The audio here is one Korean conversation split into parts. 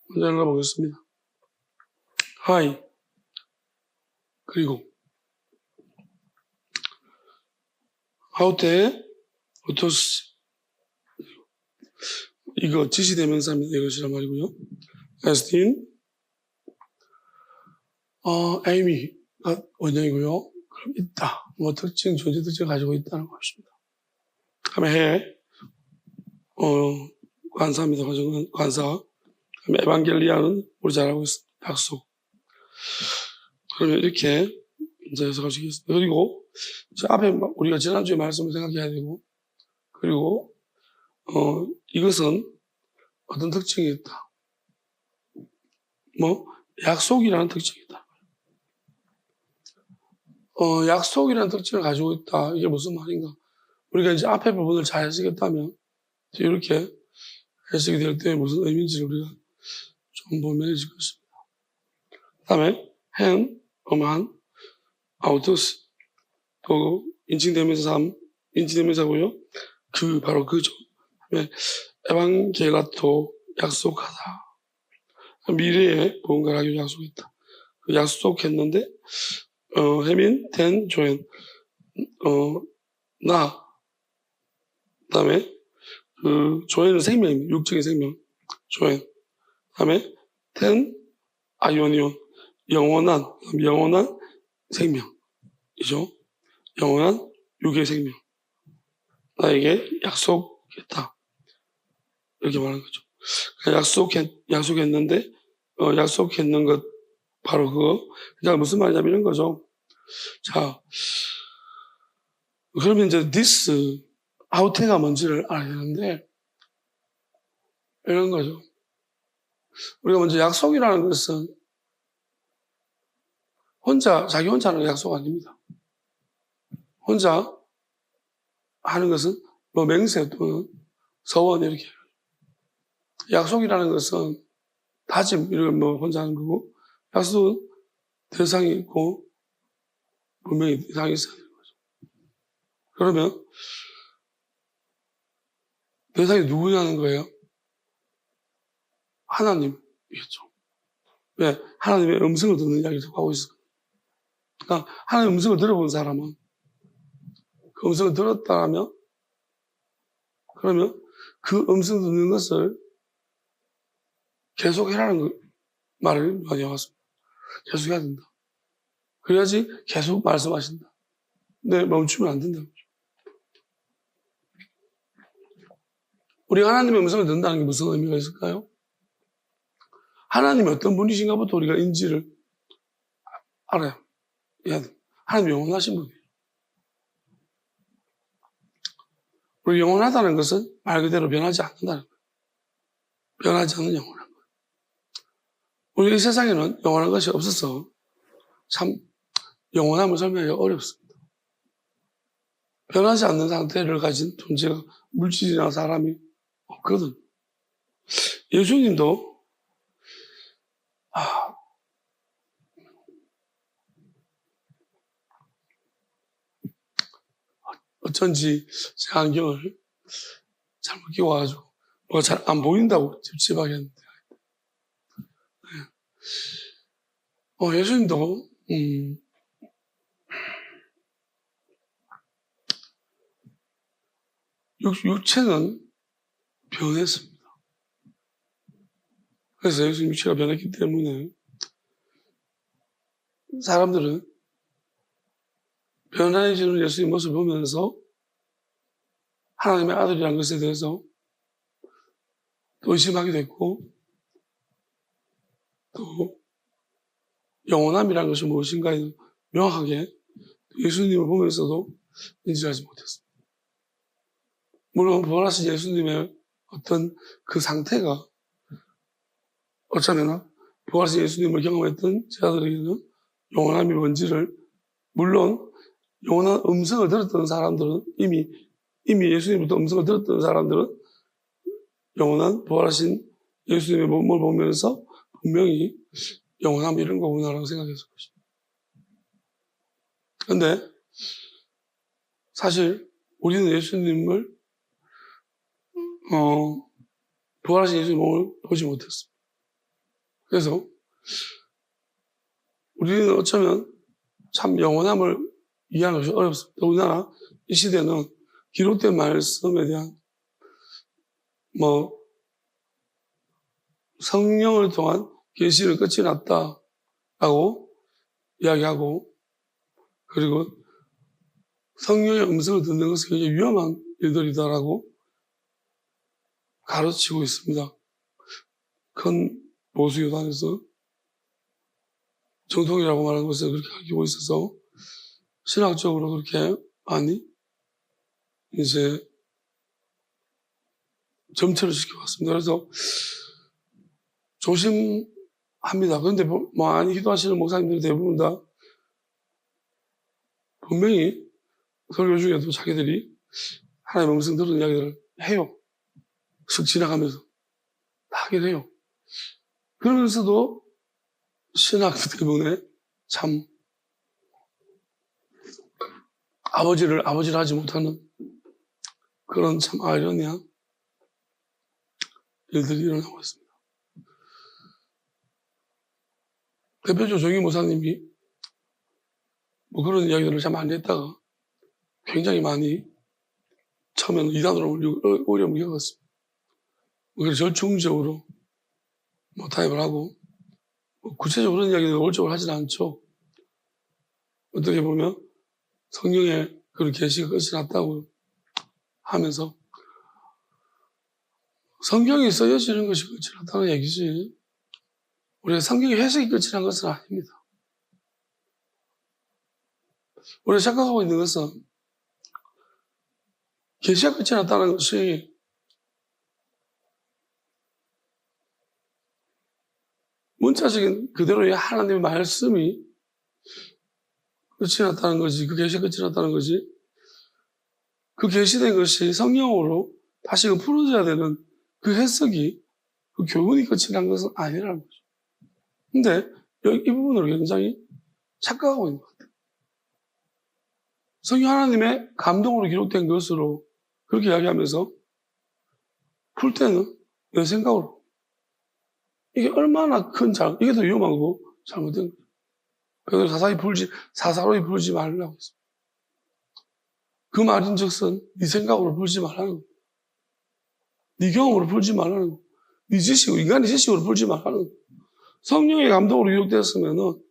먼저 읽어보겠습니다. Hi. 그리고 아우테 오토스 이거 지시대명사입니다. 이것이란 말이고요. 에스틴 에이미가 원형이고요. 그럼 있다. 뭐 특징, 존재 특징을 가지고 있다는 것입니다. 그다음에 관사입니다. 관사. 그다음에 에반겔리아는 우리 잘 알고 있습니다. 약속. 그러면 이렇게 이제 해석하시겠습니다. 그리고 앞에 우리가 지난주에 말씀을 생각해야 되고, 그리고 이것은 어떤 특징이 있다. 약속이라는 특징이 있다. 약속이라는 특징을 가지고 있다. 이게 무슨 말인가? 우리가 이제 앞에 부분을 잘 해석했다면 이렇게 해석이 될 때 무슨 의미인지를 우리가 좀 보면해질 것입니다. 그 다음에 한, 아우토스 또 인칭대명사고요. 바로 그죠. 그다음에 에반겔라토 약속하다. 미래에 무언가를 하기로 약속했다. 약속했는데 해민 텐 조엔 나 그다음에 조엔은 생명입니다. 육적인 생명 조엔. 그다음에 텐 아이오니온 영원한 생명이죠. 영원한 육의 생명. 나에게 약속했다. 이렇게 말하는 거죠. 약속했는데 약속했는 것 바로 그거. 그러니까 무슨 말이냐면 이런 거죠. 자, 그러면 이제 this 아우테가 뭔지를 알아야 되는데 이런 거죠. 우리가 먼저 약속이라는 것은 자기 혼자 하는 약속 아닙니다. 혼자 하는 것은 맹세 또는 서원 이렇게. 약속이라는 것은 다짐 이런 혼자 하는 거고, 약속은 대상이 있고 분명히 대상이 있어야 되는 거죠. 그러면 대상이 누구냐는 거예요? 하나님이겠죠. 왜? 하나님의 음성을 듣는 이야기를 하고 있어요. 그러니까 하나님의 음성을 들어본 사람은 그 음성을 들었다면 그러면 그 음성 듣는 것을 계속해라는 말을 많이 해왔습니다. 계속해야 된다. 그래야지 계속 말씀하신다. 근데 멈추면 안 된다는 거죠. 우리가 하나님의 음성을 듣는다는 게 무슨 의미가 있을까요? 하나님이 어떤 분이신가부터 우리가 인지를 알아야 돼. 하나님 영원하신 분이에요. 우리 영원하다는 것은 말 그대로 변하지 않는다는 거예요. 변하지 않는 영원한 거예요. 우리 이 세상에는 영원한 것이 없어서 참 영원함을 설명하기가 어렵습니다. 변하지 않는 상태를 가진 존재가 물질이나 사람이 없거든. 예수님도 어쩐지 제 안경을 잘못 끼고 와가지고 뭐가 잘 안 보인다고 찝찝하게 했는데 예수님도 육체는 변했습니다. 그래서 예수님 육체가 변했기 때문에 사람들은 변해지는 예수님 모습을 보면서 하나님의 아들이라는 것에 대해서 또 의심하게 됐고 또 영원함이라는 것이 무엇인가에 명확하게 예수님을 보면서도 인지하지 못했습니다. 물론 부활하신 예수님의 어떤 그 상태가 어쩌면 부활하신 예수님을 경험했던 제자들에게는 영원함이 뭔지를 물론 영원한 음성을 들었던 사람들은 이미 예수님부터 음성을 들었던 사람들은 영원한 부활하신 예수님의 몸을 보면서 분명히 영원함 이런 거구나라고 생각했을 것입니다. 그런데 사실 우리는 예수님을 부활하신 예수님의 몸을 보지 못했습니다. 그래서 우리는 어쩌면 참 영원함을 이해하는 것이 어렵습니다. 더군다나 이 시대는 기록된 말씀에 대한 성령을 통한 계시를 끝이 났다라고 이야기하고, 그리고 성령의 음성을 듣는 것은 굉장히 위험한 일들이다라고 가르치고 있습니다. 큰 보수 교단에서 정통이라고 말하는 것을 그렇게 가르치고 있어서 신학적으로 그렇게 많이 이제 점철을 시켜왔습니다. 그래서 조심합니다. 그런데 많이 기도하시는 목사님들 대부분 다 분명히 설교 중에도 자기들이 하나님의 음성 들은 이야기를 해요. 슥 지나가면서 다 하긴 해요. 그러면서도 신학 때문에 참 아버지를 하지 못하는 그런 참 아이러니한 일들이 일어나고 있습니다. 대표적으로 정희 목사님이 그런 이야기들을 참 많이 했다가 굉장히 많이 처음에는 이단으로 어려움을 겪었습니다. 그래서 절충적으로 타협을 하고, 구체적으로 그런 이야기를 노골적으로 하진 않죠. 어떻게 보면 성령의 그런 계시가 끝이 났다고 하면서 성경이 쓰여지는 것이 끝이 났다는 얘기지, 우리가 성경의 해석이 끝이 난 것은 아닙니다. 우리가 생각하고 있는 것은 계시가 끝이 났다는 것이 문자적인 그대로의 하나님의 말씀이 끝이 났다는 거지, 그 계시가 끝이 났다는 거지, 그 계시된 것이 성령으로 다시금 풀어져야 되는 그 해석이, 그 교훈이 끝이 난 것은 아니라는 거죠. 근데 이 부분으로 굉장히 착각하고 있는 것 같아요. 성령 하나님의 감동으로 기록된 것으로 그렇게 이야기하면서 풀 때는 내 생각으로 이게 얼마나 큰 이게 더 위험하고 잘못된 거죠. 그래서 사사로이 풀지 말라고 했습니다. 그 말인즉슨 네 생각으로 풀지 말라는 거예요. 네 경험으로 풀지 말라는 거예요. 네 지식으로, 인간의 지식으로 풀지 말라는 거예요. 성령의 감동으로 기록되었으면은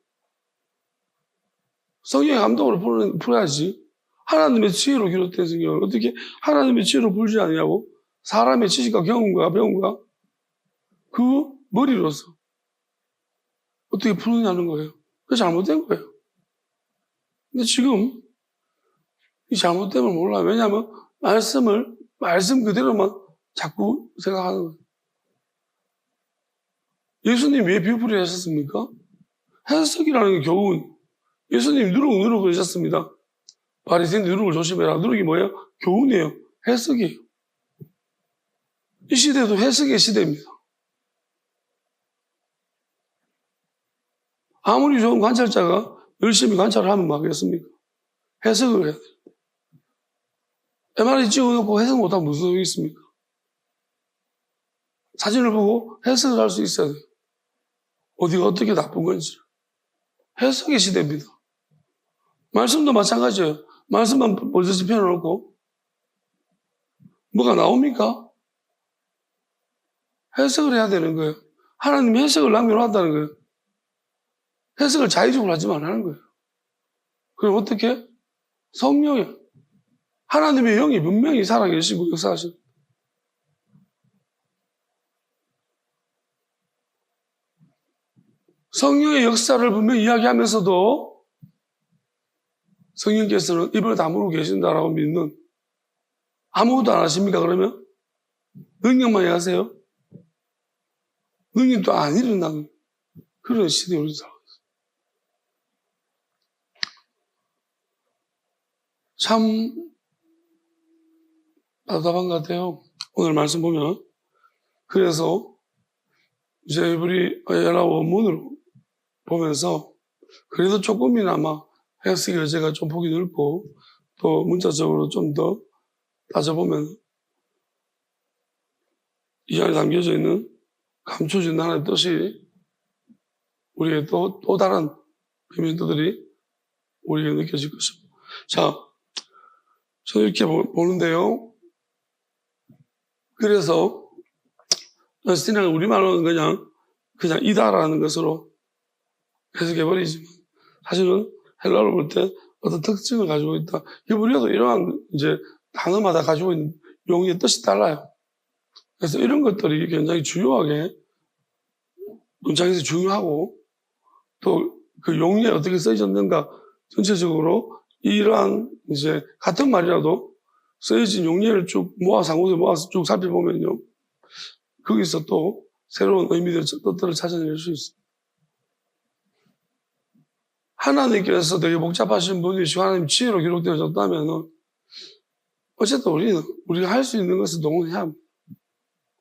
성령의 감동으로 풀어야지. 하나님의 지혜로 기록된 성경을 어떻게 하나님의 지혜로 풀지 않냐고, 사람의 지식과 경험과 배움과 그 머리로서 어떻게 푸느냐는 거예요. 그게 잘못된 거예요. 근데 지금 이 잘못됨을 몰라요. 왜냐하면 말씀 그대로만 자꾸 생각하는 거예요. 예수님 왜 비유풀이 하셨습니까? 해석이라는 게 교훈. 예수님 누룩 그러셨습니다. 바리새인들 누룩을 조심해라. 누룩이 뭐예요? 교훈이에요. 해석이에요. 이 시대도 해석의 시대입니다. 아무리 좋은 관찰자가 열심히 관찰을 하면 막겠습니까? 해석을 해야 돼요. MRI 찍어놓고 해석 못하면 무슨 소용이 있습니까? 사진을 보고 해석을 할 수 있어야 돼요. 어디가 어떻게 나쁜 건지. 해석의 시대입니다. 말씀도 마찬가지예요. 말씀만 벌써 펴놓고 뭐가 나옵니까? 해석을 해야 되는 거예요. 하나님이 해석을 남겨놓았다는 거예요. 해석을 자의적으로 하지 말라는 거예요. 그럼 어떻게? 성령이, 하나님의 영이 분명히 살아계시고 역사하시고, 성령의 역사를 분명히 이야기하면서도 성령께서는 입을 다물고 계신다라고 믿는, 아무것도 안 하십니까? 그러면 능력만 하세요? 능력도 안 일어나는 그런 시대에 우리 살아가고 있어요. 참 답답한 것 같아요. 오늘 말씀 보면. 그래서 이제 우리 연합 원문으로 보면서 그래도 조금이나마 해석의 여지가 좀 폭이 넓고 또 문자적으로 좀 더 따져보면 이 안에 담겨져 있는 감춰진 하나님의 뜻이 우리에게 또 다른 비밀들이 우리에게 느껴질 것입니다. 자, 저는 이렇게 보는데요. 그래서 어스틴은 우리말로는 그냥 이다라는 것으로 해석해버리지만 사실은 헬라어로 볼 때 어떤 특징을 가지고 있다. 히브리어도 이러한 이제 단어마다 가지고 있는 용어의 뜻이 달라요. 그래서 이런 것들이 굉장히 중요하게 문장에서 중요하고 또 그 용어에 어떻게 쓰여졌는가 전체적으로 이러한 이제 같은 말이라도 쓰여진 용어를 쭉 상호에 모아서 쭉 살펴보면요. 거기서 또 새로운 의미들, 뜻들을 찾아낼 수 있습니다. 하나님께서 되게 복잡하신 분이시고 하나님 지혜로 기록되어졌다면 어쨌든 우리가 할 수 있는 것을 동원해야 합니다.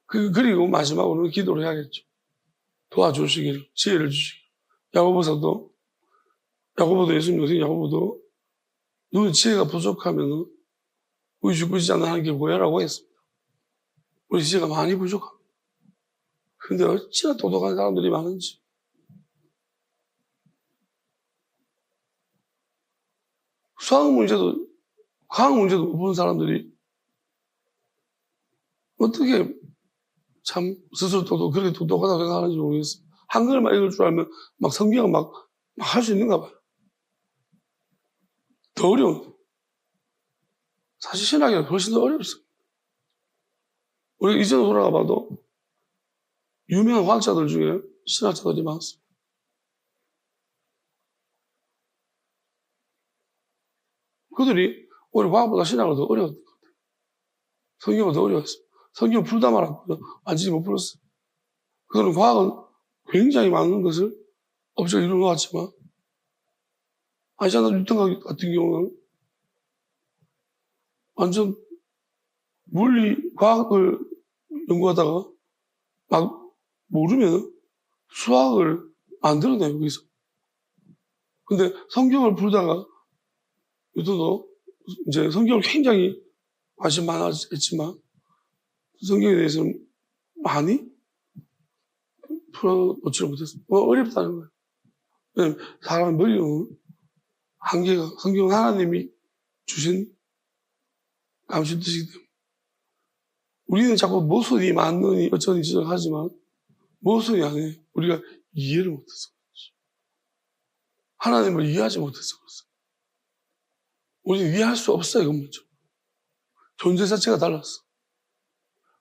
그리고 마지막으로는 기도를 해야겠죠. 도와주시기를, 지혜를 주시기를. 야고보도 예수님 같은 야고보도 너는 지혜가 부족하면 우리 죽으시지 않는 하나님께 구해라고 했습니다. 우리 지혜가 많이 부족합니다. 그런데 어찌나 똑똑한 사람들이 많은지. 수학 문제도, 과학 문제도 못 본 사람들이 어떻게 참 스스로 그렇게 똑똑하다고 생각하는지 모르겠어요. 한글만 읽을 줄 알면 막 성경을 막 할 수 있는가 봐요. 더 어려운. 사실 신학이 훨씬 더 어렵습니다. 우리 이전에 돌아가 봐도 유명한 과학자들 중에 신학자들이 많습니다. 그들이 오히려 과학보다 신학을 더 어려웠던 것 같아요. 성경을 더 어려웠어요. 성경 풀다 말았고요. 완전히 못 풀었어요. 그들은 과학은 굉장히 많은 것을 업적을 이루어왔지만 아이작 뉴턴 같은 경우는 완전 물리, 과학을 연구하다가 막 모르면 수학을 만들어내요, 여기서. 근데 성경을 풀다가 뉴턴도 이제 성경을 굉장히 관심 많았지만 성경에 대해서는 많이 풀어놓지를 못했어요. 어렵다는 거예요. 왜냐면 사람 머리는 한계가 성경 하나님이 주신 감신 뜻이기 때문에 우리는 자꾸 모순이 맞느니 어쩌니 저쩌니 하지만 모순이 아니에요. 우리가 이해를 못해서 그렇지. 하나님을 이해하지 못해서 그렇습니다. 우리는 이해할 수 없어요. 근본적으로. 존재 자체가 달랐어.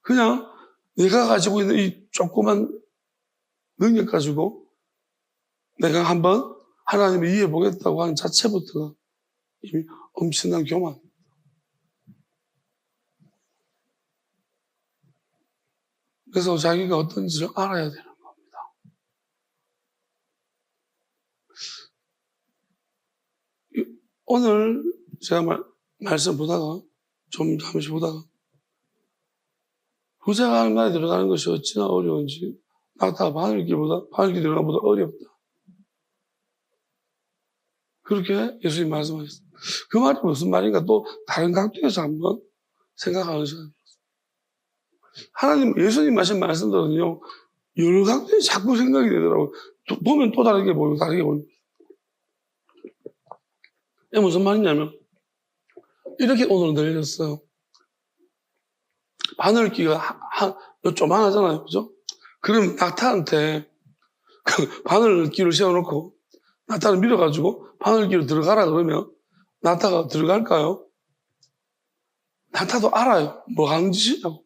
그냥 내가 가지고 있는 이 조그만 능력 가지고 내가 한번 하나님을 이해해 보겠다고 하는 자체부터가 이미 엄청난 교만. 그래서 자기가 어떤지를 알아야 되는 겁니다. 오늘 제가 말씀 보다가 잠시 보다가 부자가 하는 말에 들어가는 것이 어찌나 어려운지 낙타가 바늘기 들어가는 것보다 어렵다. 그렇게 예수님 말씀하셨어요. 그 말이 무슨 말인가 또 다른 각도에서 한번 생각하는 시간이었어요. 예수님 하신 말씀들은요, 여러 각도에 자꾸 생각이 되더라고요. 보면 또 다르게 보이고, 다르게 보이고. 이게 무슨 말이냐면, 이렇게 오늘은 들렸어요. 바늘기가 요만하잖아요. 그죠? 그럼 낙타한테 그 바늘기를 세워놓고, 낙타를 밀어가지고 바늘기로 들어가라 그러면, 낙타가 들어갈까요? 낙타도 알아요. 뭐 하는 짓이냐고.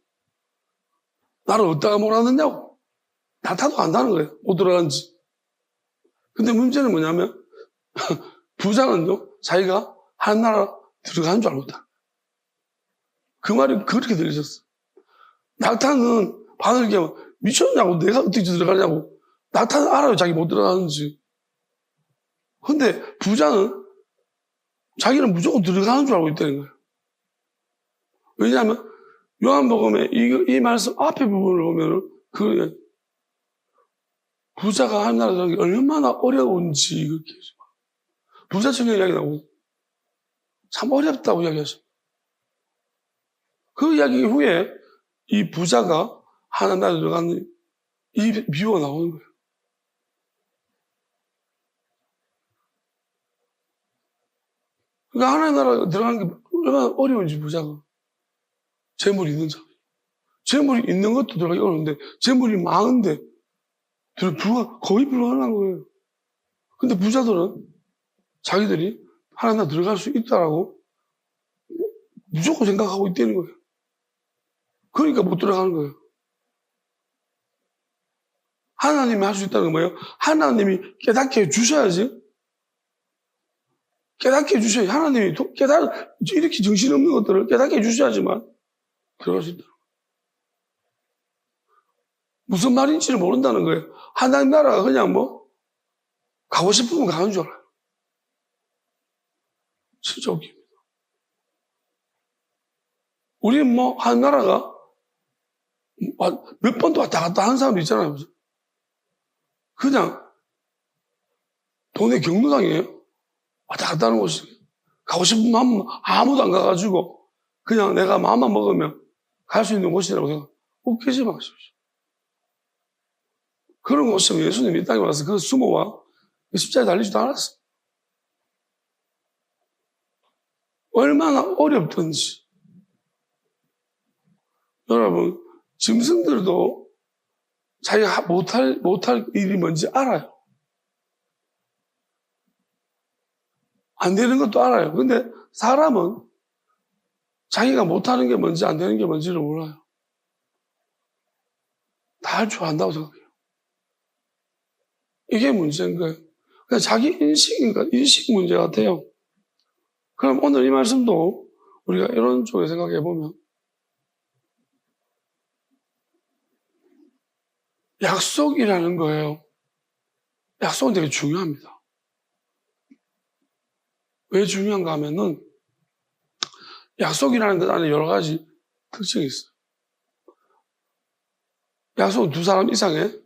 나를 어디다가 몰았느냐고. 낙타도 안다는 거예요. 못 들어간지. 근데 문제는 뭐냐면, 부자는요, 자기가 한 나라 들어가는 줄 알고 있다. 그 말이 그렇게 들리셨어. 낙타는 바늘기가 미쳤냐고, 내가 어떻게 들어가냐고. 낙타는 알아요, 자기 못 들어가는지. 근데 부자는 자기는 무조건 들어가는 줄 알고 있다는 거예요. 왜냐하면 요한복음에 이 말씀 앞에 부분을 보면은 그 부자가 한 나라 들어가기 얼마나 어려운지 그렇게 부자층의 이야기 나오고 참 어렵다고 이야기하죠. 그 이야기 후에 이 부자가 하나님에 들어가는 이 비유가 나오는 거예요. 그러니까 하나님 나라 들어가는 게 얼마나 어려운지 보자고. 재물이 있는 사람. 재물이 있는 것도 들어가기 어려운데, 재물이 많은데, 거의 불가능한 거예요. 근데 부자들은 자기들이 하나님 나라 들어갈 수 있다라고 무조건 생각하고 있다는 거예요. 그러니까 못 들어가는 거예요. 하나님이 할 수 있다는 건 뭐예요? 하나님이 깨닫게 해주셔야지. 깨닫게 해주셔야지. 하나님이 이렇게 정신없는 것들을 깨닫게 해주셔야지만 들어갈 수 있다. 무슨 말인지를 모른다는 거예요. 하나님 나라가 그냥 가고 싶으면 가는 줄 알아요. 진짜 웃깁니다. 우리는 하나님 나라가 몇 번도 왔다 갔다 하는 사람도 있잖아요. 그냥 동네 경로당이에요. 왔다 갔다 하는 곳이. 가고 싶으면 아무도 안 가가지고 그냥 내가 마음만 먹으면 갈 수 있는 곳이라고 생각. 웃기지 마십시오. 그런 곳이면 예수님이 이 땅에 와서 그 수모와 십자가에 달리지도 않았어. 얼마나 어렵든지. 여러분, 짐승들도 자기가 못할 일이 뭔지 알아요. 안 되는 것도 알아요. 근데 사람은 자기가 못하는 게 뭔지 안 되는 게 뭔지를 몰라요. 다 할 줄 안다고 생각해요. 이게 문제인 거예요. 그냥 자기 인식 문제 같아요. 그럼 오늘 이 말씀도 우리가 이런 쪽에 생각해 보면 약속이라는 거예요. 약속은 되게 중요합니다. 왜 중요한가 하면은 약속이라는 것 안에 여러 가지 특징이 있어요. 약속은 두 사람 이상의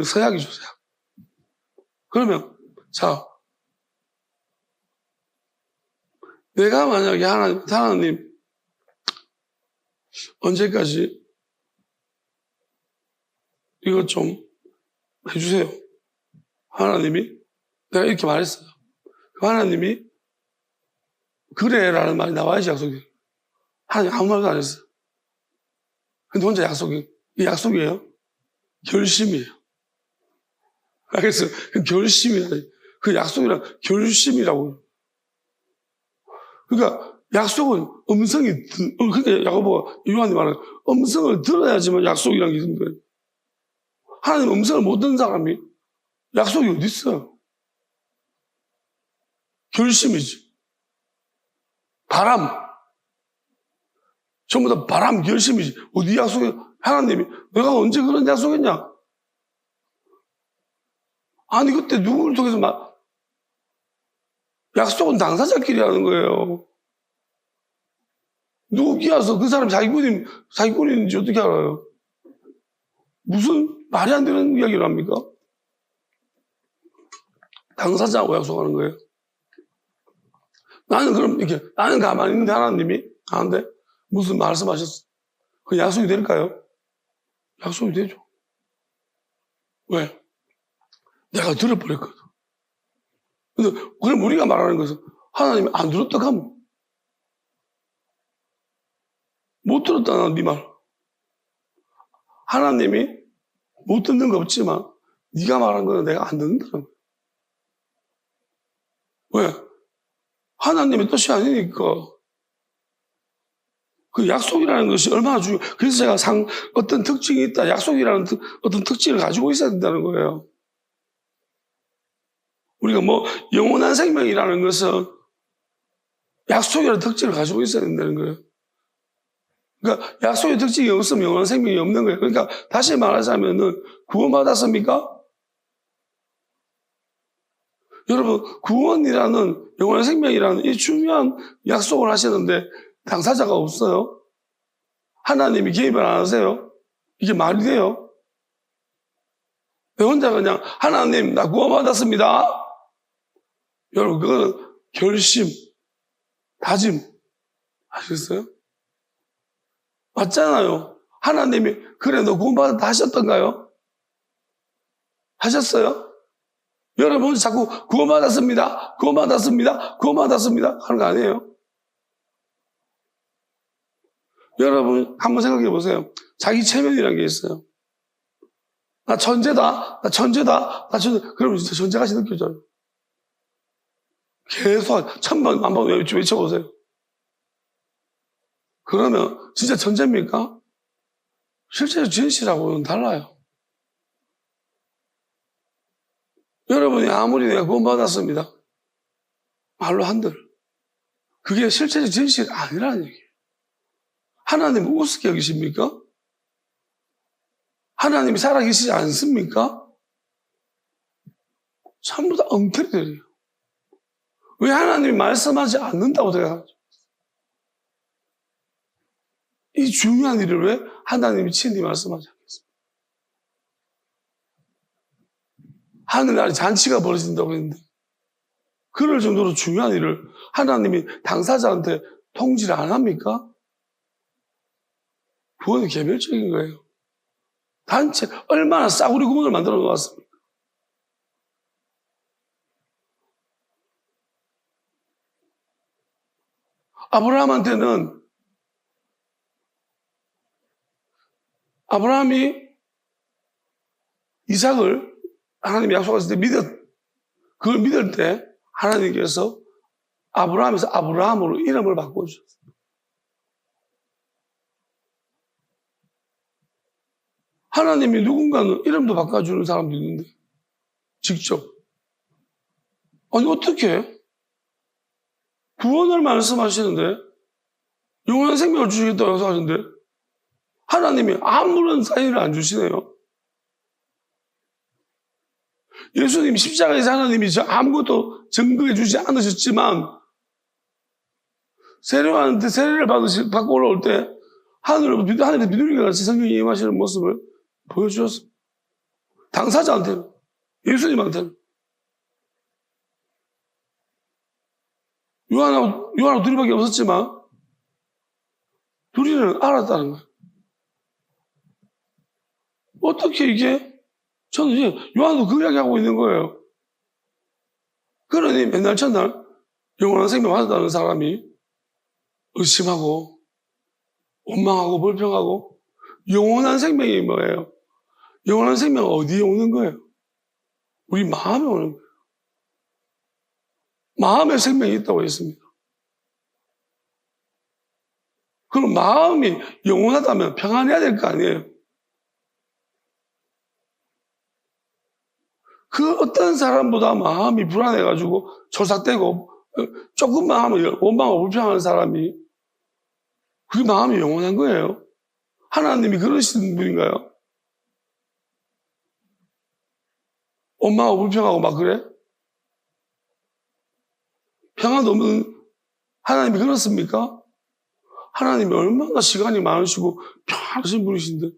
서약이죠, 서약. 그러면, 자, 내가 만약에 하나님, 언제까지 이것 좀 해주세요. 하나님이, 내가 이렇게 말했어요. 하나님이, 그래, 라는 말이 나와야지 약속이. 하나님 아무 말도 안 했어요. 근데 혼자 이 약속이에요? 결심이에요. 알겠어요? 그 결심이라, 그 약속이란 결심이라고. 그러니까 약속은 그러니까 야고보가 요한이 말하는 음성을 들어야지만 약속이라는 게 있는 거예요. 하나님 음성을 못 듣는 사람이 약속이 어디 있어요? 결심이지. 바람. 전부 다 바람 결심이지. 어디 약속이, 하나님이 내가 언제 그런 약속했냐? 아니, 그때 누구를 통해서 약속은 당사자끼리 하는 거예요. 누구 끼어서 그 사람이 자기꾼인지 어떻게 알아요? 무슨 말이 안 되는 이야기를 합니까? 당사자하고 약속하는 거예요. 나는 가만히 있는데 하나님이 하는데 무슨 말씀하셨어? 그 약속이 될까요? 약속이 되죠. 왜? 내가 들어버렸거든. 근데 그럼 우리가 말하는 것은 하나님이 안 들었다 하면 못 들었다 네 말. 하나님이 못 듣는 거 없지만 네가 말한 거는 내가 안 듣는다는 거야. 왜? 하나님의 뜻이 아니니까. 그 약속이라는 것이 얼마나 중요해요. 그래서 제가 어떤 특징이 있다. 약속이라는 어떤 특징을 가지고 있어야 된다는 거예요. 우리가 영원한 생명이라는 것은 약속이라는 특징을 가지고 있어야 된다는 거예요. 그러니까 약속의 특징이 없으면 영원한 생명이 없는 거예요. 그러니까 다시 말하자면은 구원받았습니까? 여러분, 구원이라는 영원한 생명이라는 이 중요한 약속을 하시는데 당사자가 없어요. 하나님이 개입을 안 하세요. 이게 말이 돼요? 내 혼자 그냥 하나님 나 구원받았습니다. 여러분, 그거는 결심, 다짐 아시겠어요? 맞잖아요. 하나님이 그래 너 구원받았다 하셨던가요? 하셨어요? 여러분 자꾸 구원받았습니다. 구원받았습니다. 구원받았습니다. 하는 거 아니에요? 여러분 한번 생각해 보세요. 자기 체면이라는 게 있어요. 나 천재다. 나 천재다. 나 천재. 그러면 진짜 천재같이 느껴져요. 계속 천번 만번 외쳐보세요. 그러면 진짜 천재입니까? 실제로 진실하고는 달라요. 여러분이 아무리 내가 구원받았습니다. 말로 한들. 그게 실제적 진실이 아니라는 얘기예요. 하나님은 우습게 여기십니까? 하나님이 살아계시지 않습니까? 전부 다 엉터리들이에요. 왜 하나님이 말씀하지 않는다고 생각하죠? 이 중요한 일을 왜 하나님이 친히 말씀하지 않겠습니까? 하늘나라에 잔치가 벌어진다고 했는데 그럴 정도로 중요한 일을 하나님이 당사자한테 통지를 안 합니까? 그건 개별적인 거예요. 단체 얼마나 싸구리 구멍을 만들어 놓았습니까? 아브라함이 이삭을 하나님이 약속하실 때 그걸 믿을 때 하나님께서 아브라함에서 아브라함으로 이름을 바꿔주셨어요. 하나님이 누군가는 이름도 바꿔주는 사람도 있는데 직접 아니 어떻게 구원을 말씀하시는데 영원한 생명을 주시겠다고 약속하시는데 하나님이 아무런 사인을 안 주시네요. 예수님 십자가에서 하나님이 아무것도 증거해 주지 않으셨지만 세례요한한테 세례를 받고 올라올 때 하늘에서 비둘기가 같이 성령이 임하시는 모습을 보여주셨어요. 당사자한테는, 예수님한테는. 요한하고 둘이밖에 없었지만 둘이는 알았다는 거예요. 어떻게 이게 저는 이제 요한도 그 이야기하고 있는 거예요. 그러니 맨날 첫날 영원한 생명 받았다는 사람이 의심하고 원망하고 불평하고 영원한 생명이 뭐예요? 영원한 생명은 어디에 오는 거예요? 우리 마음에 오는 거예요. 마음에 생명이 있다고 했습니다. 그럼 마음이 영원하다면 평안해야 될 거 아니에요? 그 어떤 사람보다 마음이 불안해가지고 조삭되고 조금만 하면 원망하고 불평하는 사람이 그 마음이 영원한 거예요? 하나님이 그러시는 분인가요? 원망하고 불평하고 막 그래? 평안도 없는 하나님이 그렇습니까? 하나님이 얼마나 시간이 많으시고 평안하신 분이신데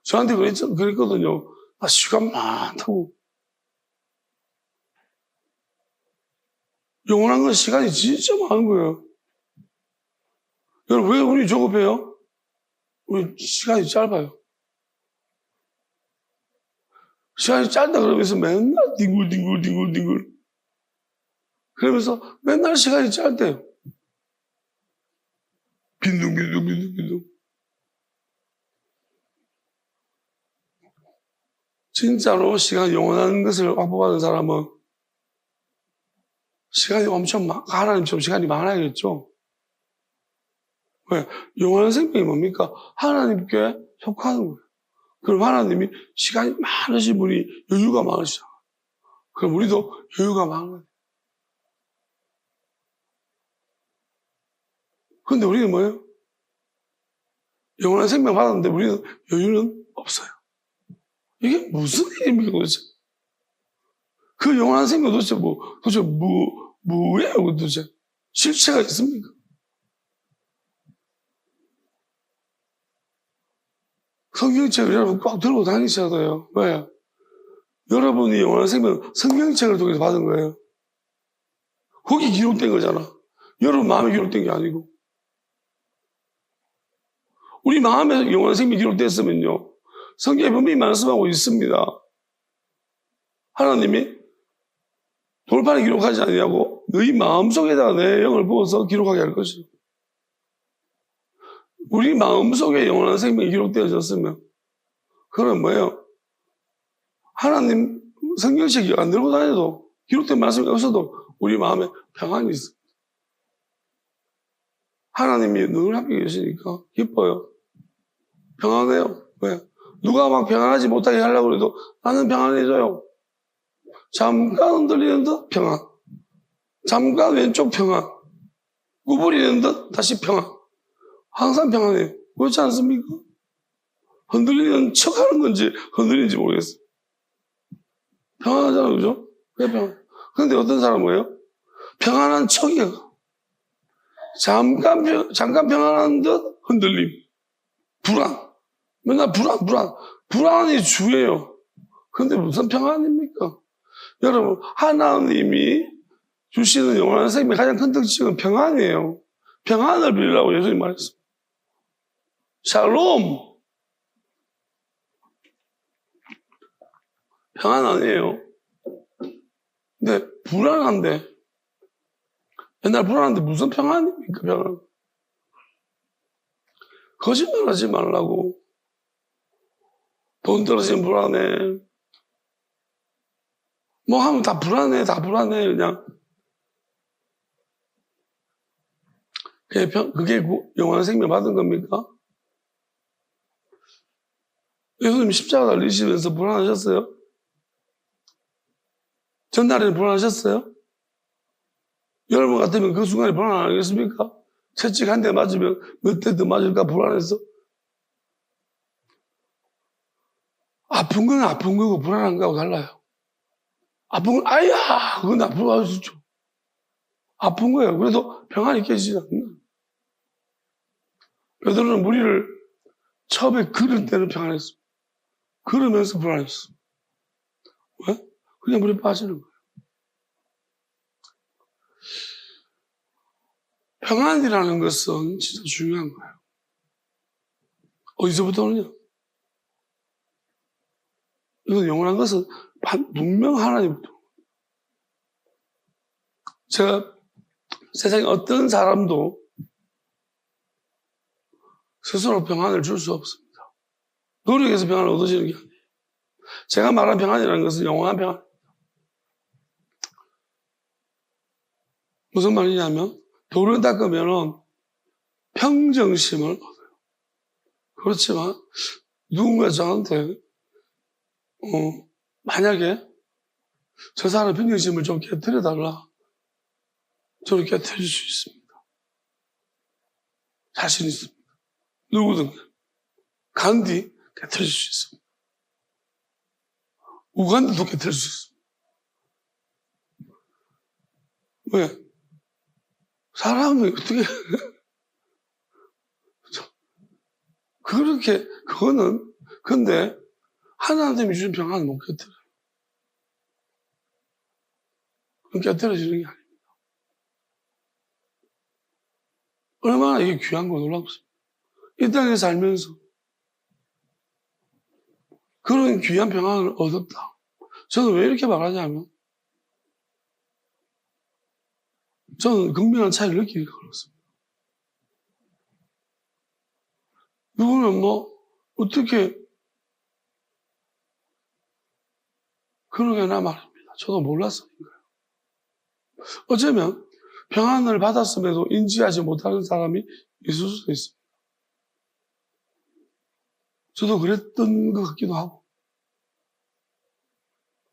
저한테 그랬거든요. 나 시간 많다고. 영원한 건 시간이 진짜 많은 거예요. 여러분 왜 우리 조급해요? 우리 시간이 짧아요. 시간이 짧다 그러면서 맨날 뒹굴 그러면서 맨날 시간이 짧대요. 빈둥 진짜로 시간이 영원한 것을 확보받은 사람은 시간이 하나님처럼 시간이 많아야겠죠. 왜? 영원한 생명이 뭡니까? 하나님께 속하는 거예요. 그럼 하나님이 시간이 많으신 분이 여유가 많으시잖아요. 그럼 우리도 여유가 많아요. 근데 우리는 뭐예요? 영원한 생명 받았는데 우리는 여유는 없어요. 이게 무슨 일입니까 도대체? 그 영원한 생명 도대체 뭐예요 도대체? 실체가 있습니까? 성경책을 여러분 꽉 들고 다니셔야 돼요. 왜? 여러분이 영원한 생명 성경책을 통해서 받은 거예요. 거기 기록된 거잖아. 여러분 마음에 기록된 게 아니고. 우리 마음에 영원한 생명이 기록됐으면요. 성경에 분명히 말씀하고 있습니다. 하나님이 돌판에 기록하지 아니하고 너희 마음속에다 내 영을 부어서 기록하게 할 것이요. 우리 마음속에 영원한 생명이 기록되어졌으면 그건 뭐예요? 하나님 성경책 안 들고 다녀도 기록된 말씀이 없어도 우리 마음에 평안이 있어. 하나님이 늘 함께 계시니까 기뻐요. 평안해요. 왜? 누가 막 평안하지 못하게 하려고 해도 나는 평안해져요. 잠깐 흔들리는 듯 평안. 잠깐 왼쪽 평안. 구부리는 듯 다시 평안. 항상 평안해요. 그렇지 않습니까? 흔들리는 척 하는 건지 흔들리는지 모르겠어요. 평안하잖아요. 그죠? 왜 평안? 근데 어떤 사람은 뭐예요? 평안한 척이에요. 잠깐 평안한 듯 흔들림. 불안. 맨날 불안. 불안이 주예요. 근데 무슨 평안입니까? 여러분, 하나님이 주시는 영원한 생명의 가장 큰 특징은 평안이에요. 평안을 빌라고 예수님 말했어요. 샬롬. 평안 아니에요. 근데 불안한데, 맨날 불안한데 무슨 평안입니까, 평안? 거짓말 하지 말라고. 돈 떨어지면 불안해. 뭐 하면 다 불안해, 그냥. 그게 영원한 생명 받은 겁니까? 예수님 십자가 달리시면서 불안하셨어요? 전날에는 불안하셨어요? 여러분 같으면 그 순간에 불안 안 하겠습니까? 채찍 한 대 맞으면 몇 대 더 맞을까 불안해서? 아픈 건 아픈 거고 불안한 거하고 달라요. 아픈 건 아야! 그건 나쁜 거 아시죠? 아픈 거예요. 그래도 평안이 깨지지 않나. 베드로는 무리를 처음에 걸을 때는 평안했어. 걸으면서 불안했어. 왜? 그냥 물에 빠지는 거예요. 평안이라는 것은 진짜 중요한 거예요. 어디서부터 오느냐? 이건 영원한 것은 분명 하나님부터. 제가 세상에 어떤 사람도 스스로 평안을 줄 수 없습니다. 노력해서 평안을 얻으시는 게 아니에요. 제가 말한 평안이라는 것은 영원한 평안. 무슨 말이냐면 돌을 닦으면 평정심을 얻어요. 그렇지만 누군가 저한테 만약에 저 사람의 평정심을 좀 깨뜨려달라. 저를 깨뜨릴 수 있습니다. 자신 있습니다. 누구든 간디 깨뜨릴 수 있습니다. 우간디도 깨뜨릴 수 있습니다. 왜? 사람이 어떻게 그렇게 그거는 근데 하나님이 주신 평안은 못 깨뜨려요. 그건 깨뜨려지는 게 아닙니다. 얼마나 이게 귀한 거 놀랍습니다. 이 땅에 살면서 그런 귀한 평안을 얻었다. 저는 왜 이렇게 말하냐면 저는 극명한 차이를 느끼니까 그렇습니다. 누구는 뭐 어떻게 그러게나 말입니다. 저도 몰랐어요. 어쩌면 평안을 받았음에도 인지하지 못하는 사람이 있을 수도 있습니다. 저도 그랬던 것 같기도 하고.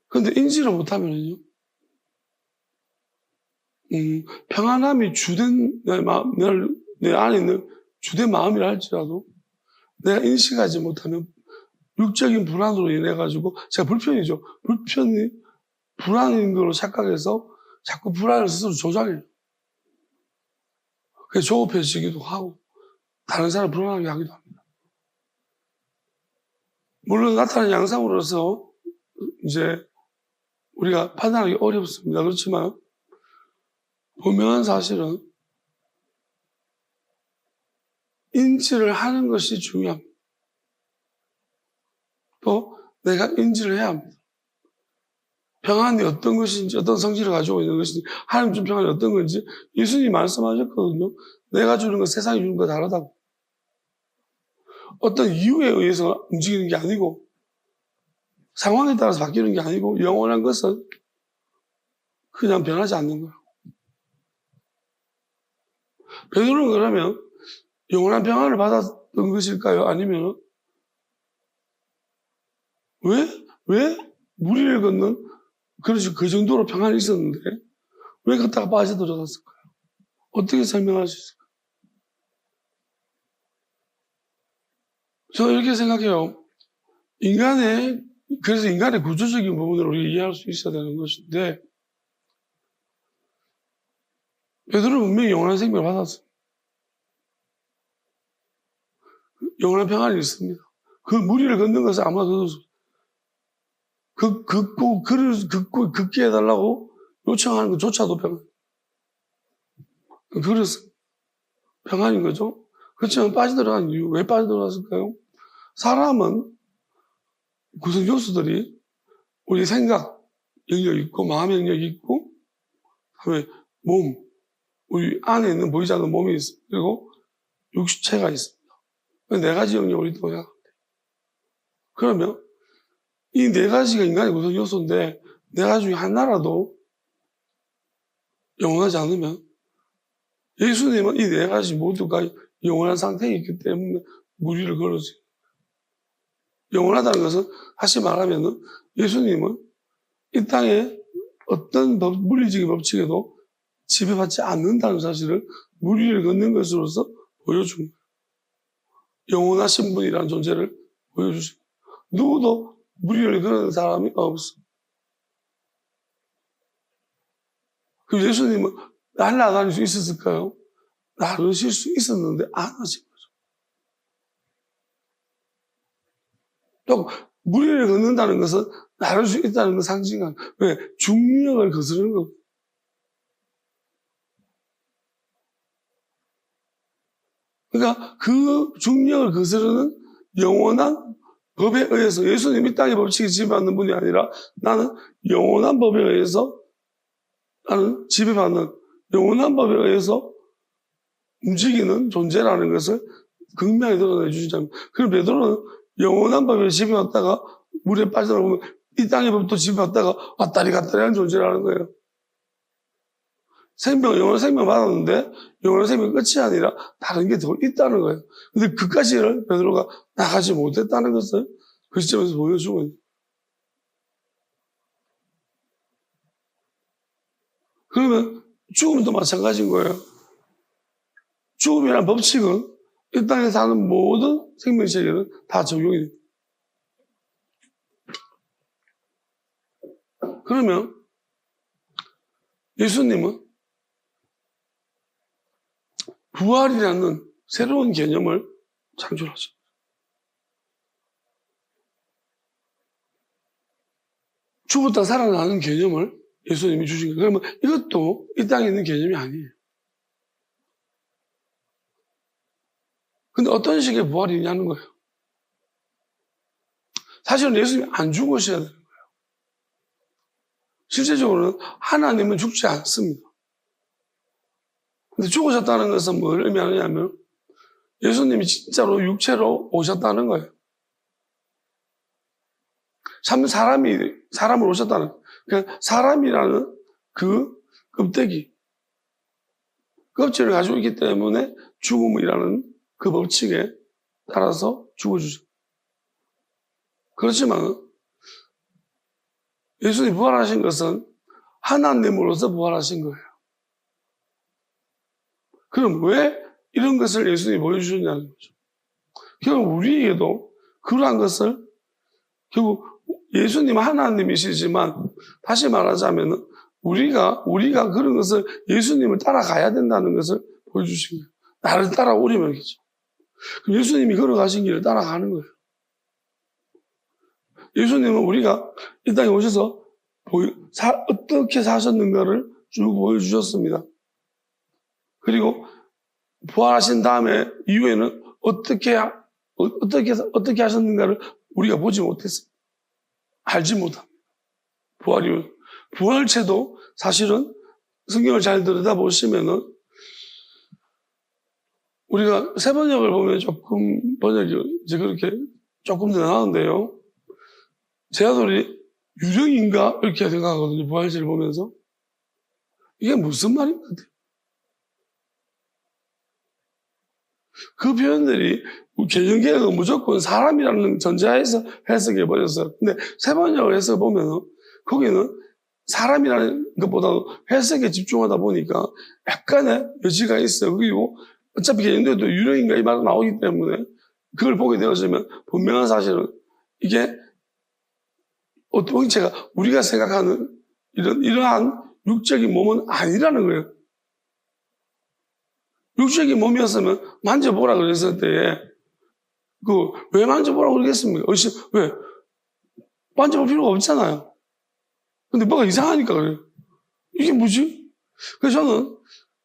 그런데 인지를 못하면요, 평안함이 주된 내 안에 있는 주된 마음이라 할지라도 내가 인식하지 못하면 육적인 불안으로 인해 가지고 제가 불편이 불안인 걸로 착각해서 자꾸 불안을 스스로 조장해요. 그래서 조급해지기도 하고 다른 사람 불안하게 하기도 합니다. 물론 나타나는 양상으로서 이제 우리가 판단하기 어렵습니다. 그렇지만 분명한 사실은 인지를 하는 것이 중요합니다. 또 내가 인지를 해야 합니다. 평안이 어떤 것인지, 어떤 성질을 가지고 있는 것인지, 하나님 준 평안이 어떤 건지 예수님이 말씀하셨거든요. 내가 주는 건 세상이 주는 거 다르다고. 어떤 이유에 의해서 움직이는 게 아니고 상황에 따라서 바뀌는 게 아니고 영원한 것은 그냥 변하지 않는 거예요. 베드로는 그러면 영원한 평안을 받았던 것일까요? 아니면 왜 무리를 걷는 그 정도로 평안이 있었는데 왜 걷다가 빠져들어갔을까요? 어떻게 설명할 수 있을까요? 저는 이렇게 생각해요. 그래서 인간의 구조적인 부분을 우리가 이해할 수 있어야 되는 것인데, 베드로는 분명히 영원한 생명을 받았어요. 영원한 평안이 있습니다. 그 무리를 걷는 것은 아마 걷게 해달라고 요청하는 것조차도 평안. 그래서 평안인 거죠. 그렇지만 빠져들어간 이유, 왜 빠져들어갔을까요? 사람은 구성 요소들이 우리 생각 영역이 있고, 마음 영역이 있고, 그다음에 몸, 우리 안에 있는 보이지 않는 몸이 있습니다. 그리고 육체가 있습니다. 네 가지 영역을 생각합니다. 그러면 이 네 가지가 인간의 구성 요소인데, 네 가지 중에 하나라도 영원하지 않으면 예수님은 이 네 가지 모두가 영원한 상태에 있기 때문에 무리를 걸어주세요. 영원하다는 것은 다시 말하면 예수님은 이 땅에 어떤 물리적인 법칙에도 지배받지 않는다는 사실을 무리를 걷는 것으로서 보여준 거예요. 영원하신 분이라는 존재를 보여주신 거예요. 누구도 무리를 걷는 사람이 없어. 그럼 예수님은 날아다닐 수 있었을까요? 나르실 수 있었는데 안 하신 거죠. 또 무리를 걷는다는 것은 나를 수 있다는 걸 상징하는, 왜? 중력을 거스르는 거고. 그러니까 그 중력을 거스르는 영원한 법에 의해서 예수님이 이 땅의 법칙에 지배받는 분이 아니라 나는 영원한 법에 의해서 나는 지배받는 영원한 법에 의해서 움직이는 존재라는 것을 극명히 드러내 주시자면, 그럼 베드로는 영원한 법에 지배받다가 물에 빠져나오면 이 땅의 법도 지배받다가 왔다리 갔다리 하는 존재라는 거예요. 영원한 생명 받았는데 영원한 생명 끝이 아니라 다른 게 더 있다는 거예요. 근데 그까지를 베드로가 나가지 못했다는 것을 그 시점에서 보여주고 있는 거예요. 그러면 죽음도 마찬가지인 거예요. 죽음이라는 법칙은 이 땅에 사는 모든 생명체에게는 다 적용이 됩니다. 그러면 예수님은 부활이라는 새로운 개념을 창출하죠. 죽었다 살아나는 개념을 예수님이 주신 거예요. 그러면 이것도 이 땅에 있는 개념이 아니에요. 근데 어떤 식의 부활이냐는 거예요. 사실은 예수님이 안 죽으셔야 되는 거예요. 실제적으로는 하나님은 죽지 않습니다. 근데 죽으셨다는 것은 뭘 의미하느냐면 예수님이 진짜로 육체로 오셨다는 거예요. 참 사람으로 오셨다는 거예요. 그러니까 사람이라는 그 껍질을 가지고 있기 때문에 죽음이라는 그 법칙에 따라서 죽어주죠. 그렇지만 예수님이 부활하신 것은 하나님으로서 부활하신 거예요. 그럼 왜 이런 것을 예수님이 보여주셨냐는 거죠. 결국 우리에게도 그러한 것을 결국 예수님은 하나님이시지만 다시 말하자면 우리가 그런 것을 예수님을 따라가야 된다는 것을 보여주신 거예요. 나를 따라오려면 겠죠. 그럼 예수님이 걸어가신 길을 따라가는 거예요. 예수님은 우리가 이 땅에 오셔서 어떻게 사셨는가를 쭉 보여주셨습니다. 그리고 부활하신 다음에 이후에는 어떻게 하셨는가를 우리가 보지 못했습니다. 알지 못합니다. 부활 이후 부활체도 사실은 성경을 잘 들여다보시면은 우리가 새 번역을 보면 조금 번역이 이제 그렇게 조금 더 나은데요. 제 아들이 유령인가? 이렇게 생각하거든요. 부활체를 보면서. 이게 무슨 말인 것 같아요? 그 표현들이 개정개혁은 무조건 사람이라는 전제하에서 해석해 버렸어요. 근데 새 번역을 해서 보면은 거기는 사람이라는 것보다도 해석에 집중하다 보니까 약간의 여지가 있어요. 그리고 어차피 개정개혁도 유령인가 이 말이 나오기 때문에 그걸 보게 되었으면 분명한 사실은 이게 어떤 형체가 우리가 생각하는 이러한 육적인 몸은 아니라는 거예요. 육적인 몸이었으면 만져보라 그랬을 때에 왜 만져보라고 그러겠습니까? 왜? 만져볼 필요가 없잖아요. 근데 뭐가 이상하니까 그래요. 이게 뭐지? 그래서 저는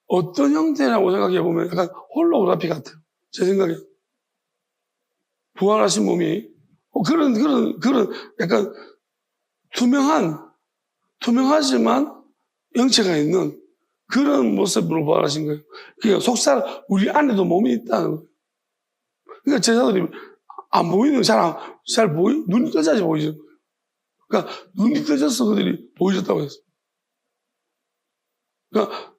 어떤 형태라고 생각해 보면 약간 홀로그라피 같아요. 제 생각에. 부활하신 몸이 그런 약간 투명하지만 영체가 있는 그런 모습으로 부활하신 거예요. 그러니까 우리 안에도 몸이 있다는 거예요. 그러니까 제자들이 안 보이는, 눈이 떠져야지 보이죠. 그러니까 눈이 떠져서 그들이 보이셨다고 했어요. 그러니까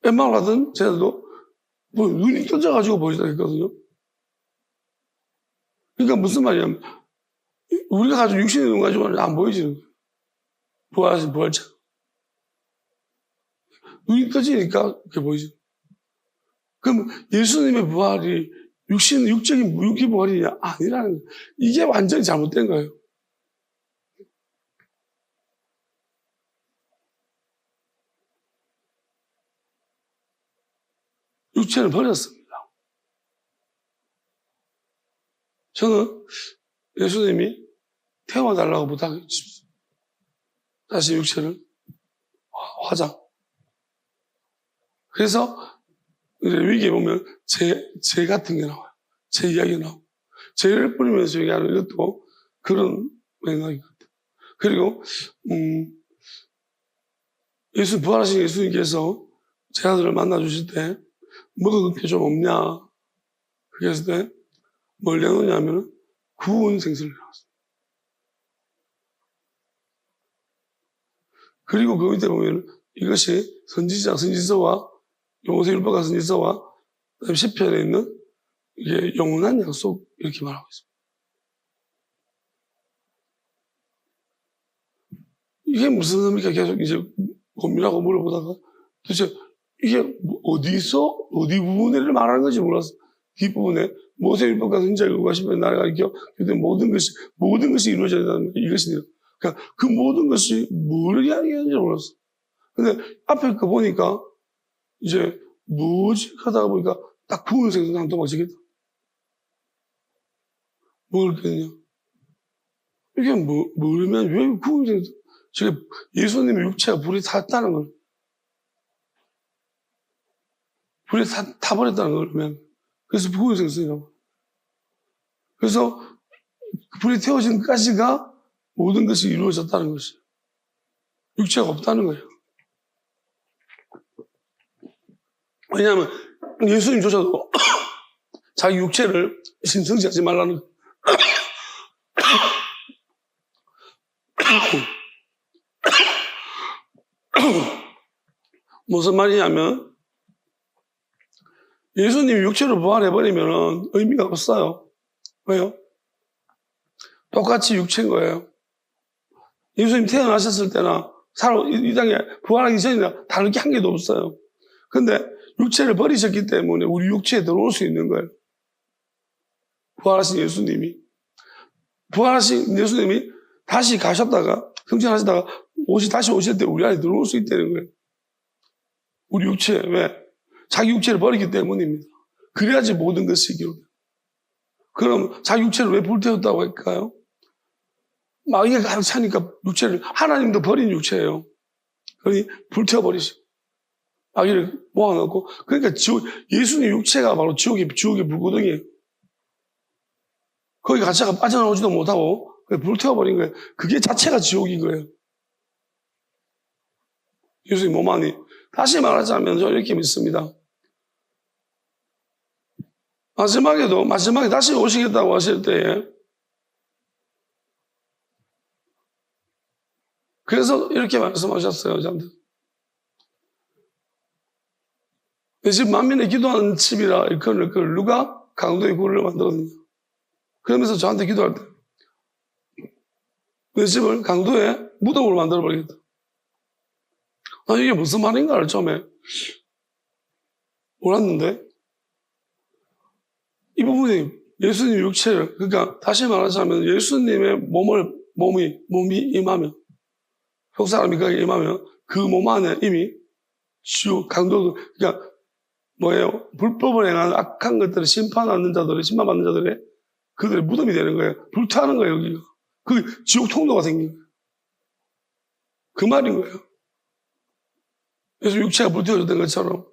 엠마오 같은 제자들도 눈이 떠져가지고 보이셨다고 했거든요. 그러니까 무슨 말이냐면 우리가 가지고 육신의 눈 가지고는 안 보이지는 거예요. 부활하신 부활자. 눈이 떠지니까 그게 보이죠. 그럼 예수님의 부활이 육적인 무육기 부활이냐? 아니라는 거예요. 이게 완전히 잘못된 거예요. 육체를 버렸습니다. 저는 예수님이 태워달라고 부탁해 주십시오. 다시 육체를 화장. 그래서 위기에 보면 제 같은 게 나와요. 제 이야기가 나오고. 죄를 뿌리면서 얘기하는 이것도 그런 맥락인 것 같아요. 그리고 부활하신 예수님께서 제 아들을 만나주실 때 먹을 게 좀 없냐 그랬을 때 뭘 내놓냐면 구운 생선을 내놨어요. 그리고 그 밑에 보면 이것이 선지서와 모세율법과 선지서와 시편에 있는 이게 영원한 약속 이렇게 말하고 있습니다. 이게 무슨 의미가 계속 이제 고민하고 물어보다가 도대체 이게 어디 부분을 말하는 건지 몰랐어. 뒷부분에 모세율법과 선지자가 시편에 나라가 이겨 모든 것이 이루어져야 된다는 이것이 그러니까 그 모든 것이 뭘 이야기하는지 몰랐어. 근데 앞에 거 보니까 이제 뭐지 하다가 보니까 딱 구운 생선 한 토막 지겠다. 뭘 그랬냐? 이게 뭐냐면 왜 구운 생선? 지금 예수님의 육체가 불에 탔다는 걸. 불에 타버렸다는 걸 그러면. 그래서 구운 생선이라고. 그래서 불에 태워진 까지가 모든 것이 이루어졌다는 것이에요. 육체가 없다는 거예요. 왜냐하면 예수님조차도 자기 육체를 신성시하지 말라는 무슨 말이냐면 예수님이 육체로 부활해버리면 의미가 없어요. 왜요? 똑같이 육체인 거예요. 예수님 태어나셨을 때나 이 땅에 부활하기 전이나 다른 게 한 개도 없어요. 근데 육체를 버리셨기 때문에 우리 육체에 들어올 수 있는 거예요. 부활하신 예수님이 다시 가셨다가 승천하시다가 다시 오실 때 우리 안에 들어올 수 있다는 거예요. 우리 육체 왜? 자기 육체를 버리기 때문입니다. 그래야지 모든 것이 이기로. 그럼 자기 육체를 왜 불태웠다고 할까요? 마귀가 가득 차니까 하나님도 버린 육체예요. 그러니 불태워버리시고 마귀를 모아놓고 그러니까 예수님 육체가 바로 지옥의 불구덩이에요. 거기 갇혀가 빠져나오지도 못하고 불태워버린 거예요. 그게 자체가 지옥인 거예요. 예수님 몸 안이. 다시 말하자면 저는 이렇게 믿습니다. 마지막에 다시 오시겠다고 하실 때에, 그래서 이렇게 말씀하셨어요, 저한테. 내 집 만민의 기도하는 집이라 일컬을 누가 강도의 굴을 만들었느냐. 그러면서 저한테 기도할 때, 내 집을 강도의 무덤으로 만들어버리겠다. 이게 무슨 말인가를 처음에 몰랐는데, 이 부분이 예수님 육체를, 그러니까 다시 말하자면 예수님의 몸이 임하면, 속사람이 거기에 임하면 그 몸 안에 이미 지옥, 강도, 그러니까 뭐예요? 불법을 행하는 악한 것들을 심판받는 자들의 그들의 무덤이 되는 거예요. 불타는 거예요, 여기가. 그 지옥 통로가 생긴 거예요. 그 말인 거예요. 그래서 육체가 불태워졌던 것처럼.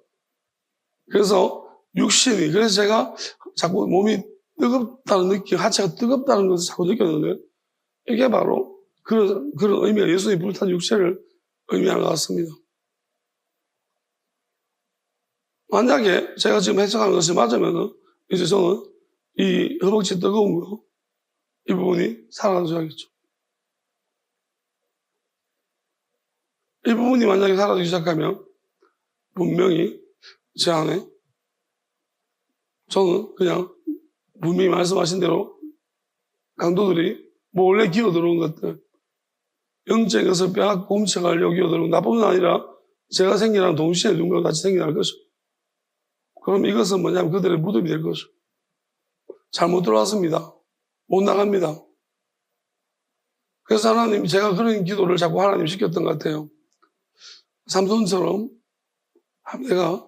그래서 그래서 제가 자꾸 몸이 뜨겁다는 느낌, 하체가 뜨겁다는 것을 자꾸 느꼈는데, 이게 바로 그런 의미가 예수님이 불탄 육체를 의미하는 것 같습니다. 만약에 제가 지금 해석하는 것이 맞으면, 이제 저는 이 허벅지 뜨거운 거, 이 부분이 사라져야겠죠. 이 부분이 만약에 사라지기 시작하면, 분명히 제 안에, 저는 그냥 분명히 말씀하신 대로 강도들이 원래 기어 들어온 것들, 영적인 것을 빼앗고 훔쳐가려고 기어 들어온 나뿐만 아니라 제가 생겨난 동시에 누군가 같이 생겨날 것이고, 그럼 이것은 뭐냐면 그들의 무덤이 될 것이고, 잘못 들어왔습니다. 못 나갑니다. 그래서 하나님, 제가 그런 기도를 자꾸 하나님 시켰던 것 같아요. 삼손처럼 내가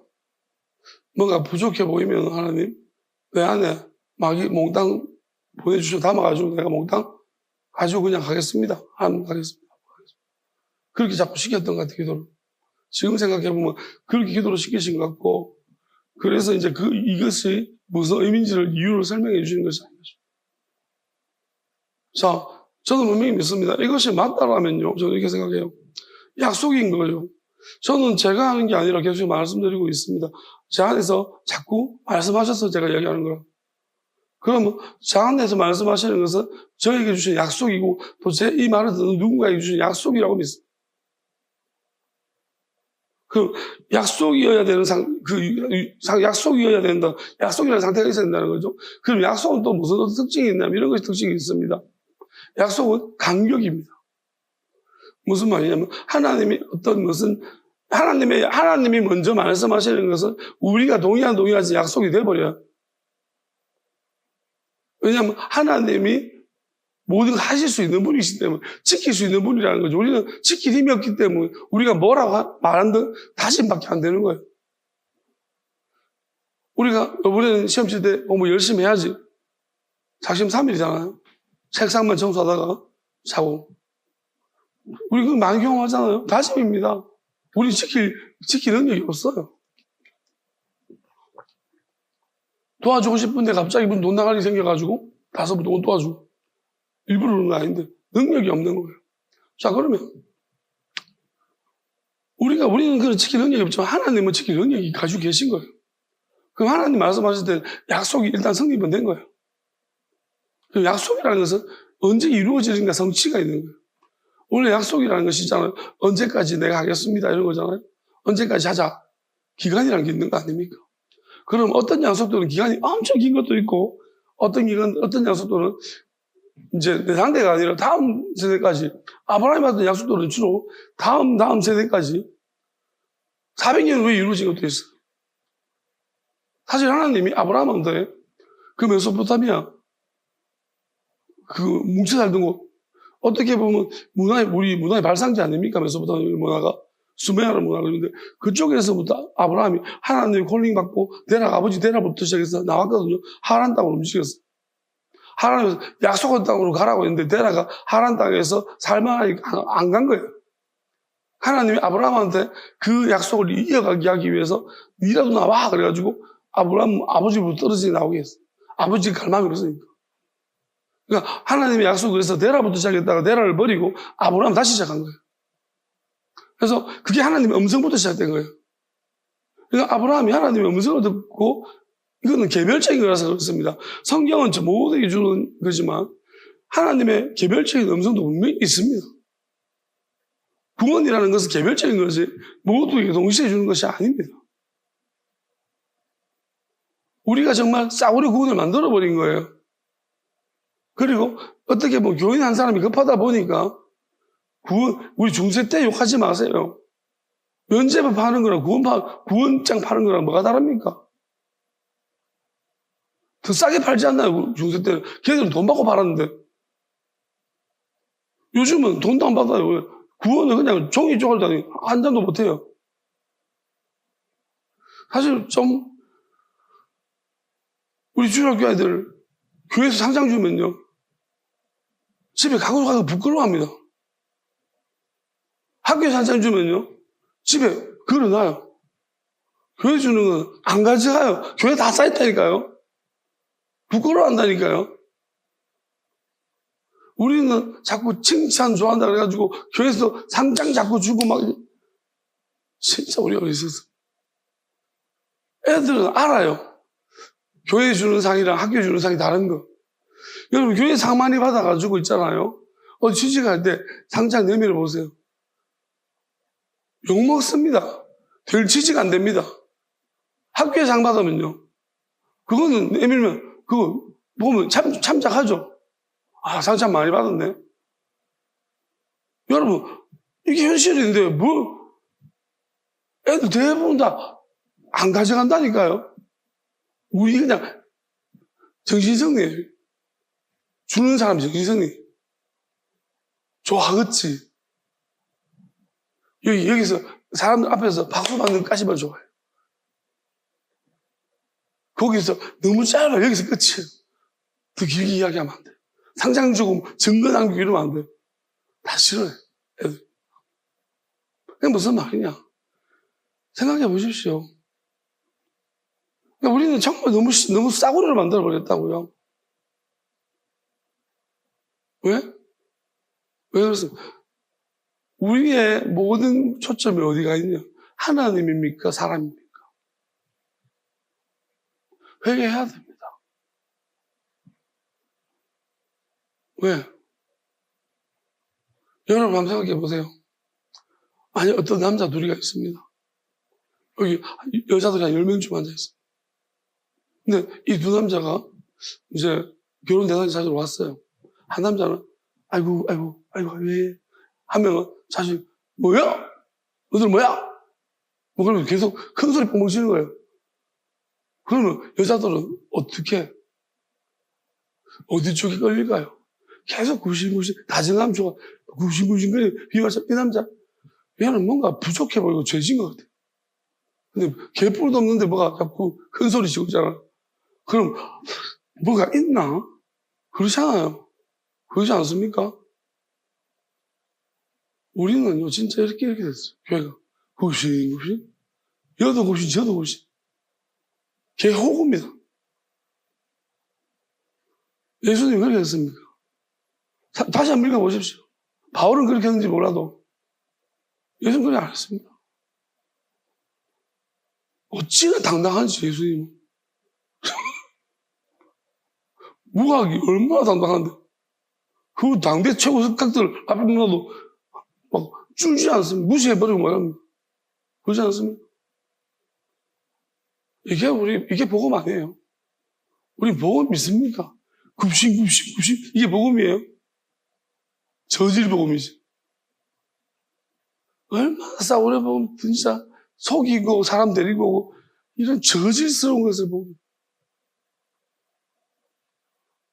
뭔가 부족해 보이면 하나님, 내 안에 몽땅 담아가지고 내가 몽땅 가지고 그냥 가겠습니다. 하나님 가겠습니다. 그렇게 자꾸 시켰던 것 같아요, 기도를. 지금 생각해보면 그렇게 기도를 시키신 것 같고, 그래서 이제 이것이 무슨 의미인지를 이유를 설명해 주시는 것이 아니죠. 자, 저는 분명히 믿습니다. 이것이 맞다라면요, 저는 이렇게 생각해요. 약속인 거죠. 저는 제가 하는 게 아니라 계속 말씀드리고 있습니다. 제 안에서 자꾸 말씀하셔서 제가 이야기하는 거라. 그러면 제 안에서 말씀하시는 것은 저에게 주신 약속이고, 또 이 말을 듣는 누군가에게 주신 약속이라고 믿습니다. 약속이어야 된다. 약속이라는 상태가 있어야 된다는 거죠. 그럼 약속은 또 무슨 어떤 특징이 있냐면 이런 것이 특징이 있습니다. 약속은 간격입니다. 무슨 말이냐면 하나님이 먼저 말씀하시는 것은 우리가 동의하지 약속이 돼버려요. 왜냐하면 하나님이 모든 걸 하실 수 있는 분이시기 때문에, 지킬 수 있는 분이라는 거죠. 우리는 지킬 힘이 없기 때문에 우리가 뭐라고 말한들 다짐밖에 안 되는 거예요. 우리가 이번에는 시험 칠 때 공부 열심히 해야지. 작심 3일이잖아요. 책상만 청소하다가 자고. 우리 그거 많이 경험하잖아요. 다짐입니다. 우리 지킬 능력이 없어요. 도와주고 싶은데 갑자기 무슨 돈 나갈 일이 생겨가지고 다섯부터 돈 도와주고. 일부러 그런 거 아닌데 능력이 없는 거예요. 자, 그러면 우리는 그런 지킬 능력이 없지만 하나님은 지킬 능력이 가지고 계신 거예요. 그럼 하나님 말씀하실 때 약속이 일단 성립은 된 거예요. 약속이라는 것은 언제 이루어지는가 성취가 있는 거예요. 원래 약속이라는 것이잖아요. 언제까지 내가 하겠습니다 이런 거잖아요. 언제까지 하자. 기간이라는 게 있는 거 아닙니까? 그럼 어떤 약속들은 기간이 엄청 긴 것도 있고, 어떤 약속들은 이제 내 상대가 아니라 다음 세대까지, 아브라함이 받은 약속들은 주로 다음 세대까지 400년 후에 이루어진 것도 있어요. 사실 하나님이 아브라함한테 그 메소포타미아 그 뭉쳐 살던 곳, 어떻게 보면 우리 문화의 발상지 아닙니까? 메소포타미아 문화가 수메르 문화가. 그런데 그쪽에서부터 아브라함이 하나님의 콜링 받고 아버지 데라부터 시작해서 나왔거든요. 하란 땅으로 움직였어요. 하나님은 약속한 땅으로 가라고 했는데 데라가 하란 땅에서 살만하니까 안 간 거예요. 하나님이 아브라함한테 그 약속을 이어가게 하기 위해서 니라도 나와 그래가지고 아브라함 아버지부터 떨어지게 나오게 했어요. 아버지가 갈망이 없으니까. 그러니까 하나님의 약속을 해서 데라부터 시작했다가 데라를 버리고 아브라함 다시 시작한 거예요. 그래서 그게 하나님의 음성부터 시작된 거예요. 그러니까 아브라함이 하나님의 음성을 듣고, 이거는 개별적인 거라서 그렇습니다. 성경은 저 모두에게 주는 거지만 하나님의 개별적인 음성도 분명히 있습니다. 구원이라는 것은 개별적인 것이 모두에게 동시에 주는 것이 아닙니다. 우리가 정말 싸구려 구원을 만들어버린 거예요. 그리고 어떻게 뭐 교인 한 사람이 급하다 보니까 우리 중세 때 욕하지 마세요. 면제부 파는 거랑 구원장 파는 거랑 뭐가 다릅니까? 더 싸게 팔지 않나요? 중세 때는. 걔들은 돈 받고 팔았는데. 요즘은 돈도 안 받아요. 구원은 그냥 종이 쪼가리다니 한 잔도 못 해요. 사실 좀 우리 주일학교 아이들 교회에서 상장 주면요, 집에 가고 부끄러워합니다. 학교에서 상장 주면요, 집에 걸어놔요. 교회 주는 건 안 가져가요. 교회 다 쌓였다니까요. 부끄러워한다니까요. 우리는 자꾸 칭찬 좋아한다 그래가지고 교회에서 상장 자꾸 주고 막, 진짜 우리 어리석어. 애들은 알아요. 교회 주는 상이랑 학교 주는 상이 다른 거. 여러분, 교회 상 많이 받아가지고 있잖아요. 어디 취직할 때 상장 내밀어 보세요. 욕먹습니다. 별 취직 안 됩니다. 학교에 상 받으면요, 그거는 내밀면, 그거 보면 참작하죠. 아, 상 참 많이 받았네. 여러분, 이게 현실인데, 애들 대부분 다 안 가져간다니까요. 우리 그냥 정신승리. 주는 사람 정신승리. 좋아하겠지. 여기서 사람들 앞에서 박수 받는 까지만 좋아해요. 거기서 너무 짧아. 여기서 끝이에요. 더 길게 이야기하면 안 돼. 상장 주고 증거 남기고 이러면 안 돼. 다 싫어해, 애들. 그게 무슨 말이냐. 생각해 보십시오. 그러니까 우리는 정말 너무 싸구려를 만들어버렸다고요. 왜? 왜 그렇습니까? 우리의 모든 초점이 어디가 있냐? 하나님입니까? 사람입니까? 회개해야 됩니다. 왜? 여러분 한번 생각해 보세요. 아니, 어떤 남자 둘이가 있습니다. 여기 여자들이 한 10명쯤 앉아있어요. 근데 이 두 남자가 이제 결혼 대상자 찾으러 왔어요. 한 남자는 아이고 왜? 한 명은 사실 뭐야? 너들 뭐야? 뭐 그러면 계속 큰 소리 뻥뻥 치는 거예요. 그러면 여자들은 어떻게 어디 쪽에 걸릴까요? 계속 구실구실 다정함 좋아 구실구실거려 비와서 이 남자 얘는 뭔가 부족해 보이고 죄진 것 같아. 근데 개뿔도 없는데 뭐가 자꾸 큰 소리 치고 있잖아. 그럼 뭐가 있나? 그렇잖아요. 그렇지 않습니까? 우리는요 진짜 이렇게 됐어요. 교회가 구실구실 여도 구실 저도 구실 개호구입니다. 예수님이 그렇게 했습니까? 다시 한번 읽어보십시오. 바울은 그렇게 했는지 몰라도 예수님은 그렇게 안 했습니다. 어찌나 당당한지 예수님은. 무학이 얼마나 당당한데 그 당대 최고 석학들 앞에 놓아도 막 줄지 않습니다. 무시해버리고 말합니다. 그렇지 않습니까? 이게 복음 아니에요. 우리 복음 믿습니까? 굽신 이게 복음이에요? 저질 복음이지. 얼마나 싸우려 보면 진짜 속이고 사람 데리고 이런 저질스러운 것을 보고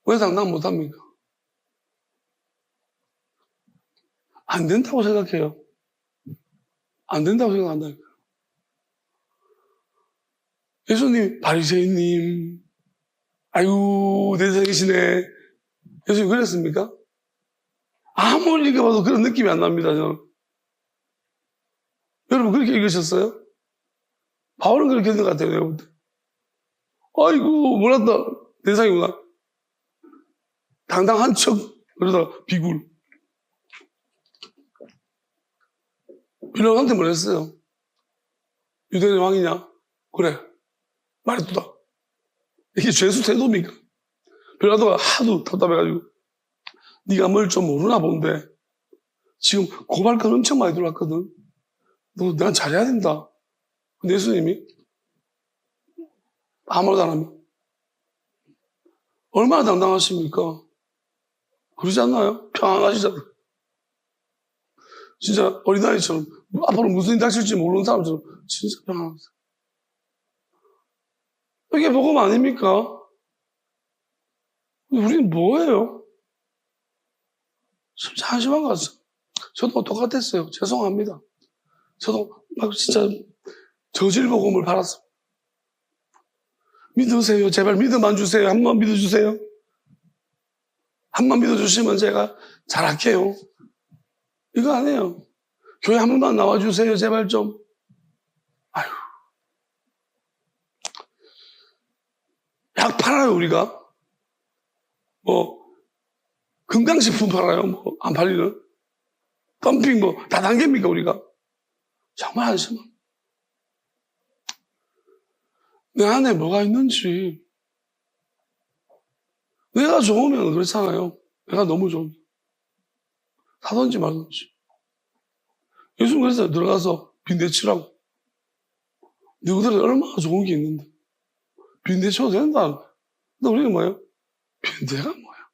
왜 당당 못합니까? 안 된다고 생각해요. 안 된다고 생각한다니까. 예수님, 바리새인님, 아이고 내 세계시네. 예수님 그랬습니까? 아무리 읽어봐도 그런 느낌이 안 납니다. 저는. 여러분 그렇게 읽으셨어요? 바울은 그렇게 했는 것 같아요. 내가 볼 때. 아이고 몰랐다. 대상이구나. 당당한 척 그러다가 비굴. 빌라도한테 뭐랬어요? 유대인의 왕이냐? 그래. 말했다. 이게 죄수 태도입니까? 빌라도가 하도 답답해가지고 네가 뭘 좀 모르나 본데 지금 고발건 엄청 많이 들어왔거든. 너 내가 잘해야 된다. 근데 예수님이 아무것도 안 합니다. 얼마나 당당하십니까? 그러지 않나요? 평안하시잖아요. 진짜 어린아이처럼 앞으로 무슨 일이 닥칠지 모르는 사람처럼 진짜 평안하세요. 이게 복음 아닙니까? 우리는 뭐예요? 진짜 한심한 것 같아요. 저도 똑같았어요. 죄송합니다. 저도 막 진짜 저질 복음을 받았어요. 믿으세요. 제발 믿음만 주세요. 한 번 믿어주세요. 한 번 믿어주시면 제가 잘할게요. 이거 아니에요. 교회 한 번만 나와주세요. 제발 좀. 아유. 약 팔아요, 우리가. 뭐, 건강식품 팔아요. 뭐, 안 팔리는. 덤핑 뭐, 다단계입니까, 우리가? 정말 한심한. 내 안에 뭐가 있는지. 내가 좋으면 그렇잖아요. 내가 너무 좋으면. 사든지 말든지. 예수님 그래서 들어가서 빈대치라고. 너희들은 얼마나 좋은 게 있는데. 빈대 쳐도 된다. 근데 우리는 뭐예요? 빈대가 뭐야?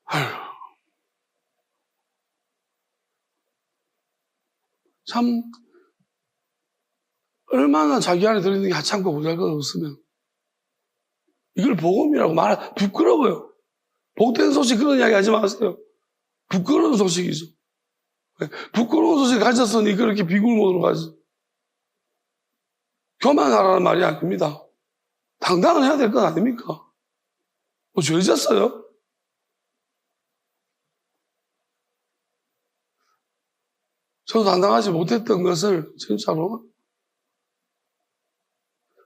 아휴. 참, 얼마나 자기 안에 들어있는 게 하찮고 보잘것 없으면. 이걸 복음이라고 부끄러워요. 복된 소식 그런 이야기 하지 마세요. 부끄러운 소식이죠. 부끄러운 소식 가졌으니 그렇게 비굴모드로 가지. 교만하라는 말이 아닙니다. 당당은 해야 될 건 아닙니까? 뭐 죄 졌어요? 저도 당당하지 못했던 것을 진짜로.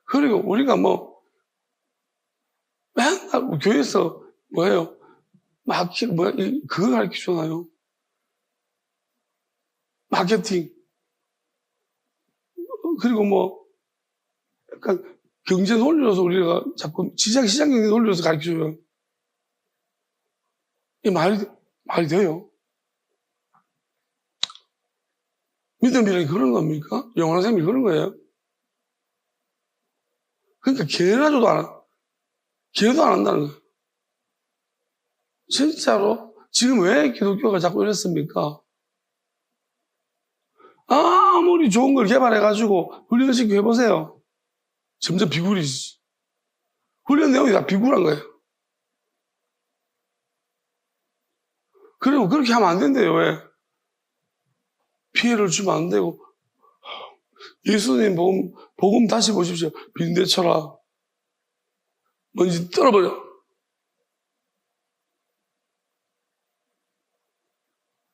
그리고 우리가 뭐 맨날 교회에서 뭐예요? 그걸 가르치잖아요. 마케팅. 그리고 뭐 약간 경제 논리로서 우리가 자꾸 시장 경제 논리로서 가르쳐줘요. 이 말이 돼요? 믿음이란 그런 겁니까? 영원한 생명이 그런 거예요? 그러니까 개나줘도 개도 안 한다는 거예요. 진짜로 지금 왜 기독교가 자꾸 이랬습니까? 아무리 좋은 걸 개발해가지고 훈련시키고 해보세요. 점점 비굴이지. 훈련 내용이 다 비굴한 거예요. 그리고 그렇게 하면 안 된대요. 왜? 피해를 주면 안 되고. 예수님 복음 다시 보십시오. 빈대쳐라. 먼지 떨어버려.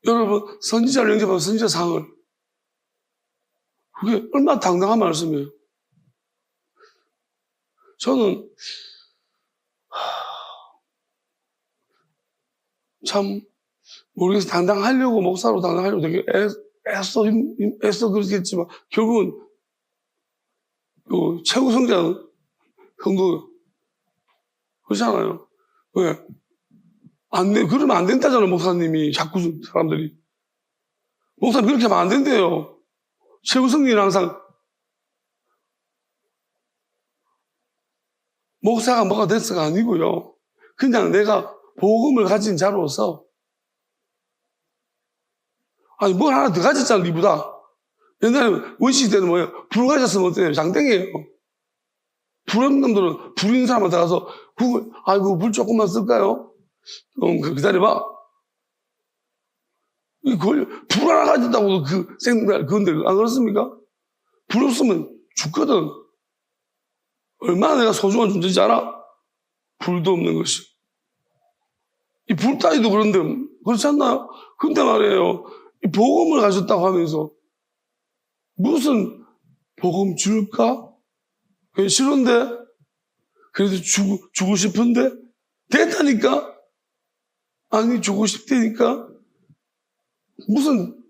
여러분 선지자를 영접하면 선지자상을. 그게 얼마나 당당한 말씀이에요. 저는 참 모르겠어요. 당당하려고 목사로 당당하려고 되게 애써 그렇겠지만 결국은 최고 성자는 성도 그렇잖아요. 왜? 그러면 안 된다잖아요. 목사님이 자꾸 사람들이 목사님 그렇게 하면 안 된대요. 최고 성리는 항상 목사가 뭐가 됐어가 아니고요. 그냥 내가 복음을 가진 자로서 아니 뭘 하나 더 가졌잖아. 니보다 옛날에 원시 때는 뭐예요? 불 가졌으면 어때요? 장땡이에요. 불 없는 놈들은 불 있는 사람한테 가서 아이고 불 조금만 쓸까요? 기다려봐. 그걸 불 하나 가졌다고 그건데 안 그렇습니까? 불 없으면 죽거든. 얼마나 내가 소중한 존재인지 알아? 불도 없는 것이. 이 불 따위도 그런데 그렇지 않나요? 근데 말이에요. 이 복음을 가졌다고 하면서 무슨 복음 줄까? 그게 싫은데 그래도 주고 싶은데 됐다니까? 아니, 주고 싶다니까? 무슨,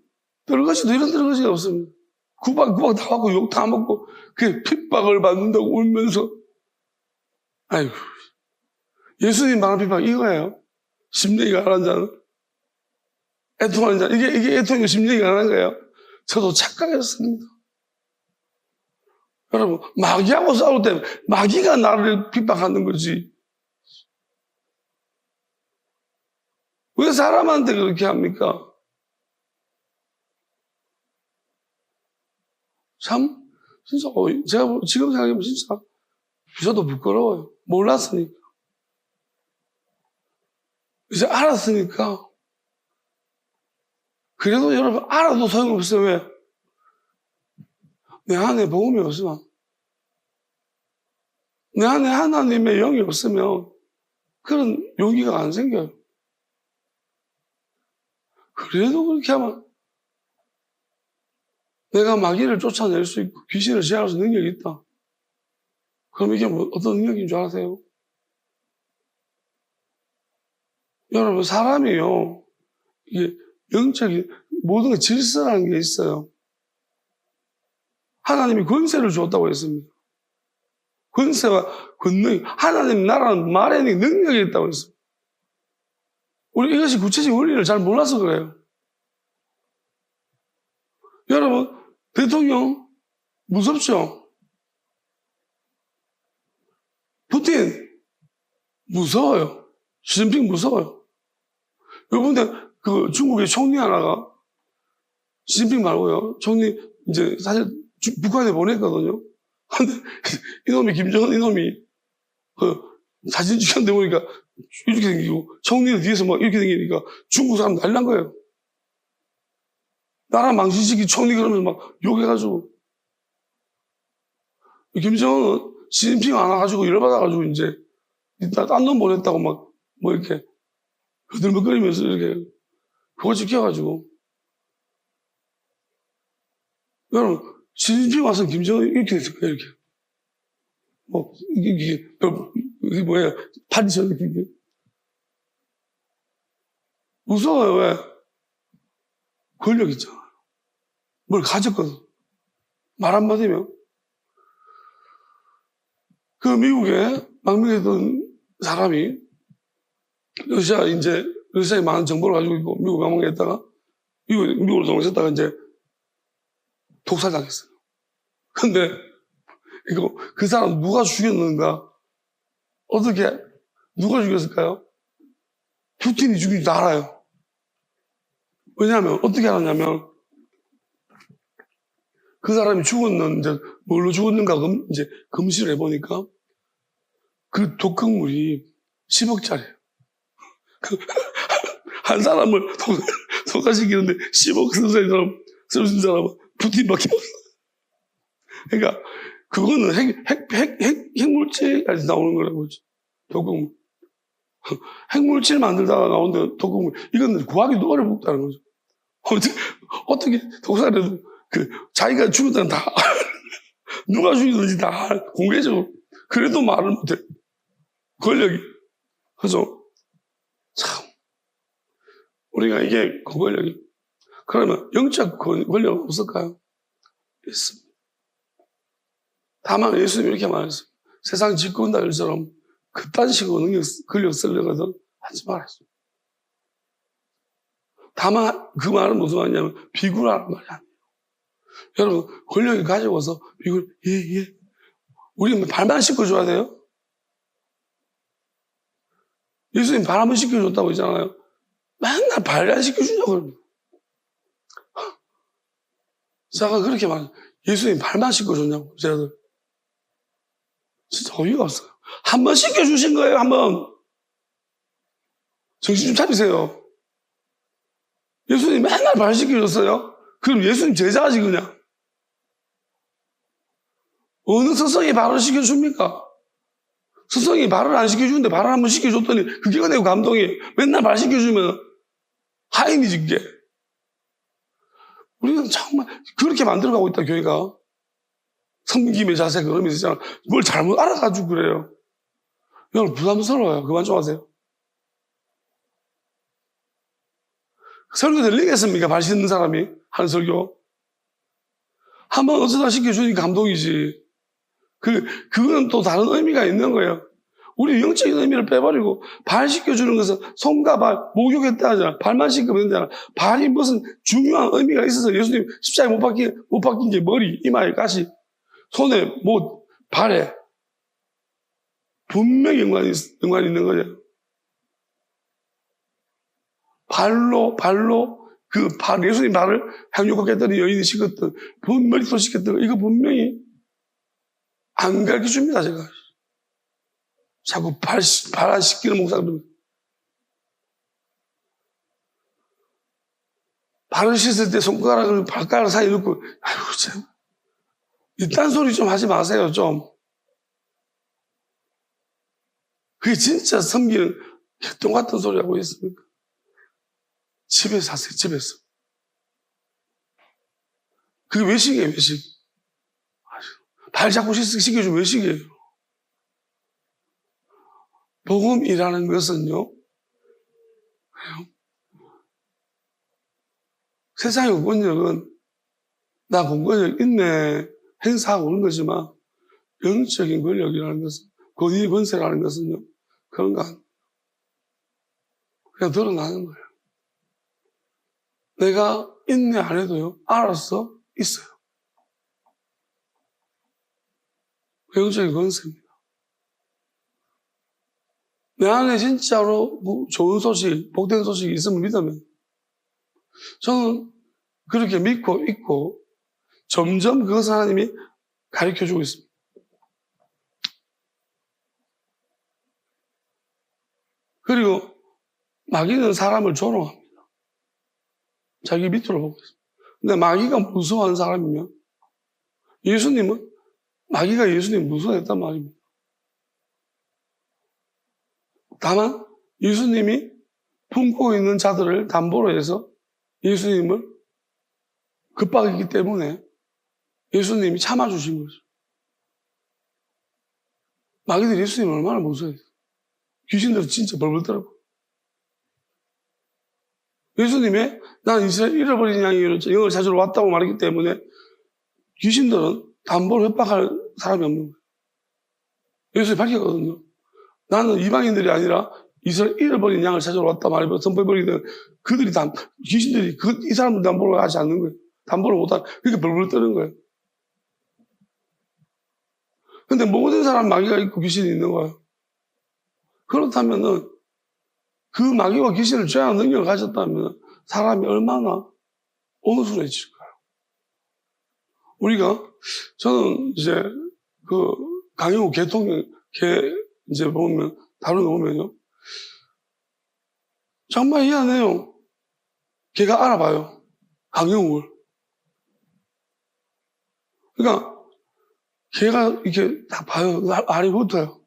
떨거지도 이런 떨거지가 없습니다. 구박 다 하고 욕 다 먹고, 그 핍박을 받는다고 울면서. 아이고. 예수님 말하는 핍박 이거예요. 심령이 가라앉는 자는. 애통하는 자. 이게 애통이고 심령이 가라앉는 거예요. 저도 착각했습니다. 여러분, 마귀하고 싸울 때 마귀가 나를 핍박하는 거지. 왜 사람한테 그렇게 합니까? 참, 진짜, 제가 지금 생각해보면 진짜, 저도 부끄러워요. 몰랐으니까. 이제 알았으니까. 그래도 여러분, 알아도 소용없어요. 왜? 내 안에 복음이 없으면, 내 안에 하나님의 영이 없으면, 그런 용기가 안 생겨요. 그래도 그렇게 하면, 내가 마귀를 쫓아낼 수 있고, 귀신을 제어할 수 있는 능력이 있다. 그럼 이게 어떤 능력인 줄 아세요? 여러분, 사람이요. 이게 영적인 모든 질서라는 게 있어요. 하나님이 권세를 주었다고 했습니다. 권세와 권능이, 하나님 나라는 말에는 능력이 있다고 했습니다. 우리 이것이 구체적인 원리를 잘 몰라서 그래요. 여러분, 대통령 무섭죠? 푸틴 무서워요. 시진핑 무서워요. 여러분들 그 중국의 총리 하나가 시진핑 말고요. 총리 이제 사실 북한에 보냈거든요. 근데 이놈이 김정은 이놈이 그 사진 찍혔는데 보니까 이렇게 생기고 총리는 뒤에서 막 이렇게 생기니까 중국 사람 난리 난 거예요. 나라 망신시키 총리 그러면서 막 욕해가지고 김정은은 시진핑 안 와가지고 열받아가지고 이제 딴 놈 보냈다고 막 뭐 이렇게 흐들먹거리면서 이렇게 그거 지켜가지고 여러분 시진핑 와서 김정은 이렇게 됐을 거예요. 이렇게 뭐 이게 뭐예요? 판이죠 이게 무서워요. 왜? 권력 있잖아. 뭘 가졌거든. 말 한마디면 그 미국에 망명했던 사람이 러시아에 많은 정보를 가지고 있고 미국 망명했다가 미국으로 도망쳤다가 이제 독살당했어요. 근데 이거 그 사람 누가 죽였는가? 어떻게 누가 죽였을까요? 푸틴이 죽인 줄 알아요. 왜냐하면 어떻게 알았냐면 그 사람이 이제 뭘로 죽었는가 이제 검시를 해보니까 그 독극물이 10억짜리예요. 한 사람을 독살시키는데 10억 쓰러진 사람은 푸틴밖에 없어. 그러니까 그거는 핵물질까지 나오는 거라고 그러죠. 독극물. 핵물질 만들다가 나오는데 독극물. 이건 구하기도 어렵다는 거죠. 어떻게 독살해도 자기가 죽였다는 다 누가 죽였는지 다 공개적으로 그래도 말을 못해. 권력이. 그죠? 참. 우리가 이게 그 권력이. 그러면 영적 권력은 없을까요? 있습니다. 다만 예수님이 이렇게 말했어요. 세상 집권자들처럼 그딴 식으로 권력 쓰려거든 하지 말았어요. 다만 그 말은 무슨 말이냐면 비굴하는 말이 아니에요. 여러분 권력이 가져와서 비굴 예. 우리는 발만 씻겨줘야 돼요? 예수님 발 한번 씻겨줬다고 했잖아요. 맨날 발 안 씻겨주냐고. 제가 그렇게 말해요. 예수님 발만 씻겨줬냐고. 제가 진짜 어이가 없어요. 한 번 씻겨주신 거예요. 한 번. 정신 좀 차리세요. 예수님 맨날 발 씻겨줬어요. 그럼 예수님 제자지 그냥. 어느 스승이 발을 씻겨줍니까? 스승이 발을 안 씻겨주는데 발을 한번 씻겨줬더니 그게 은혜고 감동이 맨날 발 씻겨주면 하인이지 그게. 우리는 정말 그렇게 만들어가고 있다 교회가. 섬김의 자세 그러면서 있잖아. 뭘 잘못 알아가지고 그래요. 여러분 부담스러워요. 그만 좀 하세요. 설교 들리겠습니까? 발 씻는 사람이 하는 설교. 한번 어쩌다 시켜주니 감동이지. 그거는 또 다른 의미가 있는 거예요. 우리 영적인 의미를 빼버리고 발 씻겨주는 것은 손과 발, 목욕했다 하잖아. 발만 씻기면 된다잖아. 발이 무슨 중요한 의미가 있어서 예수님 십자가에 못 박힌 게 머리, 이마에 가시, 손에, 못, 발에 분명히 연관이 있는 거죠. 발로 예수님 발을 향유곡 했더니 여인이 씻었던, 머리도 씻겼던, 이거 분명히 안 가르쳐 줍니다, 제가. 자꾸 발 안 씻기는 목사들. 발을 씻을 때 손가락을 발가락 사이에 넣고, 아이고, 참. 이딴 소리 좀 하지 마세요, 좀. 그게 진짜 섬기는 개똥 같은 소리 하고 있습니까? 집에서 하세요, 집에서. 그게 외식이에요, 외식. 발 자꾸 씻겨주면 외식이에요. 복음이라는 것은요, 세상의 공권력은 나 공권력 있네 행사하고 오는 거지만 영적인 권력이라는 것은, 권위 권세라는 것은요, 그런 거 아니에요. 그냥 드러나는 거예요. 내가 있네 안 해도요, 알아서 있어요. 영적인 권세입니다. 내 안에 진짜로 좋은 소식, 복된 소식이 있음을 믿으면 저는 그렇게 믿고 있고 점점 그것을 하나님이 가르쳐주고 있습니다. 그리고 마귀는 사람을 조롱합니다. 자기 밑으로 보고 있습니다. 근데 마귀가 무서워하는 사람이면 마귀가 예수님 무서워했단 말입니다. 다만 예수님이 품고 있는 자들을 담보로 해서 예수님을 급박했기 때문에 예수님이 참아주신 거죠. 마귀들이 예수님을 얼마나 무서워했어요. 귀신들은 진짜 벌벌 떨고. 예수님의 난 이스라엘 잃어버린 양이 영을 찾으러 왔다고 말했기 때문에 귀신들은 담보로 협박할 사람이 없는 거예요. 예수님이 밝혔거든요. 나는 이방인들이 아니라 이스라엘 잃어버린 양을 찾으러 왔다 말하면 선포해버리는 귀신들이 이 사람들 담보로 하지 않는 거예요. 담보를 못하는, 그러니까 벌벌 떠는 거예요. 근데 모든 사람 마귀가 있고 귀신이 있는 거예요. 그렇다면은 그 마귀와 귀신을 제어하는 능력을 가졌다면 사람이 얼마나 온순해질까요? 저는 이제 강영우 이제 다루는 거 보면요. 정말 희한해요. 걔가 알아봐요. 강영우를. 그러니까 걔가 이렇게 다 봐요. 알이 붙어요.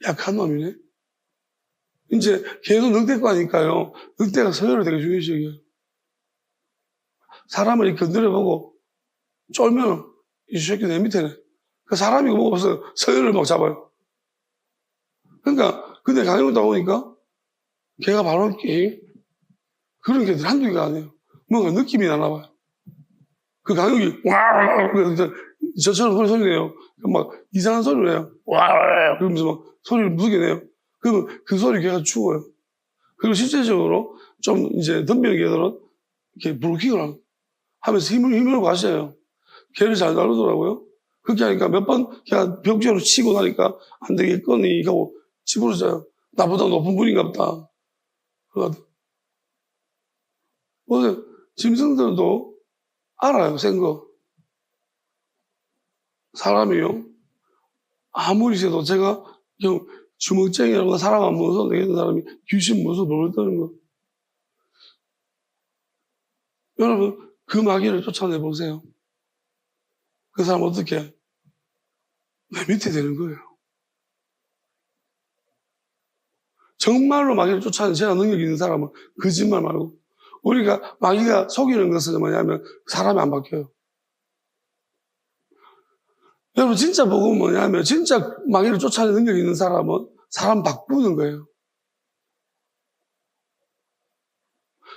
약한 놈이네. 이제 걔도 늑대과니까요. 늑대가 서열을 되게 중요시 여겨요. 사람을 이렇게 건드려보고 쫄면 이 새끼 내 밑에네. 그 사람이 뭐가 없어요. 서열을 막 잡아요. 그러니까 근데 강영우 나오니까 걔가 바로 그런 게 한두 개가 아니에요. 뭔가 느낌이 나나 봐요. 그 강영이 와 저처럼 소리 내요. 막 이상한 소리를 해요. 와 그러면서 막 소리를 무섭게 내요. 그러면 그 소리 걔가 죽어요. 그리고 실제적으로 좀 이제 덤비는 개들은 이렇게 브로킹을 하면서 힘을 가셔요. 걔를 잘 다루더라고요. 그렇게 하니까 몇 번 걔가 벽지로 치고 나니까 안 되겠거니 하고 찌부러져요. 나보다 높은 분인가 보다. 짐승들도 알아요, 센 거. 사람이요. 아무리 세도 제가 주먹쟁이라고 사람 안 무서워도 되겠는 사람이 귀신 무서워 벌벌 떠는 거. 여러분, 그 마귀를 쫓아내 보세요. 그 사람 어떻게 내 밑에 되는 거예요. 정말로 마귀를 쫓아내는 제가 능력 있는 사람은 거짓말 말고 우리가 마귀가 속이는 것은 뭐냐면 사람이 안 바뀌어요. 여러분 진짜 복음은 뭐냐면 진짜 마귀를 쫓아내는 능력 있는 사람은 사람 바꾸는 거예요.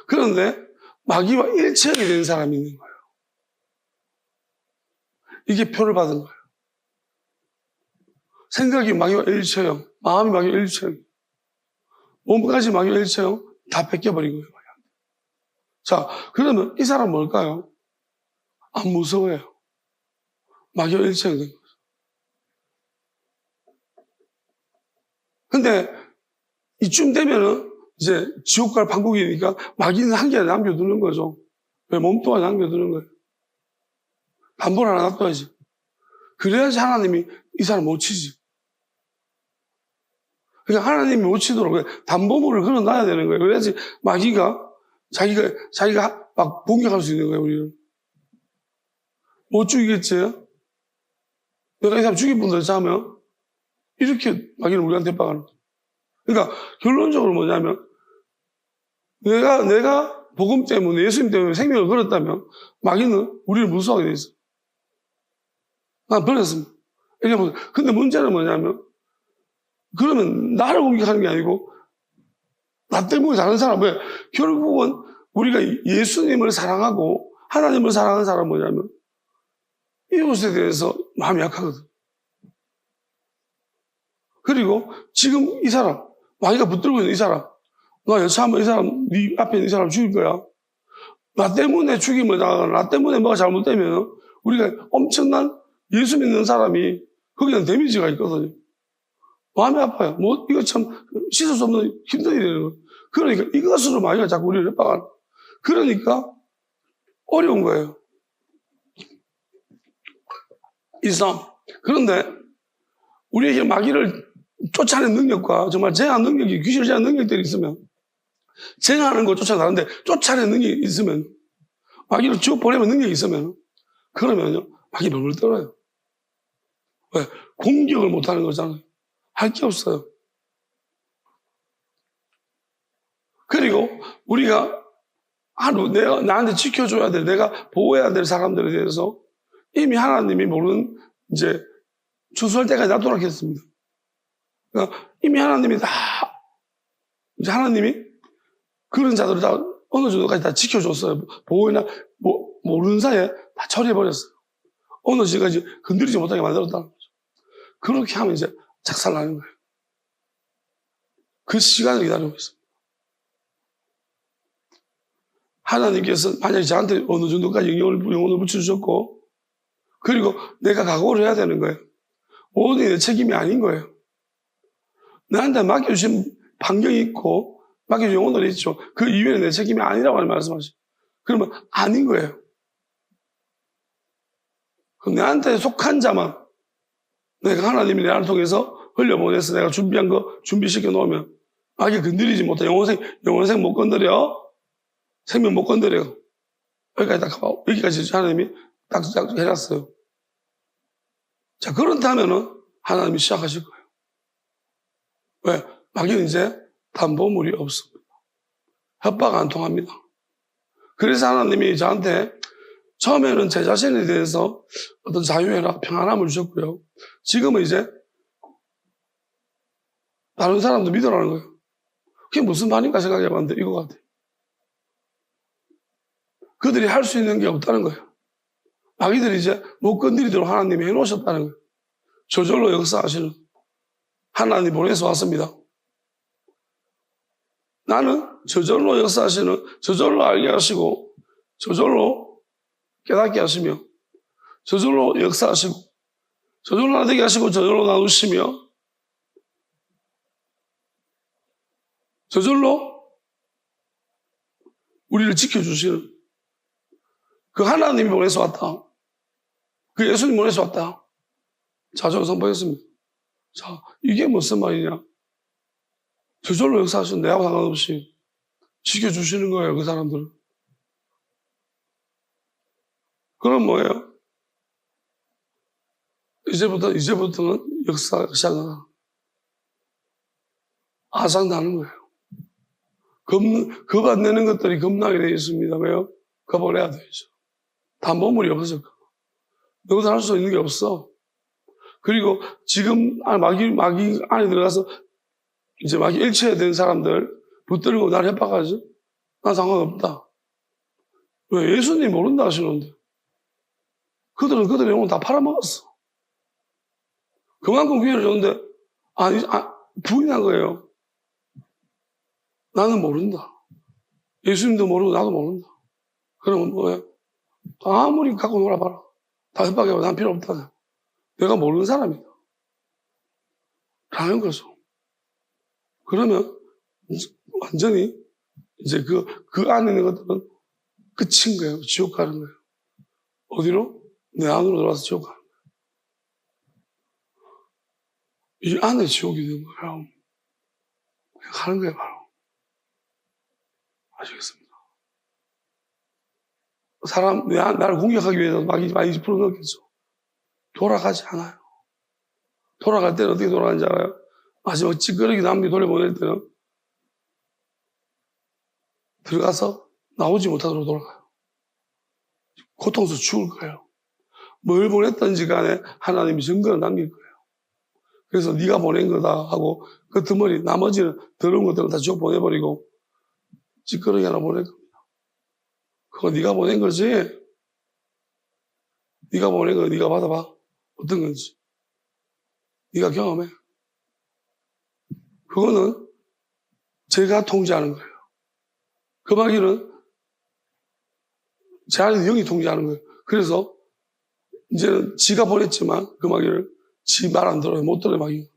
그런데 마귀와 일체하게 된 사람이 있는 거예요. 이게 표를 받은 거예요. 생각이 마귀와 일체형, 마음이 마귀와 일체형, 몸까지 마귀와 일체형 다 뺏겨버린 거예요. 자, 그러면 이 사람 뭘까요? 안 무서워요. 마귀와 일체형 된 거죠. 근데 이쯤 되면은 이제 지옥 갈 판국이니까 마귀는 한 개 남겨두는 거죠. 왜? 몸뚱아리 남겨두는 거예요. 담보를 하나 놔둬야지. 그래야지 하나님이 이 사람 못 치지. 그러니까 하나님이 못 치도록 담보물을 걸어놔야 되는 거예요. 그래야지 마귀가 자기가 막 공격할 수 있는 거예요, 우리를. 못 죽이겠지? 내가 이 사람 죽일 분들 자면 이렇게 마귀는 우리한테 박아는 거예요. 그러니까 결론적으로 뭐냐면 내가 복음 때문에 예수님 때문에 생명을 걸었다면 마귀는 우리를 무서워하게 돼 있어. 난 버렸습니다. 근데 문제는 뭐냐면 그러면 나를 공격하는 게 아니고 나 때문에 다른 사람, 왜? 결국은 우리가 예수님을 사랑하고 하나님을 사랑하는 사람은 뭐냐면 이웃에 대해서 마음이 약하거든. 그리고 지금 이 사람, 마귀가 붙들고 있는 이 사람, 나 여차하면 이 사람, 네 앞에 있는 이 사람 죽일 거야. 나 때문에 죽임을 당하거나 나 때문에 뭐가 잘못되면 우리가 엄청난 예수 믿는 사람이 거기는 데미지가 있거든요. 마음이 아파요. 뭐 이거 참 씻을 수 없는 힘든 일이라는 거예요. 그러니까 이것으로 마귀가 자꾸 우리를 협박하는. 그러니까 어려운 거예요. 그런데 우리에게 마귀를 쫓아내는 능력과 정말 제한 능력이, 귀신을 제한 능력들이 있으면, 제한하는 거 쫓아나는데 쫓아내는 능력이 있으면, 마귀를 지옥 보내면 능력이 있으면, 그러면요, 마귀 벌벌 떨어요. 왜? 공격을 못하는 거잖아요. 할 게 없어요. 그리고 우리가 내가 나한테 지켜줘야 될, 내가 보호해야 될 사람들에 대해서 이미 하나님이 모르는 이제 추수할 때까지 놔두라 했습니다. 그러니까 이미 하나님이 다, 이제 하나님이 그런 자들을 다 어느 정도까지 다 지켜줬어요. 보호나 모르는 사이에 다 처리해버렸어요. 어느 시까지 건드리지 못하게 만들었다는 거죠. 그렇게 하면 이제 작살나는 거예요. 그 시간을 기다리고 있습니다. 하나님께서 만약에 저한테 어느 정도까지 영혼을 붙여주셨고, 그리고 내가 각오를 해야 되는 거예요. 모든 게 내 책임이 아닌 거예요. 나한테 맡겨주신 반경이 있고, 맡겨주신 영혼들이 있죠. 그 이외에 내 책임이 아니라고 말씀하시죠. 그러면 아닌 거예요. 그럼 내한테 속한 자만, 내가 하나님이 나를 통해서 흘려보내서 내가 준비한 거 준비시켜 놓으면, 마귀 건드리지 못해. 영혼생 못 건드려. 생명 못 건드려. 여기까지 하나님이 딱 해놨어요. 자, 그렇다면은 하나님이 시작하실 거예요. 왜? 마귀는 이제 담보물이 없습니다. 협박 안 통합니다. 그래서 하나님이 저한테 처음에는 제 자신에 대해서 어떤 자유회라 평안함을 주셨고요. 지금은 이제 다른 사람도 믿으라는 거예요. 그게 무슨 말인가 생각해봤는데 이거 같아요. 그들이 할 수 있는 게 없다는 거예요. 마귀들이 이제 못 건드리도록 하나님이 해놓으셨다는 거예요. 저절로 역사하시는 하나님 보내서 왔습니다. 나는 저절로 역사하시는, 저절로 알게 하시고, 저절로 깨닫게 하시며, 저절로 역사하시고, 저절로 나되게 하시고, 저절로 나누시며, 저절로 우리를 지켜주시는 그 하나님이 보내서 왔다. 그 예수님 보내서 왔다. 자주 선포했습니다. 자, 이게 무슨 말이냐? 저절로 역사하시는 내하고 상관없이 지켜주시는 거예요, 그 사람들은. 그럼 뭐예요? 이제부터는 역사가 시작하나. 아상나는 거예요. 겁 안 내는 것들이 겁나게 되어 있습니다. 왜요? 겁을 내야 되죠. 담보물이 없어서. 너희들 할 수 있는 게 없어. 그리고 지금 마귀 안에 들어가서 이제 마귀 일체에 된 사람들 붙들고 나를 협박하죠. 난 상관없다. 왜? 예수님 모른다 하시는데. 그들은 그들의 영혼 다 팔아먹었어. 그만큼 기회를 줬는데, 부인한 거예요. 나는 모른다. 예수님도 모르고 나도 모른다. 그러면 뭐야? 아무리 갖고 놀아봐라. 다 협박해봐. 난 필요 없다. 내가 모르는 사람이다. 라는 거죠. 그러면 완전히 이제 그 안에 있는 것들은 끝인 거예요. 지옥 가는 거예요. 어디로? 내 안으로 들어와서 지옥 가는 거예요. 이 안에 지옥이 되는 거예요. 가는 거예요, 바로. 아시겠습니다? 사람, 나를 공격하기 위해서 많이 풀어넣겠죠. 돌아가지 않아요. 돌아갈 때는 어떻게 돌아가는지 알아요? 마지막 찌끄러기 남기 돌려보낼 때는 들어가서 나오지 못하도록 돌아가요. 고통스러워 죽을 거예요. 뭘 보냈든지 간에 하나님이 증거를 남길 거예요. 그래서 네가 보낸 거다 하고 그 덩어리 나머지는 더러운 것들은 다 지옥 보내버리고 찌끄러기 하나 보낼 겁니다. 그거 네가 보낸 거지. 네가 보낸 거 네가 받아봐. 어떤 건지. 네가 경험해. 그거는 제가 통제하는 거예요. 그 마귀는 제 안에 영이 통제하는 거예요. 그래서 이제는 지가 보냈지만 그 마귀를 지 말 안 들어요. 못 들어요, 마귀.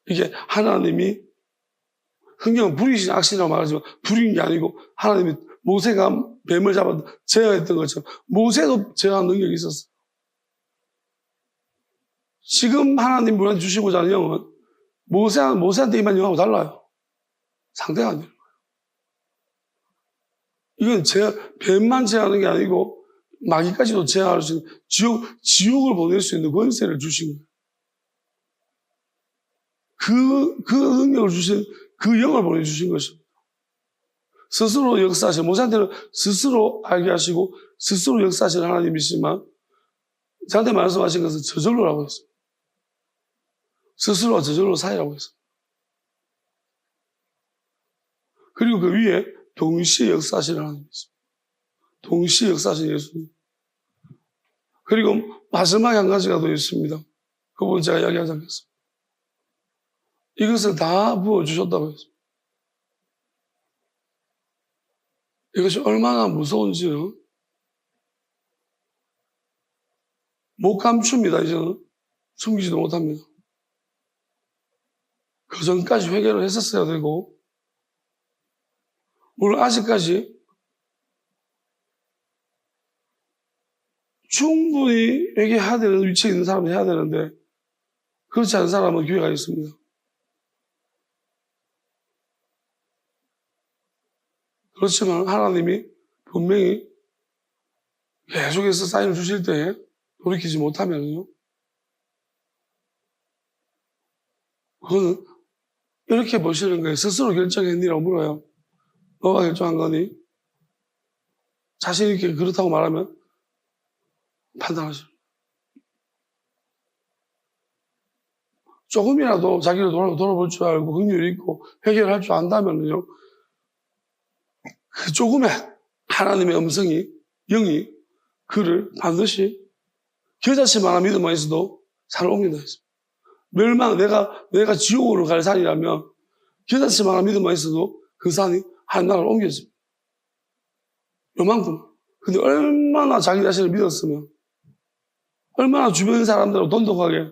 이게 하나님이 흥경은 불이신 악신이라고 말하지만 불인 게 아니고 하나님이 모세가 뱀을 잡아 제어했던 것처럼 모세도 제어한 능력이 있었어요. 지금 하나님 우리한테 주시고자 하는 영은 모세한테 임한 영하고 달라요. 상대가 안 돼요. 이건 뱀만 제어하는 게 아니고 마귀까지도 제어할 수 있는 지옥을 보낼 수 있는 권세를 주신 거예요. 그 능력을 주신 그 영을 보내주신 것입니다. 스스로 역사하시는 모세한테는 스스로 알게 하시고 스스로 역사하시는 하나님이시지만 저한테 말씀하신 것은 저절로라고 했어요. 스스로와 저절로 사이라고 했어요. 그리고 그 위에 동시에 역사하시는 하나님이 있습니다. 동시에 역사하시는 예수님. 그리고 마지막에 한 가지가 더 있습니다. 그 부분 제가 이야기하지 않겠습니다. 이것을 다 부어주셨다고 했습니다. 이것이 얼마나 무서운지는 못 감춥니다. 이제는 숨기지도 못합니다. 그 전까지 회개를 했었어야 되고 물론 아직까지 충분히 회개해야 되는 위치에 있는 사람은 해야 되는데 그렇지 않은 사람은 기회가 있습니다. 그렇지만 하나님이 분명히 계속해서 사인을 주실 때에 돌이키지 못하면요. 그거는 이렇게 보시는 거예요. 스스로 결정했니라고 물어요. 너가 결정한 거니? 자신 있게 그렇다고 말하면 판단하죠. 조금이라도 자기를 돌아볼 줄 알고 긍휼이 있고 해결할 줄 안다면요. 그 조금의 하나님의 음성이, 영이 그를 반드시 겨자씨만한 믿음만 있어도 산을 옮긴다 했습니다. 내가 지옥으로 갈 산이라면 겨자씨만한 믿음만 있어도 그 산이 하나를 옮겨집니다. 요만큼. 근데 얼마나 자기 자신을 믿었으면 얼마나 주변 사람들하고 돈독하게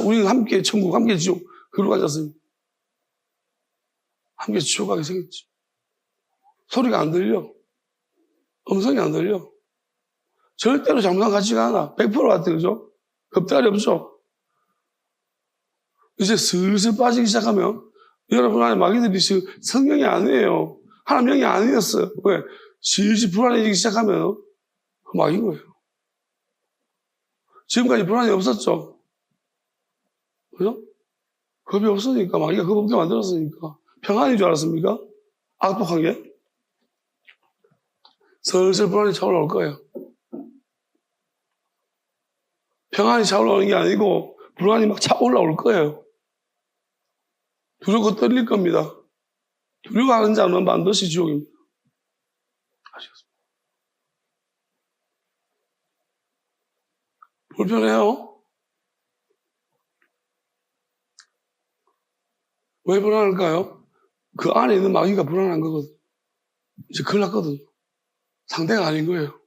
우리는 함께 천국, 함께 지옥 그러고 앉았으면 함께 지옥 가게 생겼지. 소리가 안 들려. 음성이 안 들려. 절대로 잘못한 같지가 않아. 100% 같아, 그죠? 겁대가리 없죠? 이제 슬슬 빠지기 시작하면 여러분 안에 마귀들이 성령이 아니에요. 하나님 영이 아니었어요. 왜? 슬슬 불안해지기 시작하면 그 마귀인 거예요. 지금까지 불안이 없었죠? 그죠? 겁이 없으니까 마귀가 겁 없게 만들었으니까 평안인 줄 알았습니까? 악독한 게? 슬슬 불안이 차올라올 거예요. 평안이 차올라오는 게 아니고 불안이 막 차올라올 거예요. 두렵고 떨릴 겁니다. 두려워하는 자는 반드시 지옥입니다. 아시겠습니까? 불편해요? 왜 불안할까요? 그 안에 있는 마귀가 불안한 거거든. 이제 큰일 났거든. 상대가 아닌 거예요.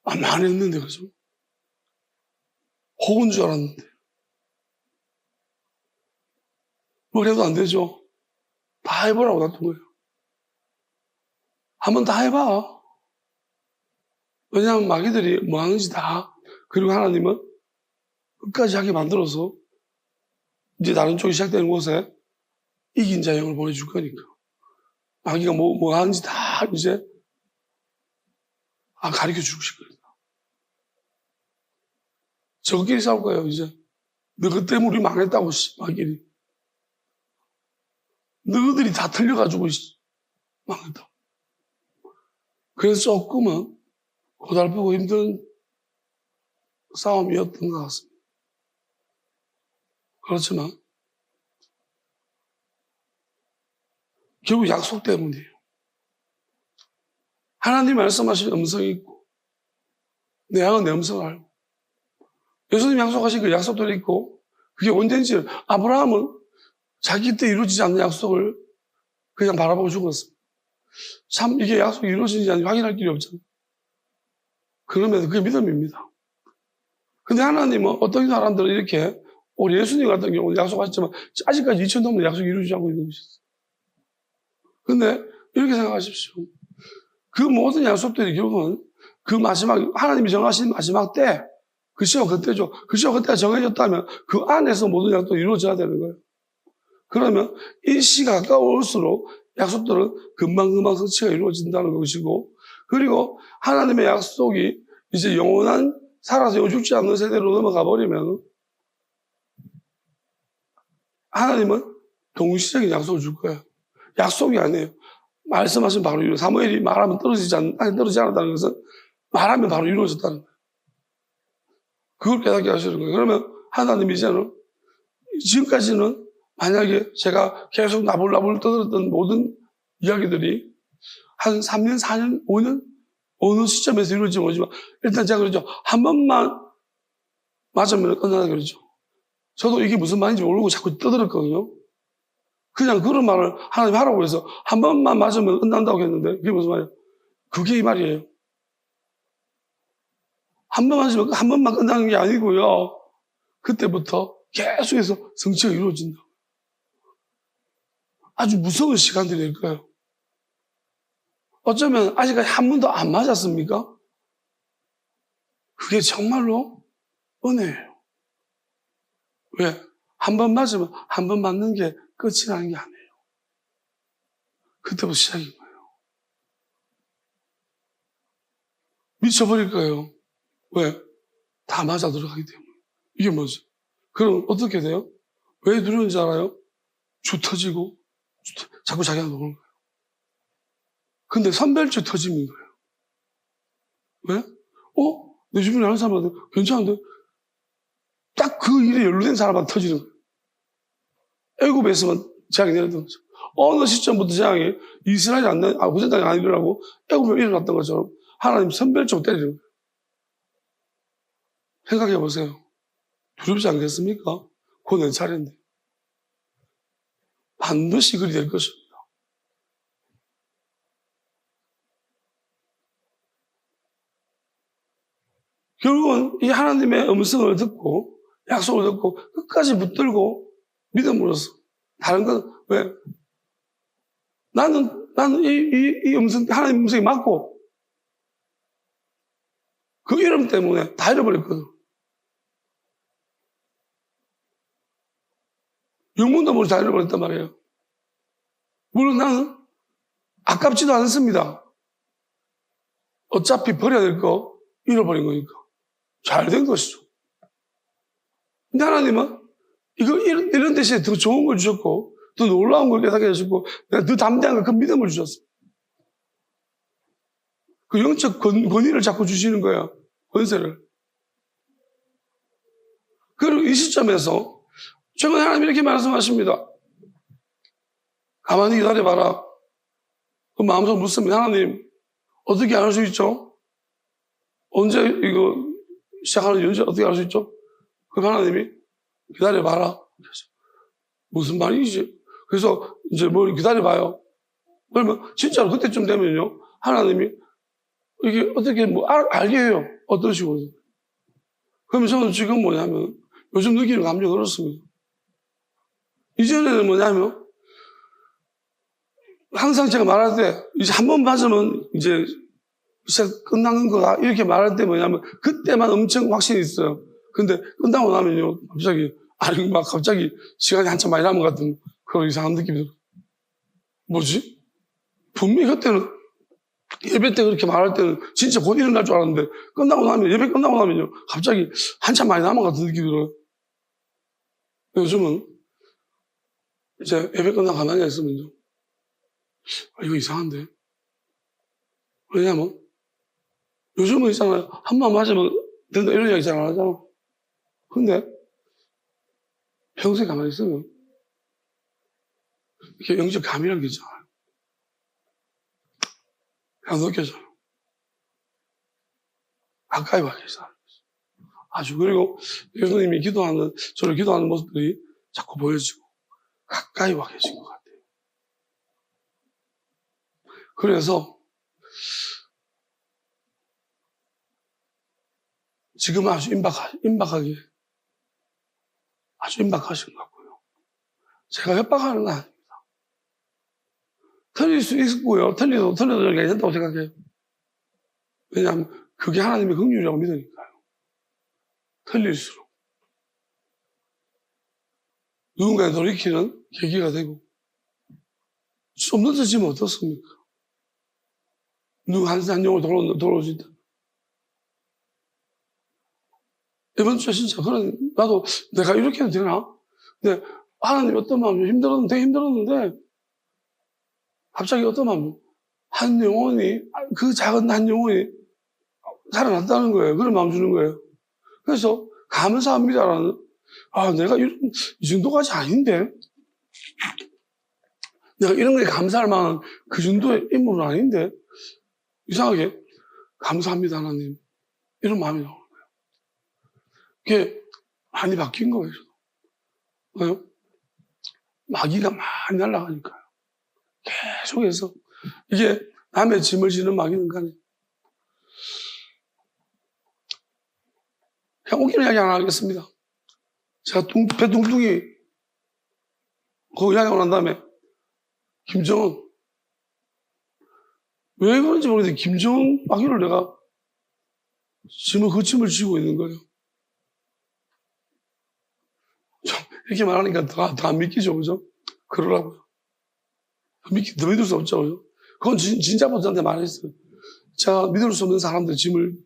안 했는데, 그죠? 혹은 줄 알았는데. 뭘 해도 안 되죠? 다 해보라고 놔둔 거예요. 한번 다 해봐. 왜냐하면 마귀들이 뭐 하는지 다, 그리고 하나님은 끝까지 하게 만들어서 이제 다른 쪽이 시작되는 곳에 이긴 자 영을 보내줄 거니까. 마귀가 뭐 하는지 다 이제 가르쳐 주고 싶거든요. 저끼리 싸울 거예요, 이제. 너희 때문에 우리 망했다고, 마귀들이. 너희들이 다 틀려가지고, 망했다고. 그래서 조금은 고달프고 힘든 싸움이었던 것 같습니다. 그렇지만, 결국 약속 때문이에요. 하나님 말씀하신 음성이 있고, 내 양은 내 음성을 알고, 예수님 약속하신 그 약속들이 있고, 그게 언제인지, 아브라함은 자기 때 이루어지지 않는 약속을 그냥 바라보고 죽었습니다. 참, 이게 약속이 이루어지는지 아닌지 확인할 길이 없잖아요. 그러면 그게 믿음입니다. 근데 하나님은 어떤 사람들은 이렇게, 우리 예수님 같은 경우는 약속하셨지만, 아직까지 2000년 넘는 약속이 이루어지지 않고 있는 것이었어요. 근데, 이렇게 생각하십시오. 그 모든 약속들이 결국은 그 마지막, 하나님이 정하신 마지막 때, 그 시간 그때죠. 그 시간 그때가 정해졌다면 그 안에서 모든 약속이 이루어져야 되는 거예요. 그러면 이 시가 가까울수록 약속들은 금방금방 성취가 이루어진다는 것이고, 그리고 하나님의 약속이 이제 영원한 살아서 죽지 않는 세대로 넘어가 버리면 하나님은 동시적인 약속을 줄 거예요. 약속이 아니에요. 말씀하신 바로 이루어져. 사무엘이 말하면 떨어지지 않았다는 것은 말하면 바로 이루어졌다는 거예요. 그걸 깨닫게 하시는 거예요. 그러면 하나님 이제는 지금까지는 만약에 제가 계속 나불나불 떠들었던 모든 이야기들이 한 3년, 4년, 5년 어느 시점에서 이루어지지 모르지만 일단 제가 그러죠. 한 번만 맞으면 끝나다 그러죠. 저도 이게 무슨 말인지 모르고 자꾸 떠들었거든요. 그냥 그런 말을 하나님 하라고 해서 한 번만 맞으면 끝난다고 했는데 그게 무슨 말이에요? 그게 이 말이에요. 한 번 맞으면 한 번만 끝나는 게 아니고요. 그때부터 계속해서 성취가 이루어진다. 아주 무서운 시간들이 될 거예요. 어쩌면 아직까지 한 번도 안 맞았습니까? 그게 정말로 은혜예요. 왜? 한 번 맞으면 한 번 맞는 게 끝이라는 게 아니에요. 그때부터 시작인 거예요. 미쳐버릴 거예요. 왜? 다 맞아 들어가기 때문에. 이게 뭐죠? 그럼 어떻게 돼요? 왜 두려운지 알아요? 주 터지고 자꾸 자기가 노는 거예요. 근데 선별주 터짐인 거예요. 왜? 내 주변에 아는 사람한테 괜찮은데? 딱 그 일에 연루된 사람한테 터지는 거예요. 애굽에서만 재앙이 내렸던 거죠. 어느 시점부터 재앙이 이스라엘이 구전 땅이 아니라고 애굽에 일어났던 것처럼 하나님 선별적으로 때리는 거예요. 생각해 보세요. 두렵지 않겠습니까? 그건 내 차례인데. 반드시 그리 될 것입니다. 결국은 이 하나님의 음성을 듣고 약속을 듣고 끝까지 붙들고 믿음으로써 다른 건 왜? 나는 이 음성, 하나님 음성이 맞고 그 이름 때문에 다 잃어버렸거든. 영문도 모르고 다 잃어버렸단 말이에요. 물론 나는 아깝지도 않습니다. 어차피 버려야 될 거 잃어버린 거니까. 잘 된 것이죠. 근데 하나님은 이런 대신에 더 좋은 걸 주셨고, 더 놀라운 걸 깨닫게 해주셨고, 내가 더 담대한 그 믿음을 주셨어. 그 영적 권위를 자꾸 주시는 거야. 권세를. 그리고 이 시점에서 최근에 하나님 이렇게 말씀하십니다. 가만히 기다려봐라. 그 마음속으로 묻습니다. 하나님, 어떻게 알 수 있죠? 언제 이거 시작하는지 언제 어떻게 알 수 있죠? 그럼 하나님이 기다려봐라. 무슨 말이지? 그래서 이제 뭘 기다려봐요. 그러면 진짜로 그때쯤 되면요. 하나님이 이게 어떻게 알게 해요. 어떤 식으로. 그러면 저는 지금 뭐냐면 요즘 느끼는 감정이 그렇습니다. 이전에는 뭐냐면 항상 제가 말할 때 이제 한 번 맞으면 이제 시작 끝나는 거다 이렇게 말할 때 뭐냐면 그때만 엄청 확신이 있어요. 근데 끝나고 나면요 갑자기 시간이 한참 많이 남은 것 같은 그런 이상한 느낌이 들어요. 뭐지? 분명히 그때는 예배 때 그렇게 말할 때는 진짜 곧 일어날 줄 알았는데 끝나고 나면 예배 끝나고 나면요 갑자기 한참 많이 남은 것 같은 느낌이 들어요. 요즘은 이제 예배 끝나고 가만히 있으면요 이거 이상한데. 왜냐면 요즘은 있잖아요. 한 번 맞으면 된다 이런 이야기 잘 안 하잖아. 근데 평소에 가만히 있으면 이렇게 영적 감이라는 게 있잖아요. 그냥 느껴져요. 가까이 와 계세요. 아주 그리고 예수님이 저를 기도하는 모습들이 자꾸 보여지고 가까이 와 계신 것 같아요. 그래서 지금은 아주 임박하게 아주 임박하신 것 같고요. 제가 협박하는 건 아닙니다. 틀릴 수 있고요. 틀려도 괜찮다고 생각해요. 왜냐하면 그게 하나님의 긍휼이라고 믿으니까요. 틀릴수록 누군가의 돌이키는 계기가 되고 좀 늦어지면 어떻습니까? 누구 한 영을 돌아올 수 있다. 이번 주에 진짜 나도 내가 이렇게 해도 되나? 근데 하나님 어떤 마음이 되게 힘들었는데 갑자기 어떤 마음이 한 영혼이 그 작은 한 영혼이 살아났다는 거예요. 그런 마음 주는 거예요. 그래서 감사합니다라는 내가 이 정도까지 아닌데 내가 이런 거에 감사할 만한 그 정도의 인물은 아닌데 이상하게 감사합니다 하나님 이런 마음이 나오는 거예요. 그게 많이 바뀐 거예요. 왜요? 마귀가 많이 날아가니까요. 계속해서 이게 남의 짐을 지는 마귀는 간에 그냥 웃기는 이야기 하나 하겠습니다. 제가 배뚱뚱이 그 이야기하고 난 다음에 김정은 왜 그런지 모르겠는데 김정은 마귀를 내가 그 짐을 지고 있는 거예요. 이렇게 말하니까 더 안 믿기죠, 그죠? 그러라고요. 더 믿을 수 없죠, 그죠? 그건 진짜 보트한테 말했어요. 제가 믿을 수 없는 사람들 짐을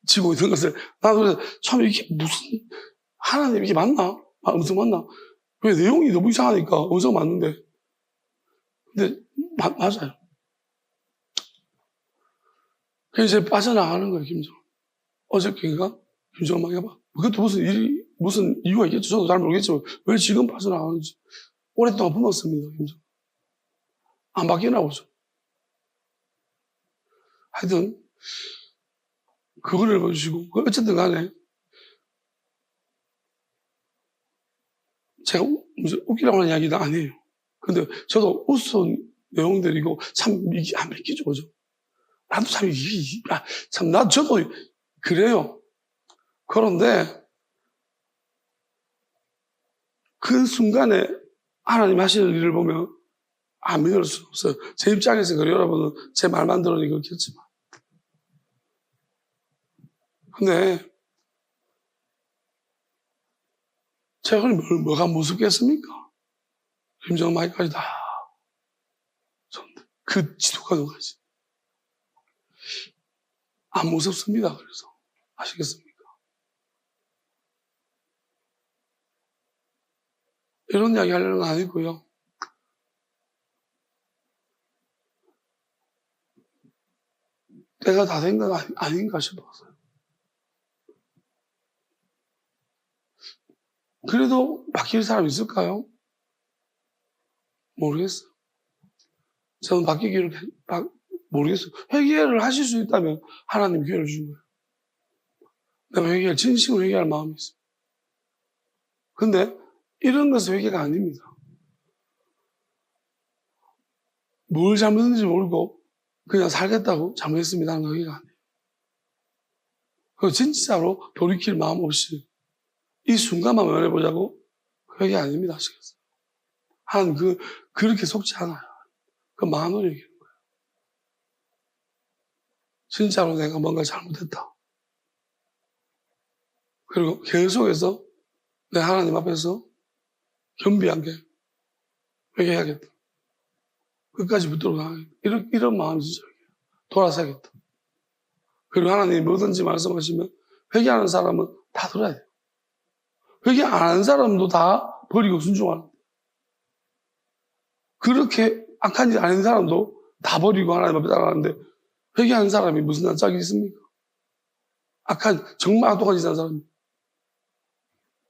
지고 있는 것을 나도 그래서 처음에 이게 무슨 하나님 이게 맞나? 음성 맞나? 왜 내용이 너무 이상하니까 음성 맞는데 근데 맞아요. 그래서 이제 빠져나가는 거예요, 김정. 어저께인가? 김정 막 해봐. 그것도 무슨 이유가 있겠죠. 저도 잘 모르겠지만 왜 지금 빠져나가는지 오랫동안 품었습니다, 김정. 안 바뀌나 보죠. 하여튼 그거를 보시고 어쨌든 간에 제가 웃기라고 하는 이야기는 아니에요. 근데 저도 웃은 내용들이고 참 이게 안 믿기죠, 그죠? 나도 저도 그래요. 그런데 그 순간에 하나님 하시는 일을 보면 안 믿을 수 없어요. 제 입장에서 그래요. 여러분은 제 말만 들으니 그렇겠지만. 근데 제가 그럼 뭐가 무섭겠습니까? 김정은 마이까지 다. 그 지도가 누가지? 안 무섭습니다. 그래서. 아시겠습니까? 이런 이야기 하려는 건 아니고요. 때가 다 된 건 아닌가 싶어서요. 그래도 바뀔 사람 있을까요? 모르겠어요. 저는 바뀌기를 모르겠어요. 회개를 하실 수 있다면 하나님 기회를 주신 거예요. 내가 진심으로 회개할 마음이 있어요. 근데 이런 것은 회개가 아닙니다. 뭘 잘못했는지 모르고 그냥 살겠다고 잘못했습니다 하는 회개가 아니에요. 그 진짜로 돌이킬 마음 없이 이 순간만 면해보자고 회개 아닙니다. 아시겠어요? 하나님 그렇게 속지 않아요. 그 마음으로 얘기하는 거예요. 진짜로 내가 뭔가 잘못했다. 그리고 계속해서 내 하나님 앞에서 겸비하게 회개해야겠다. 끝까지 붙들고 나가겠다. 이런 마음이 진짜 돌아서야겠다. 그리고 하나님이 뭐든지 말씀하시면 회개하는 사람은 다 들어야 돼요. 회개 안 하는 사람도 다 버리고 순종하는 거예요. 그렇게 악한 짓 안 하는 사람도 다 버리고 하나님 앞에 따라가는데 회개하는 사람이 무슨 낯짝이 있습니까? 정말 악독한 짓 하는 사람이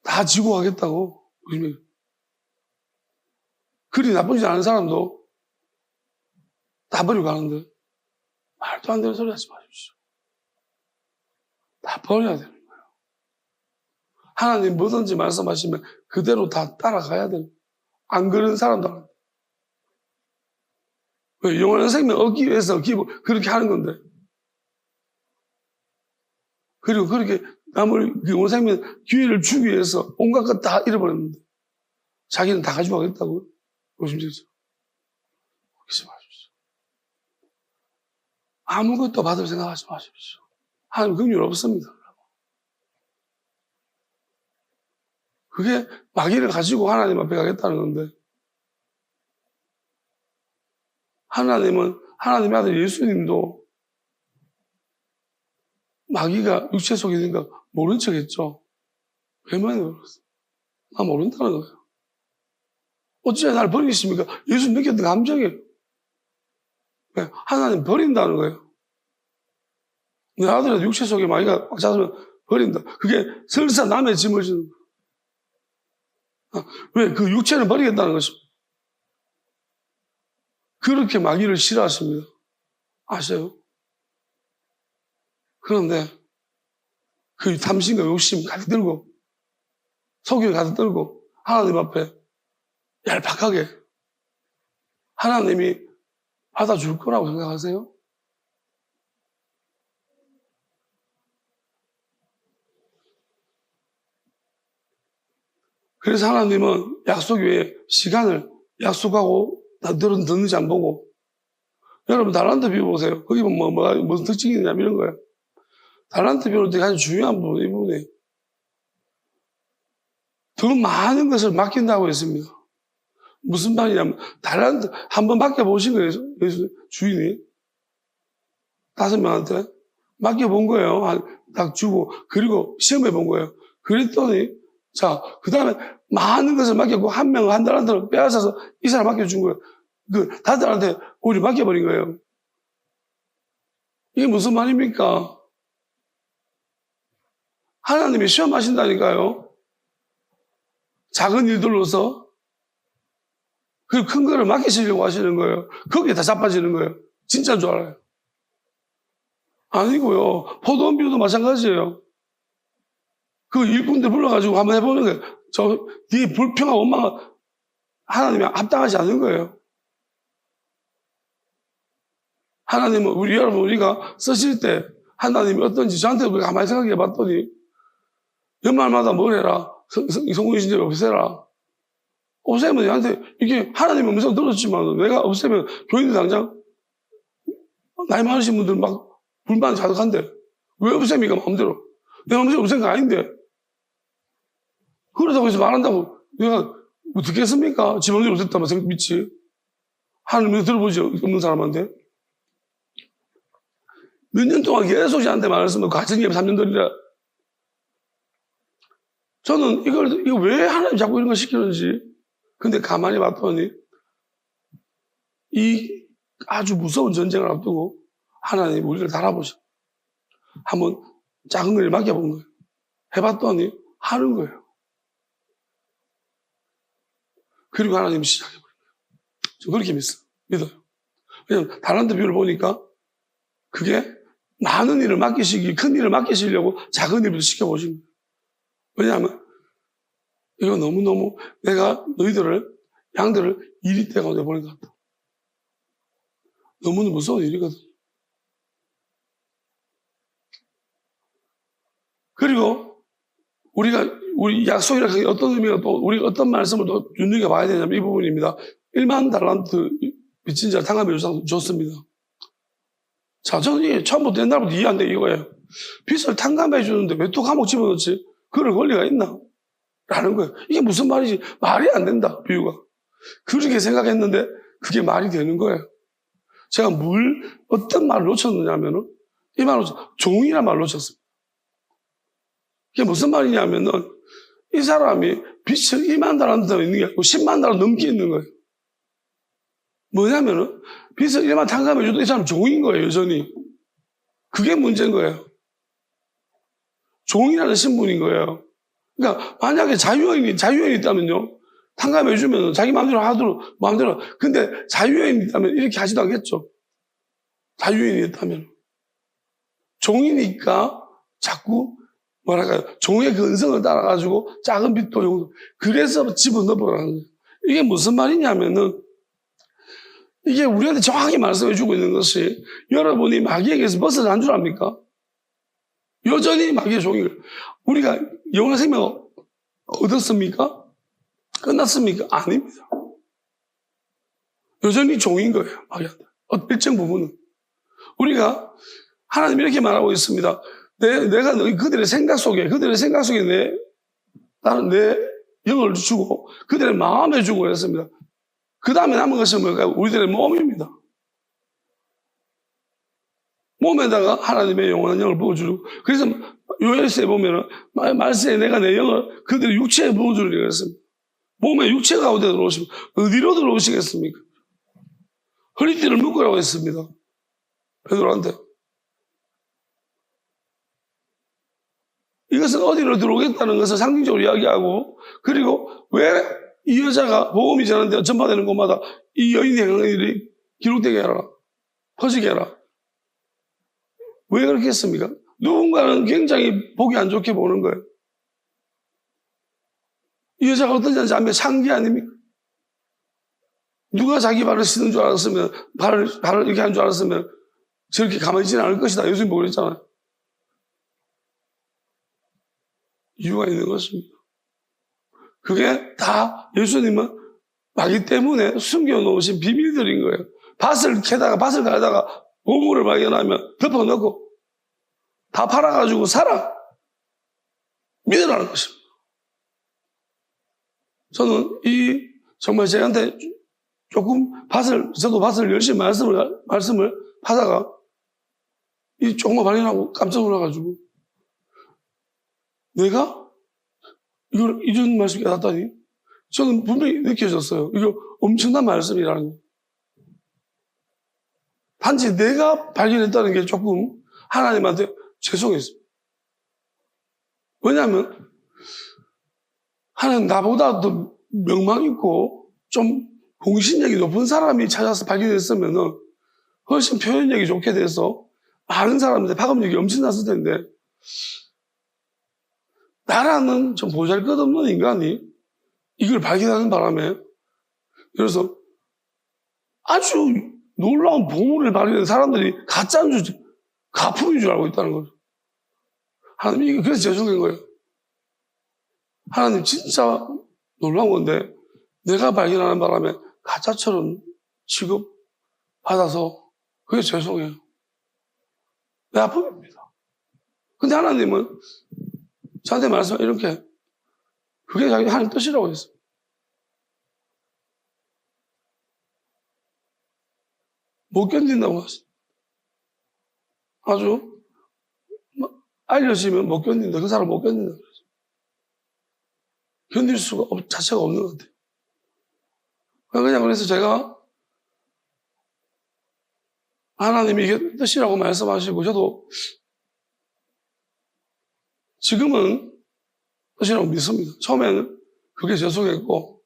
다 지고 가겠다고. 그리 나쁜 짓 하는 사람도 다 버리고 가는데 말도 안 되는 소리 하지 마십시오. 다 버려야 되는 거예요. 하나님 뭐든지 말씀하시면 그대로 다 따라가야 돼요. 안 그런 사람도 안 돼요. 왜? 영원한 생명 얻기 위해서 그렇게 하는 건데. 그리고 그렇게 남을 영원한 생명 기회를 주기 위해서 온갖 것 다 잃어버렸는데 자기는 다 가지고 가겠다고요? 의심되죠. 그러지 마십시오. 아무것도 받을 생각하지 마십시오. 하나님 긍휼 없습니다. 그게 마귀를 가지고 하나님 앞에 가겠다는 건데 하나님의 아들 예수님도 마귀가 육체 속에 있으니까 모른 척 했죠. 외면해 버렸어요. 나 모른다는 거예요. 어찌나 날 버리겠습니까? 예수 느꼈던 감정이에요. 하나님 버린다는 거예요. 내 아들의 육체 속에 마귀가 꽉 잡으면 버린다. 그게 설사 남의 짐을 지는 거예요. 왜? 그 육체는 버리겠다는 것입니다. 그렇게 마귀를 싫어하십니다. 아세요? 그런데 그 탐심과 욕심 가득 들고 속임 가득 들고 하나님 앞에 얄팍하게 하나님이 받아줄 거라고 생각하세요? 그래서 하나님은 약속 외에 시간을 약속하고 듣는지 안 보고 여러분 달란트 비워보세요. 거기 무슨 특징이 있냐면 이런 거예요. 달란트 비울 때 가장 중요한 부분이 이 부분이에요. 더 많은 것을 맡긴다고 했습니다. 무슨 말이냐면 달란트 한 번 맡겨보신 거예요. 주인이 5명한테 맡겨본 거예요. 딱 주고 그리고 시험해 본 거예요. 그랬더니 자, 그 다음에 많은 것을 맡겼고 한 명 한 달란트를 빼앗아서 이 사람 맡겨준 거예요. 그 다들한테 우리 맡겨버린 거예요. 이게 무슨 말입니까? 하나님이 시험하신다니까요. 작은 일들로서 그 큰 거를 맡기시려고 하시는 거예요. 거기에 다 자빠지는 거예요. 진짜인 줄 알아요. 아니고요. 포도원 비유도 마찬가지예요. 그 일꾼들 불러가지고 한번 해보는 거예요. 네 불평과 원망은 하나님이 합당하지 않은 거예요. 하나님은 우리가 쓰실 때 하나님이 어떤지 저한테 가만히 생각해 봤더니 연말마다 뭘 해라. 성공의 신제를 없애라. 없애면 얘한테 이게 하나님의 음성 들었지만 내가 없애면 교인들 당장 나이 많으신 분들 막 불만이 자극한데 왜 없앱니까 마음대로. 내가 없앤 거 아닌데. 그러다고 해서 말한다고 내가 뭐 듣겠습니까? 지 마음대로 없앴다면 생각 믿지. 하나님이 들어보지 없는 사람한테. 몇 년 동안 계속 저한테 말했으면 가정예배 3년 들이라. 저는 이거 왜 하나님 자꾸 이런 거 시키는지. 근데 가만히 봤더니 이 아주 무서운 전쟁을 앞두고 하나님 우리를 달아보셔. 한번 작은 걸 맡겨본 거예요. 해봤더니 하는 거예요. 그리고 하나님이 시작해버린 거예요. 저 그렇게 믿어요. 왜냐면 다른 데 비유를 보니까 그게 많은 일을 맡기시기, 큰 일을 맡기시려고 작은 일부터 시켜보신 거예요. 왜냐하면 이거 너무너무 내가 양들을 이리대 가운데 보낸 것 같다. 너무너무 무서운 일이거든. 그리고 우리 약속이라는 게 어떤 의미가 또 우리가 어떤 말씀을 또 눈여겨봐야 되냐면 이 부분입니다. 1만 달란트 빚진 자를 탕감해 줬습니다. 자, 저는 이게 처음부터 옛날부터 이해 안 돼 이거예요. 빚을 탕감해 주는데 왜 또 감옥 집어넣지? 그럴 권리가 있나? 라는 거예요. 이게 무슨 말이지? 말이 안 된다, 비유가. 그렇게 생각했는데 그게 말이 되는 거예요. 제가 어떤 말을 놓쳤느냐면은 이 말을 종이란 말을 놓쳤습니다. 이게 무슨 말이냐면은 이 사람이 빚을 1만 달란트 있는 게 아니고 10만 달란트 넘게 있는 거예요. 뭐냐면은 빚을 1만 탕감해 줘도 이 사람 종인 거예요, 여전히. 그게 문제인 거예요. 종이라는 신분인 거예요. 그러니까 만약에 자유여인이 있다면요. 탕감해 주면 자기 마음대로 하도록 마음대로. 근데 자유여인이 있다면 이렇게 하지도 않겠죠. 자유여인이 있다면. 종이니까 자꾸 종의 근성을 따라가지고 작은 빚도 용서. 그래서 집어넣어보라는 거예요. 이게 무슨 말이냐면은 이게 우리한테 정확히 말씀해 주고 있는 것이 여러분이 마귀에게서 벗어난 줄 압니까? 여전히 마귀의 종이에요. 우리가 영원한 생명을 얻었습니까? 끝났습니까? 아닙니다. 여전히 종인 거예요. 마귀한테. 일정 부분은. 우리가 하나님 이렇게 말하고 있습니다. 내가 그들의 생각 속에 나는 내 영을 주고 그들의 마음에 주고 그랬습니다. 그 다음에 남은 것은 뭘까요? 우리들의 몸입니다. 몸에다가 하나님의 영원한 영을 부어주고 그래서 요엘서에 보면은 말세에 내가 내 영을 그들의 육체에 부어주리라 그랬습니다. 몸의 육체 가운데 들어오시면 어디로 들어오시겠습니까? 허리띠를 묶으라고 했습니다. 베드로한테. 이것은 어디로 들어오겠다는 것을 상징적으로 이야기하고 그리고 왜 이 여자가 복음이 전파되는 곳마다 이 여인의 행한 일이 기록되게 해라. 퍼지게 해라. 왜 그렇게 했습니까? 누군가는 굉장히 보기 안 좋게 보는 거예요. 이 여자가 어떤 자인지 아면 창기 아닙니까? 누가 자기 발을 씻는 줄 알았으면 발을 이렇게 한 줄 알았으면 저렇게 가만히 있지는 않을 것이다. 예수님 보고 그랬잖아요. 이유가 있는 것입니다. 그게 다 예수님은 마귀 때문에 숨겨놓으신 비밀들인 거예요. 밭을 갈다가 보물을 발견하면 덮어놓고 다 팔아가지고 살아. 믿으라는 것입니다. 저는 정말 저한테 저도 밭을 열심히 말씀을 하다가 이 조금만 발견하고 깜짝 놀라가지고 내가 이런 말씀이 깨닫다니 저는 분명히 느껴졌어요. 이거 엄청난 말씀이라는 거. 단지 내가 발견했다는 게 조금 하나님한테 죄송했어요. 왜냐하면 하나님 나보다 더 명망 있고 좀 공신력이 높은 사람이 찾아서 발견했으면 훨씬 표현력이 좋게 돼서 많은 사람들의 파급력이 엄청났을 텐데 나라는 좀 보잘것없는 인간이 이걸 발견하는 바람에 그래서 아주 놀라운 보물을 발견한 사람들이 가짜인 줄, 가품인 줄 알고 있다는 거죠. 하나님 이게 그래서 죄송한 거예요. 하나님 진짜 놀라운 건데 내가 발견하는 바람에 가짜처럼 취급받아서 그게 죄송해요. 내 아픔입니다. 근데 하나님은 저한테 말씀하신 이렇게 그게 자기 하나님 뜻이라고 했어요. 못 견딘다고 하셨어요. 아주 알려지면 못 견딘다. 그 사람 못 견딘다. 견딜 수가 자체가 없는 것 같아요. 그냥 그래서 제가 하나님이 이게 뜻이라고 말씀하시고 저도 지금은 뜻이라고 믿습니다. 처음에는 그게 죄송했고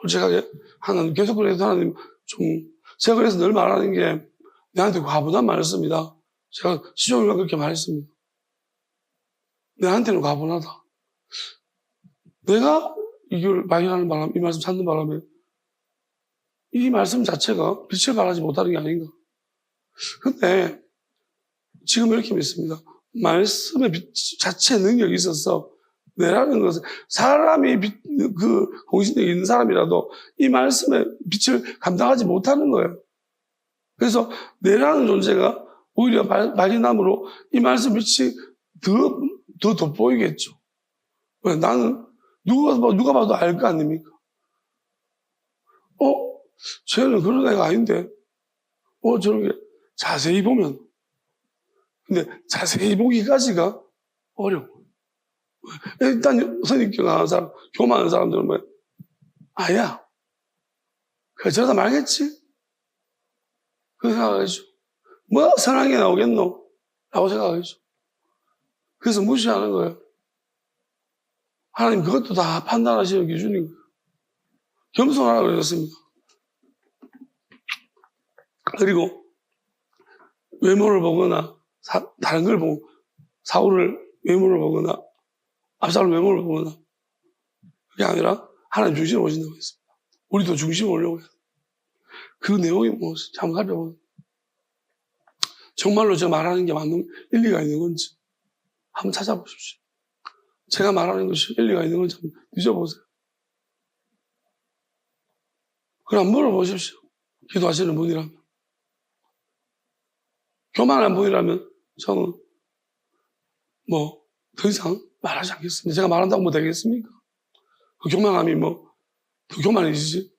솔직하게 하나님 계속 그래서 하나님 좀 제가 그래서 늘 말하는 게 내한테 과분한 말을 씁니다. 제가 시종일관 그렇게 말했습니다. 내한테는 과분하다. 내가 이걸 발견하는 바람, 이 말씀 찾는 바람에 이 말씀 자체가 빛을 발하지 못하는 게 아닌가. 근데 지금 이렇게 믿습니다. 말씀의 빛 자체 능력이 있어서 내라는 것은 사람이 그 공신력이 있는 사람이라도 이 말씀의 빛을 감당하지 못하는 거예요. 그래서 내라는 존재가 오히려 발견함으로 이 말씀 빛이 더 돋보이겠죠. 왜? 나는 누가 봐도 알 거 아닙니까? 쟤는 그런 애가 아닌데. 저렇게 자세히 보면. 근데 자세히 보기까지가 어려워. 일단 선입견 강한 사람, 교만한 사람들은 뭐야? 아야. 그래, 저러다 말겠지? 그렇게 생각하겠죠. 뭐 선하게 나오겠노? 라고 생각하겠죠. 그래서 무시하는 거예요. 하나님 그것도 다 판단하시는 기준인 거예요. 겸손하라고 그러셨습니다. 그리고 외모를 보거나 다른 걸 보고 사울을 외모를 보거나 압살롬 외모를 보거나 그게 아니라 하나님 중심을 보신다고 했습니다. 우리도 중심을 보려고 해요. 그 내용이 무엇인지 한번 살펴보면 정말로 제가 말하는 게 맞는 일리가 있는 건지 한번 찾아보십시오. 제가 말하는 것이 일리가 있는 건지 한번 뒤져보세요. 그럼 물어보십시오. 기도하시는 분이라면. 교만한 분이라면 저는 더 이상 말하지 않겠습니다. 제가 말한다고 뭐 되겠습니까? 그 교만함이 더 교만해지지.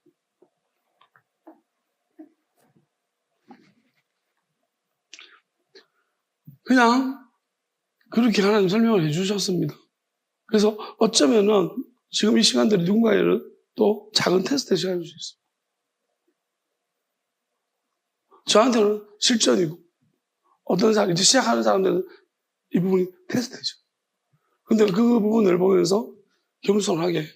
그냥 그렇게 하나님 설명을 해주셨습니다. 그래서 어쩌면은 지금 이 시간들이 누군가에는 또 작은 테스트의 시간일 수 있습니다. 저한테는 실전이고 어떤 사람, 이제 시작하는 사람들은 이 부분이 테스트죠. 근데 그 부분을 보면서 겸손하게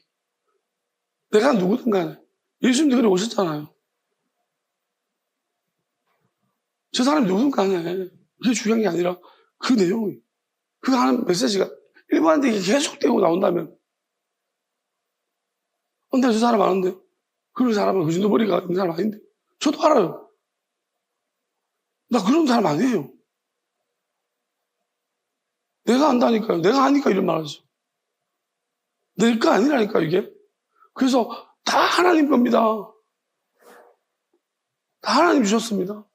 내가 누구든 간에 예수님도 그래 오셨잖아요. 저 사람이 누구든 간에 그게 중요한 게 아니라 그 내용이, 그 하는 메시지가 일반인들에게 계속되고 나온다면 근데 저 사람 아는데 그런 사람은 그 정도 머리가 있는 사람 아닌데 저도 알아요. 나 그런 사람 아니에요. 내가 안다니까요. 내가 아니까 이런 말 하죠. 내 거 아니라니까 이게. 그래서 다 하나님 겁니다. 다 하나님 주셨습니다.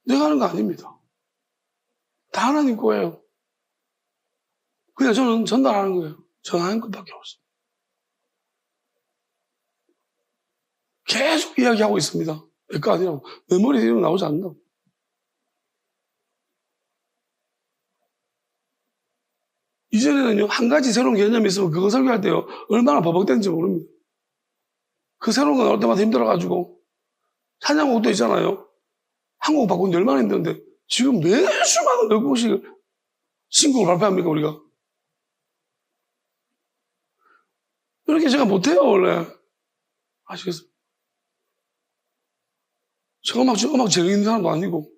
내가 하는 거 아닙니다. 다 하나님 거예요. 그냥 저는 전달하는 거예요. 전하는 것밖에 없어요. 계속 이야기하고 있습니다. 내 거 아니라고. 내 머리에 이러면 나오지 않는다고. 이전에는요, 한 가지 새로운 개념이 있으면 그거 설교할 때요, 얼마나 버벅대는지 모릅니다. 그 새로운 거 나올 때마다 힘들어가지고, 찬양곡도 있잖아요. 한 곡 바꾸는데 얼마나 힘든데, 지금 매주마다 몇 곡씩 신곡을 발표합니까, 우리가? 이렇게 제가 못해요, 원래. 아시겠어요? 제가 음악 재능 있는 사람도 아니고,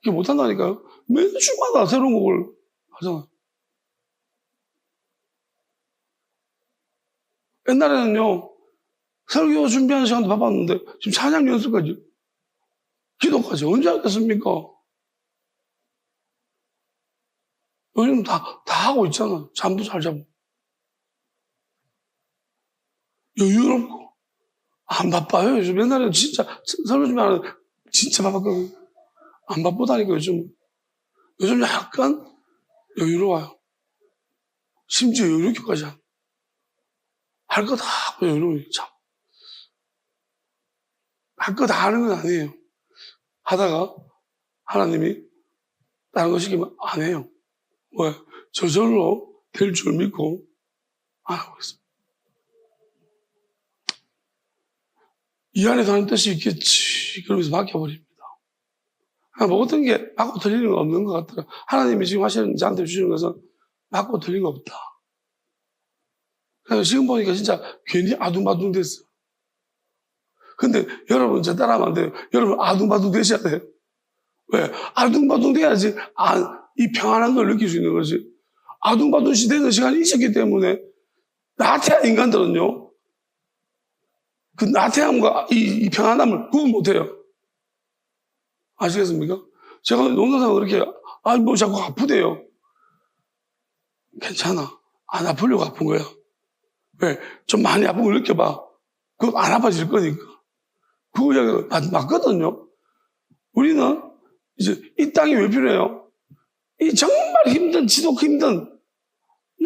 이게 못한다니까요. 매주마다 새로운 곡을 하잖아요. 옛날에는요, 설교 준비하는 시간도 바빴는데, 지금 찬양 연습까지, 기도까지 언제 하겠습니까? 요즘 다 하고 있잖아요. 잠도 잘 자고. 여유롭고. 안 바빠요, 요즘. 옛날에는 진짜, 설교 준비하는 진짜 바빴거든요. 안 바쁘다니까, 요즘. 요즘 약간 여유로워요. 심지어 여유롭기까지 할 거 다 하고 여유로워요, 참. 할 거 다 하는 건 아니에요. 하다가 하나님이 다른 거 시키면 안 해요. 왜? 저절로 될 줄 믿고 안 하고 있습니다. 이 안에서 하는 뜻이 있겠지. 그러면서 맡겨버립니다. 모든 게 맞고 틀리는 건 없는 것 같더라. 하나님이 지금 하시는 저한테 주시는 것은 맞고 틀린 거 없다. 그래서 지금 보니까 진짜 괜히 아둥바둥 됐어. 근데 여러분 저 따라하면 안 돼요. 여러분 아둥바둥 되셔야 돼요. 왜? 아둥바둥 돼야지 이 평안한 걸 느낄 수 있는 거지. 아둥바둥 되는 시간이 있었기 때문에 나태한 인간들은요. 그 나태함과 이 평안함을 구분 못해요. 아시겠습니까? 제가 농담삼아 그렇게 뭐 자꾸 아프대요. 괜찮아. 안 아프려고 아픈 거야. 왜? 좀 많이 아픈 걸 느껴봐. 그거 안 아파질 거니까. 그거 이야기가 맞거든요. 우리는 이제 이 땅이 왜 필요해요? 이 정말 힘든, 지독 힘든,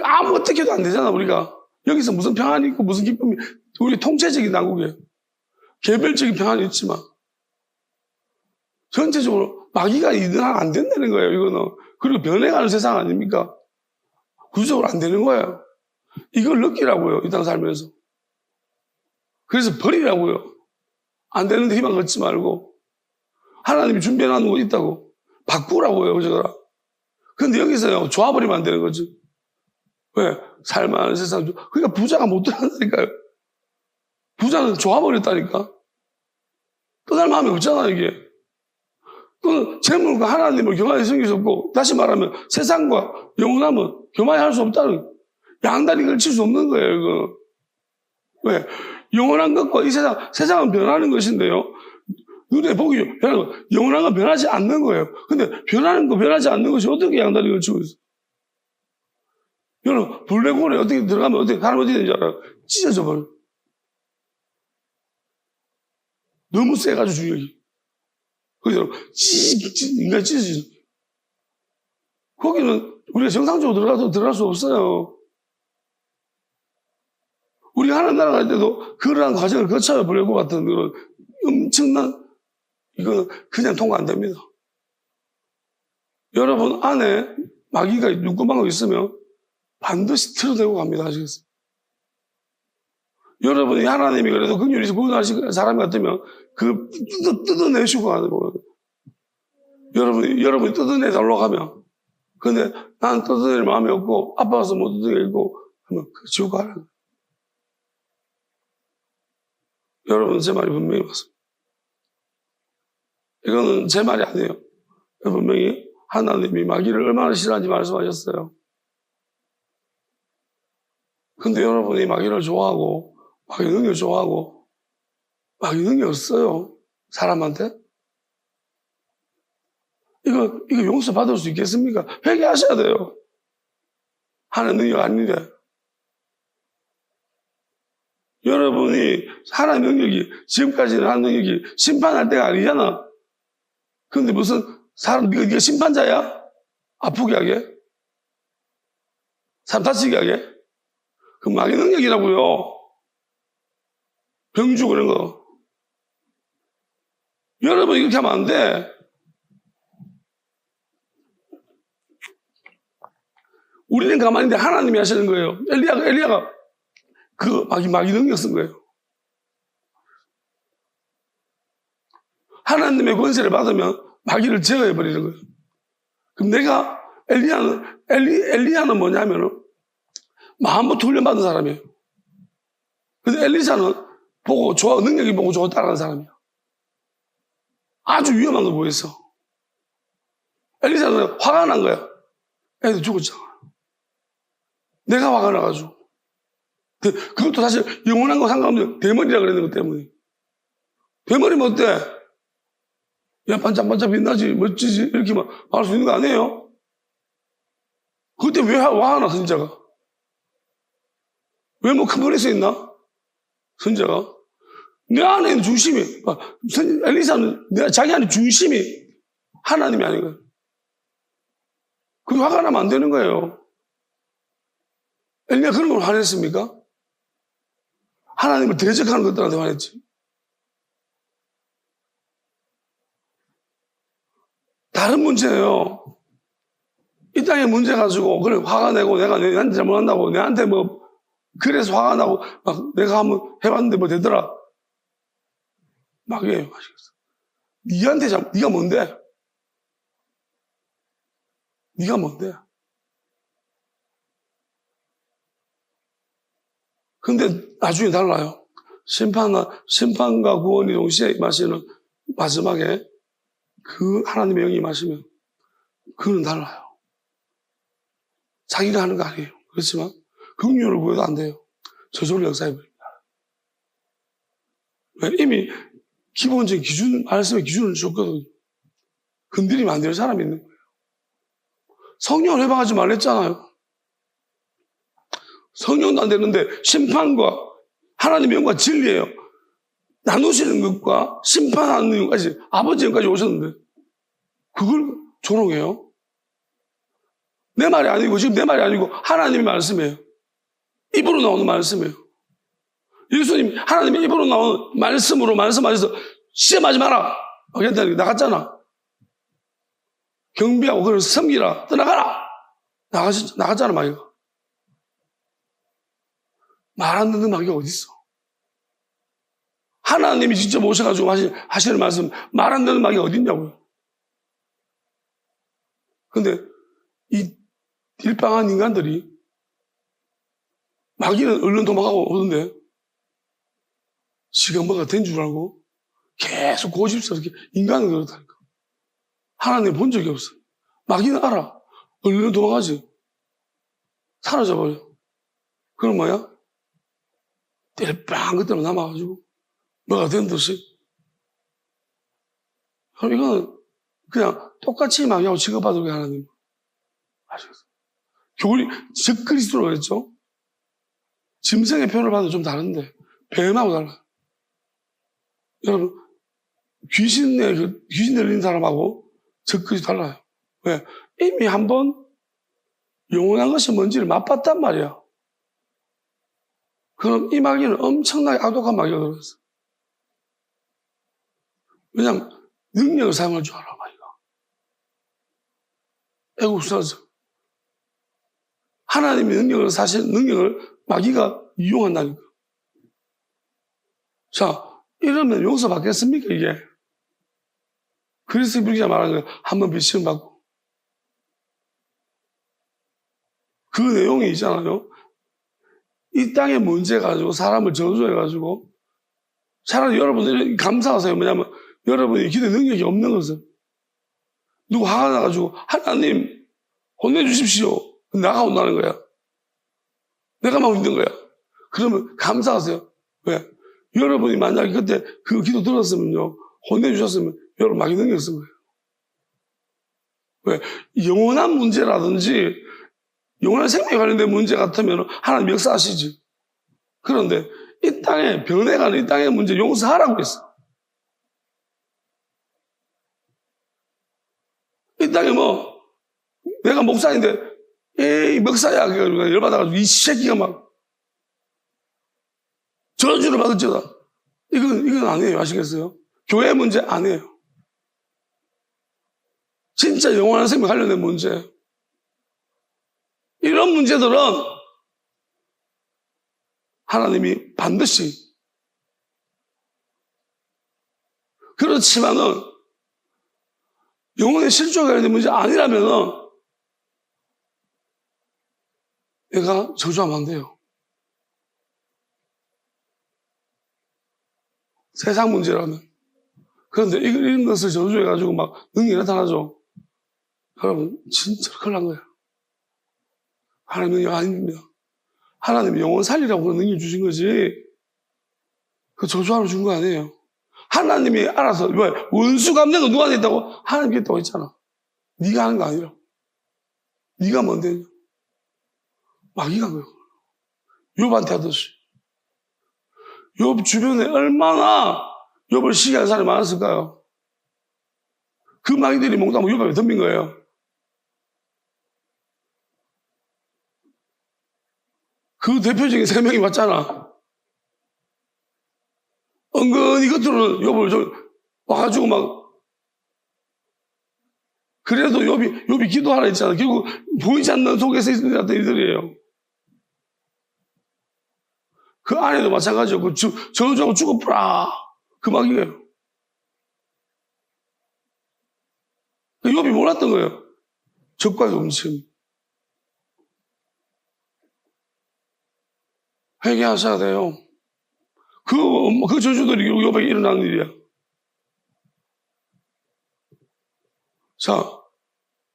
아무 어떻게 해도 안 되잖아, 우리가. 여기서 무슨 평안이 있고 무슨 기쁨이, 우리 통체적인 난국이에요. 개별적인 평안이 있지만, 전체적으로 마귀가 이등하면 안 된다는 거예요, 이거는. 그리고 변해가는 세상 아닙니까? 구조적으로 안 되는 거예요. 이걸 느끼라고요, 이 땅 살면서. 그래서 버리라고요. 안 되는데 희망 갖지 말고. 하나님이 준비해놓은 거 있다고. 바꾸라고요, 그저라. 근데 여기서요, 좋아버리면 안 되는 거지. 왜? 살만한 세상. 그러니까 부자가 못 들어간다니까요. 부자는 좋아버렸다니까. 떠날 마음이 없잖아, 이게. 또 재물과 하나님을 교만히 섬길 수 없고, 다시 말하면 세상과 영원함은 교만히 할 수 없다는, 양다리 걸칠 수 없는 거예요, 이거. 왜? 영원한 것과 이 세상은 변하는 것인데요. 눈에 보기 변하는 거, 영원한 건 변하지 않는 거예요. 근데 변하는 거, 변하지 않는 것이 어떻게 양다리 걸치고 있어? 여러분, 블랙홀에 어떻게 들어가면 어떻게, 사람 어떻게 되는지 알아요? 찢어져 버려. 너무 세가지고 중력이. 그죠? 인간이 찢어지죠. 거기는 우리가 정상적으로 들어갈 수 없어요. 우리가 하는 나라 갈 때도 그러한 과정을 거쳐야 블랙홀 같은 그런 엄청난, 이거는 그냥 통과 안 됩니다. 여러분 안에 마귀가 눈구멍이 있으면 반드시 틀어내고 갑니다. 아시겠어요? 여러분이 하나님이 그래도 긍휼히 구원하신 사람이 같으면 그 뜯어내시고 가는 거예요. 여러분이 뜯어내달라고 하면, 근데 난 뜯어낼 마음이 없고 아파서 못 뜯어내고 하면 그 지옥 가라는 거예요. 여러분 제 말이 분명히 맞습니다. 이거는 제 말이 아니에요. 분명히 하나님이 마귀를 얼마나 싫어하는지 말씀하셨어요. 근데 여러분이 마귀를 좋아하고 마귀 능력을 좋아하고 마귀 능력이 없어요. 사람한테. 이거 용서받을 수 있겠습니까? 회개하셔야 돼요. 하나님 능력 아닌데. 여러분이 하나님 능력이, 지금까지는 하나님 능력이 심판할 때가 아니잖아. 근데 무슨 사람, 네가 심판자야? 아프게 하게? 사람 다치게 하게? 그 마귀 능력이라고요. 병주 그런 거. 여러분 이렇게 하면 안 돼. 우리는 가만히 있는데 하나님이 하시는 거예요. 엘리야가 그 마귀 능력 쓴 거예요. 하나님의 권세를 받으면 마귀를 제어해버리는 거예요. 그럼 엘리야는 뭐냐면은 마음부터 훈련받은 사람이에요. 근데 엘리사는 능력이 보고 좋아 따라가는 사람이야. 아주 위험한 걸 보였어. 엘리사는 화가 난 거야. 애들 죽었잖아. 내가 화가 나가지고. 그것도 사실 영원한 거 상관없는 대머리라 그랬는 것 때문에. 대머리면 어때? 야, 반짝반짝 빛나지, 멋지지, 이렇게 말할 수 있는 거 아니에요? 그때 왜 화가 나, 선지자가? 왜 큰 소리 수 있나? 선지자가? 내 안에 있는 중심이, 엘리사는 자기 안에 중심이 하나님이 아닌 거예요. 그게 화가 나면 안 되는 거예요. 엘리야 그런 걸 화냈습니까? 하나님을 대적하는 것들한테 화냈지. 다른 문제예요. 이 땅의 문제 가지고 그래 화가 내고 내가 내한테 잘못한다고 내한테 그래서 화가 나고 내가 한번 해봤는데 되더라. 마귀예요. 아시겠어? 네가 뭔데? 네가 뭔데? 근데 나중에 달라요. 심판과 구원이 동시에 임하시는 마지막에 그 하나님의 영이 임하시면 그는 달라요. 자기가 하는 거 아니에요. 그렇지만 긍휼을 구해도 안 돼요. 저절로 역사해버립니다. 이미 기본적인 기준, 말씀의 기준을 줬거든요. 건드리면 안 될 사람이 있는 거예요. 성령을 해방하지 말랬잖아요. 성령도 안 되는데 심판과 하나님의 영과 진리예요. 나누시는 것과 심판하는 것까지 아버지 영까지 오셨는데 그걸 조롱해요. 내 말이 아니고 지금 내 말이 아니고 하나님의 말씀이에요. 입으로 나오는 말씀이에요. 예수님 하나님의 입으로 나오는 말씀으로 말씀하셔서 시험하지 마라. 나갔잖아. 경비하고 그를 섬기라. 떠나가라. 나갔잖아 마귀가. 말 안 듣는 마귀가 어디 있어? 하나님이 직접 오셔가지고 하시는 말씀 말 안 듣는 마귀가 어디 있냐고요. 근데 이 일방한 인간들이 마귀는 얼른 도망가고 오는데 지가 뭐가 된 줄 알고 계속 고집스럽게 인간은 그렇다니까. 하나님 본 적이 없어. 마귀는 알아. 얼른 도망가지. 사라져버려. 그럼 뭐야? 때려빵 그때만 남아가지고 뭐가 된 듯이. 그럼 이거는 그냥 똑같이 마귀하고 취급받을 거야 하나님. 아시겠어요? 교리 적그리스도라고 했죠? 짐승의 표현을 봐도 좀 다른데 뱀하고 달라요. 여러분 귀신 들린 사람하고 적그리스도 달라요. 왜? 이미 한번 영원한 것이 뭔지를 맛봤단 말이야. 그럼 이 마귀는 엄청나게 악독한 마귀가 들어있어. 왜냐면 능력을 사용할 줄 알아 마귀가. 애국수사죠. 하나님의 능력을 마귀가 이용한다니까. 자, 이러면 용서받겠습니까, 이게? 그리스도 불기자 말하는 거예요. 한번 비시험 받고. 그 내용이 있잖아요. 이 땅의 문제 가지고 사람을 저주해가지고 차라리 여러분들이 감사하세요. 뭐냐면 여러분이 기도 능력이 없는 것은 누구 화가 나가지고 하나님 혼내주십시오. 나가 혼나는 거야. 내가 막 힘든 거야. 그러면 감사하세요. 왜? 여러분이 만약에 그때 그 기도 들었으면요. 혼내주셨으면 여러분 마귀 능력 쓴 거예요. 왜? 영원한 문제라든지 영원한 생명에 관련된 문제 같으면 하나님 역사하시지. 그런데 이 땅에 변해가는 이 땅의 문제 용서하라고 했어. 이 땅에 뭐 내가 목사인데 에이 목사야 열받아가지고 이 새끼가 막 저주를 받을지어다. 이건 아니에요. 아시겠어요? 교회 문제 아니에요. 진짜 영원한 생명 관련된 문제. 이런 문제들은 하나님이 반드시 그렇지만은 영혼의 실조가 관련된 문제 아니라면은 내가 저주하면 안 돼요. 세상 문제라면. 그런데 이런 것을 저주해가지고 막 능력이 나타나죠. 여러분 진짜 큰일 난 거예요. 하나님 능력 아닙니다. 하나님이 영혼 살리라고 그런 능력 주신 거지 그 저주하러 준 거 아니에요. 하나님이 알아서 왜 원수 갚는 거 누가 했다고? 하나님이 했다고 했잖아. 네가 하는 거 아니라. 네가 뭔데 했냐? 마귀가 그래요. 욥한테 하듯이. 욥 주변에 얼마나 욥을 시기하는 사람이 많았을까요? 그 마귀들이 몽땅 욥 앞에 덤빈 거예요. 그 대표적인 세 명이 왔잖아. 은근히 겉으로는 욥을 좀 와가지고 막 그래도 욥이 기도하라 했잖아. 결국 보이지 않는 속에서 있는 같은 일들이에요. 그 안에도 마찬가지였고 저주하고 죽어보라 그 마귀예요. 욥이 몰랐던 거예요. 적과의 음식. 회개하셔야 돼요. 그 저주들이 요백에 일어나는 일이야. 자,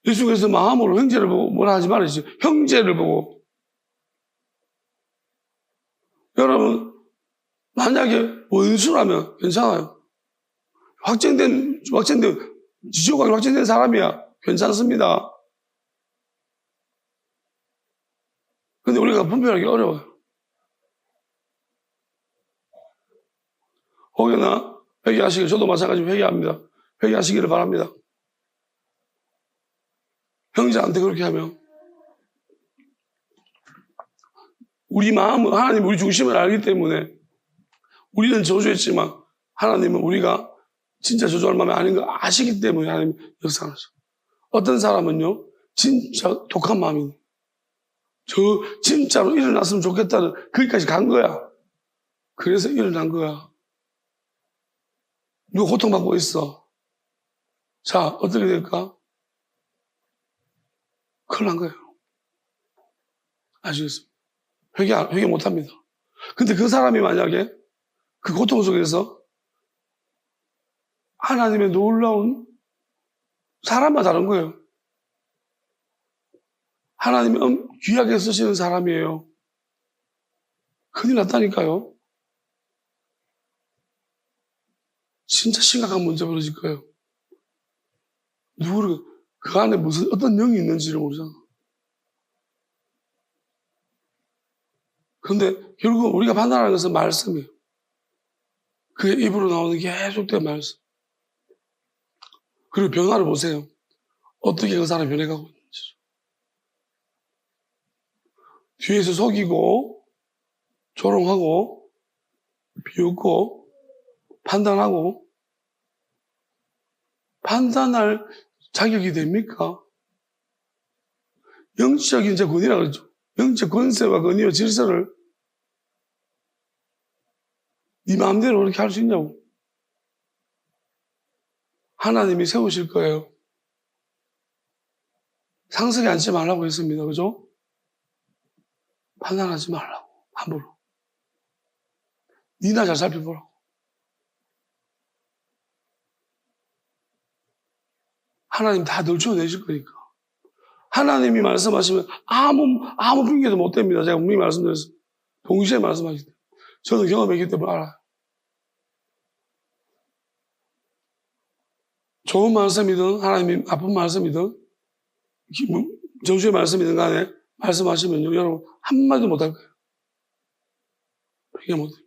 예수께서 마음으로 형제를 보고 뭐라 하지 말아야지. 형제를 보고. 여러분, 만약에 원수라면 괜찮아요. 지옥하게 확정된 사람이야. 괜찮습니다. 근데 우리가 분별하기 어려워요. 혹여나 회개하시길, 저도 마찬가지로 회개합니다. 회개하시기를 바랍니다. 형제한테 그렇게 하면 우리 마음은 하나님 우리 중심을 알기 때문에 우리는 저주했지만 하나님은 우리가 진짜 저주할 마음이 아닌 거 아시기 때문에 하나님 역사하셔. 어떤 사람은요 진짜 독한 마음이네. 저 진짜로 일어났으면 좋겠다는 거기까지 간 거야. 그래서 일어난 거야. 누가 고통받고 있어. 자, 어떻게 될까? 큰일 난 거예요. 아시겠습니까? 회개 못 합니다. 근데 그 사람이 만약에 그 고통 속에서 하나님의 놀라운 사람만 다른 거예요. 하나님이 귀하게 쓰시는 사람이에요. 큰일 났다니까요. 진짜 심각한 문제 벌어질 거예요. 누구를, 그 안에 무슨, 어떤 영이 있는지를 모르잖아. 근데 결국 우리가 판단하는 것은 말씀이에요. 그의 입으로 나오는 계속된 말씀. 그리고 변화를 보세요. 어떻게 그 사람이 변해가고 있는지. 뒤에서 속이고, 조롱하고, 비웃고, 판단하고, 판단할 자격이 됩니까? 영적인 이제 권위라고 그러죠. 영적 권세와 권위와 질서를 네 마음대로 그렇게 할 수 있냐고. 하나님이 세우실 거예요. 상석에 앉지 말라고 했습니다. 그죠? 판단하지 말라고. 함부로. 니나 잘 살펴보라고. 하나님 다 널쳐내실 거니까. 하나님이 말씀하시면 아무 핑계도 못 댑니다. 제가 분명히 말씀드렸습니다. 동시에 말씀하시기 때문에. 저는 경험했기 때문에 알아요. 좋은 말씀이든 하나님이 나쁜 말씀이든 정수의 말씀이든 간에 말씀하시면요. 여러분 한마디도 못할 거예요. 핑계 못 해요.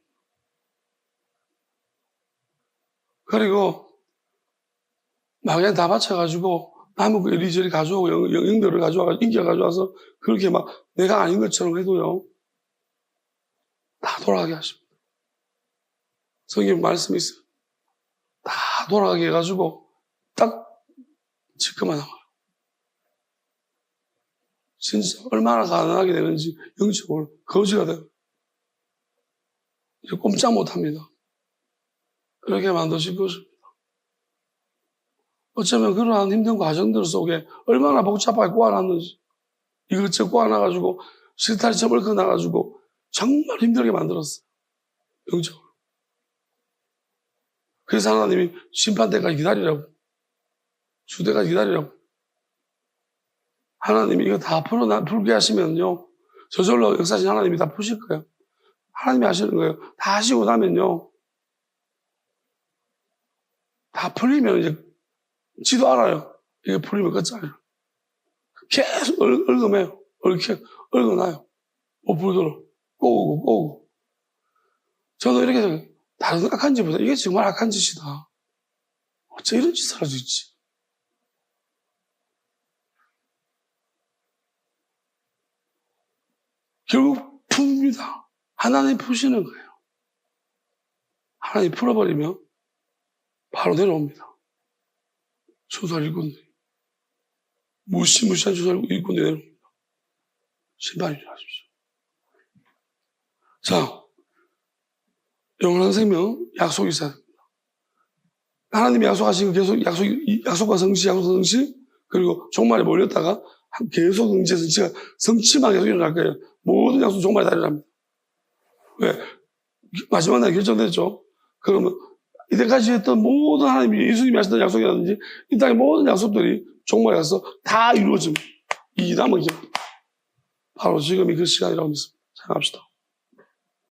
그리고 막 그냥 다 바쳐가지고 남은 거 이리저리 가져오고 영들을 가져와서 인기가 가져와서 그렇게 막 내가 아닌 것처럼 해도요. 다 돌아가게 하십니다. 성경 말씀이 있어요. 다 돌아가게 해가지고 딱 지금만 남아요. 진짜 얼마나 가난하게 되는지 영적으로 거지가 돼요. 이제 꼼짝 못합니다. 그렇게 만드실 것입니다. 어쩌면 그러한 힘든 과정들 속에 얼마나 복잡하게 꼬아놨는지 이것저것 꼬아놔가지고 실타리 점을 그어놔가지고 정말 힘들게 만들었어요. 영적으로. 그래서 하나님이 심판 때까지 기다리라고. 수대까지 기다리라고. 하나님이 이거 다 풀게 하시면요. 저절로 역사신 하나님이 다 푸실 거예요. 하나님이 하시는 거예요. 다 하시고 나면요. 다 풀리면 이제 지도 알아요. 이게 풀리면 끝장이에요. 계속 얽어매요. 얽어놔요. 못 풀도록. 꼬우고. 저도 이렇게 다른 악한 짓보다 이게 정말 악한 짓이다. 어째 이런 짓을 할 수 있지? 결국 풉니다. 하나님 푸시는 거예요. 하나님 풀어버리면 바로 내려옵니다. 주소할 일꾼들이. 무시무시한 주소할 일꾼들이 내려옵니다. 심판이 일어나십시오. 자, 영원한 생명 약속이 있어야 됩니다. 하나님이 약속하신 거 계속 약속과 성취, 그리고 종말에 몰렸다가 계속 성취가 성취만 계속 일어날 거예요. 모든 약속 종말에 다 일어납니다. 왜? 마지막 날 결정됐죠. 그러면 이때까지 했던 모든 하나님이 예수님이 하셨던 약속이라든지 이 땅의 모든 약속들이 종말에 가서 다 이루어집니다. 이 남은 길. 바로 지금이 그 시간이라고 믿습니다. 생각합시다.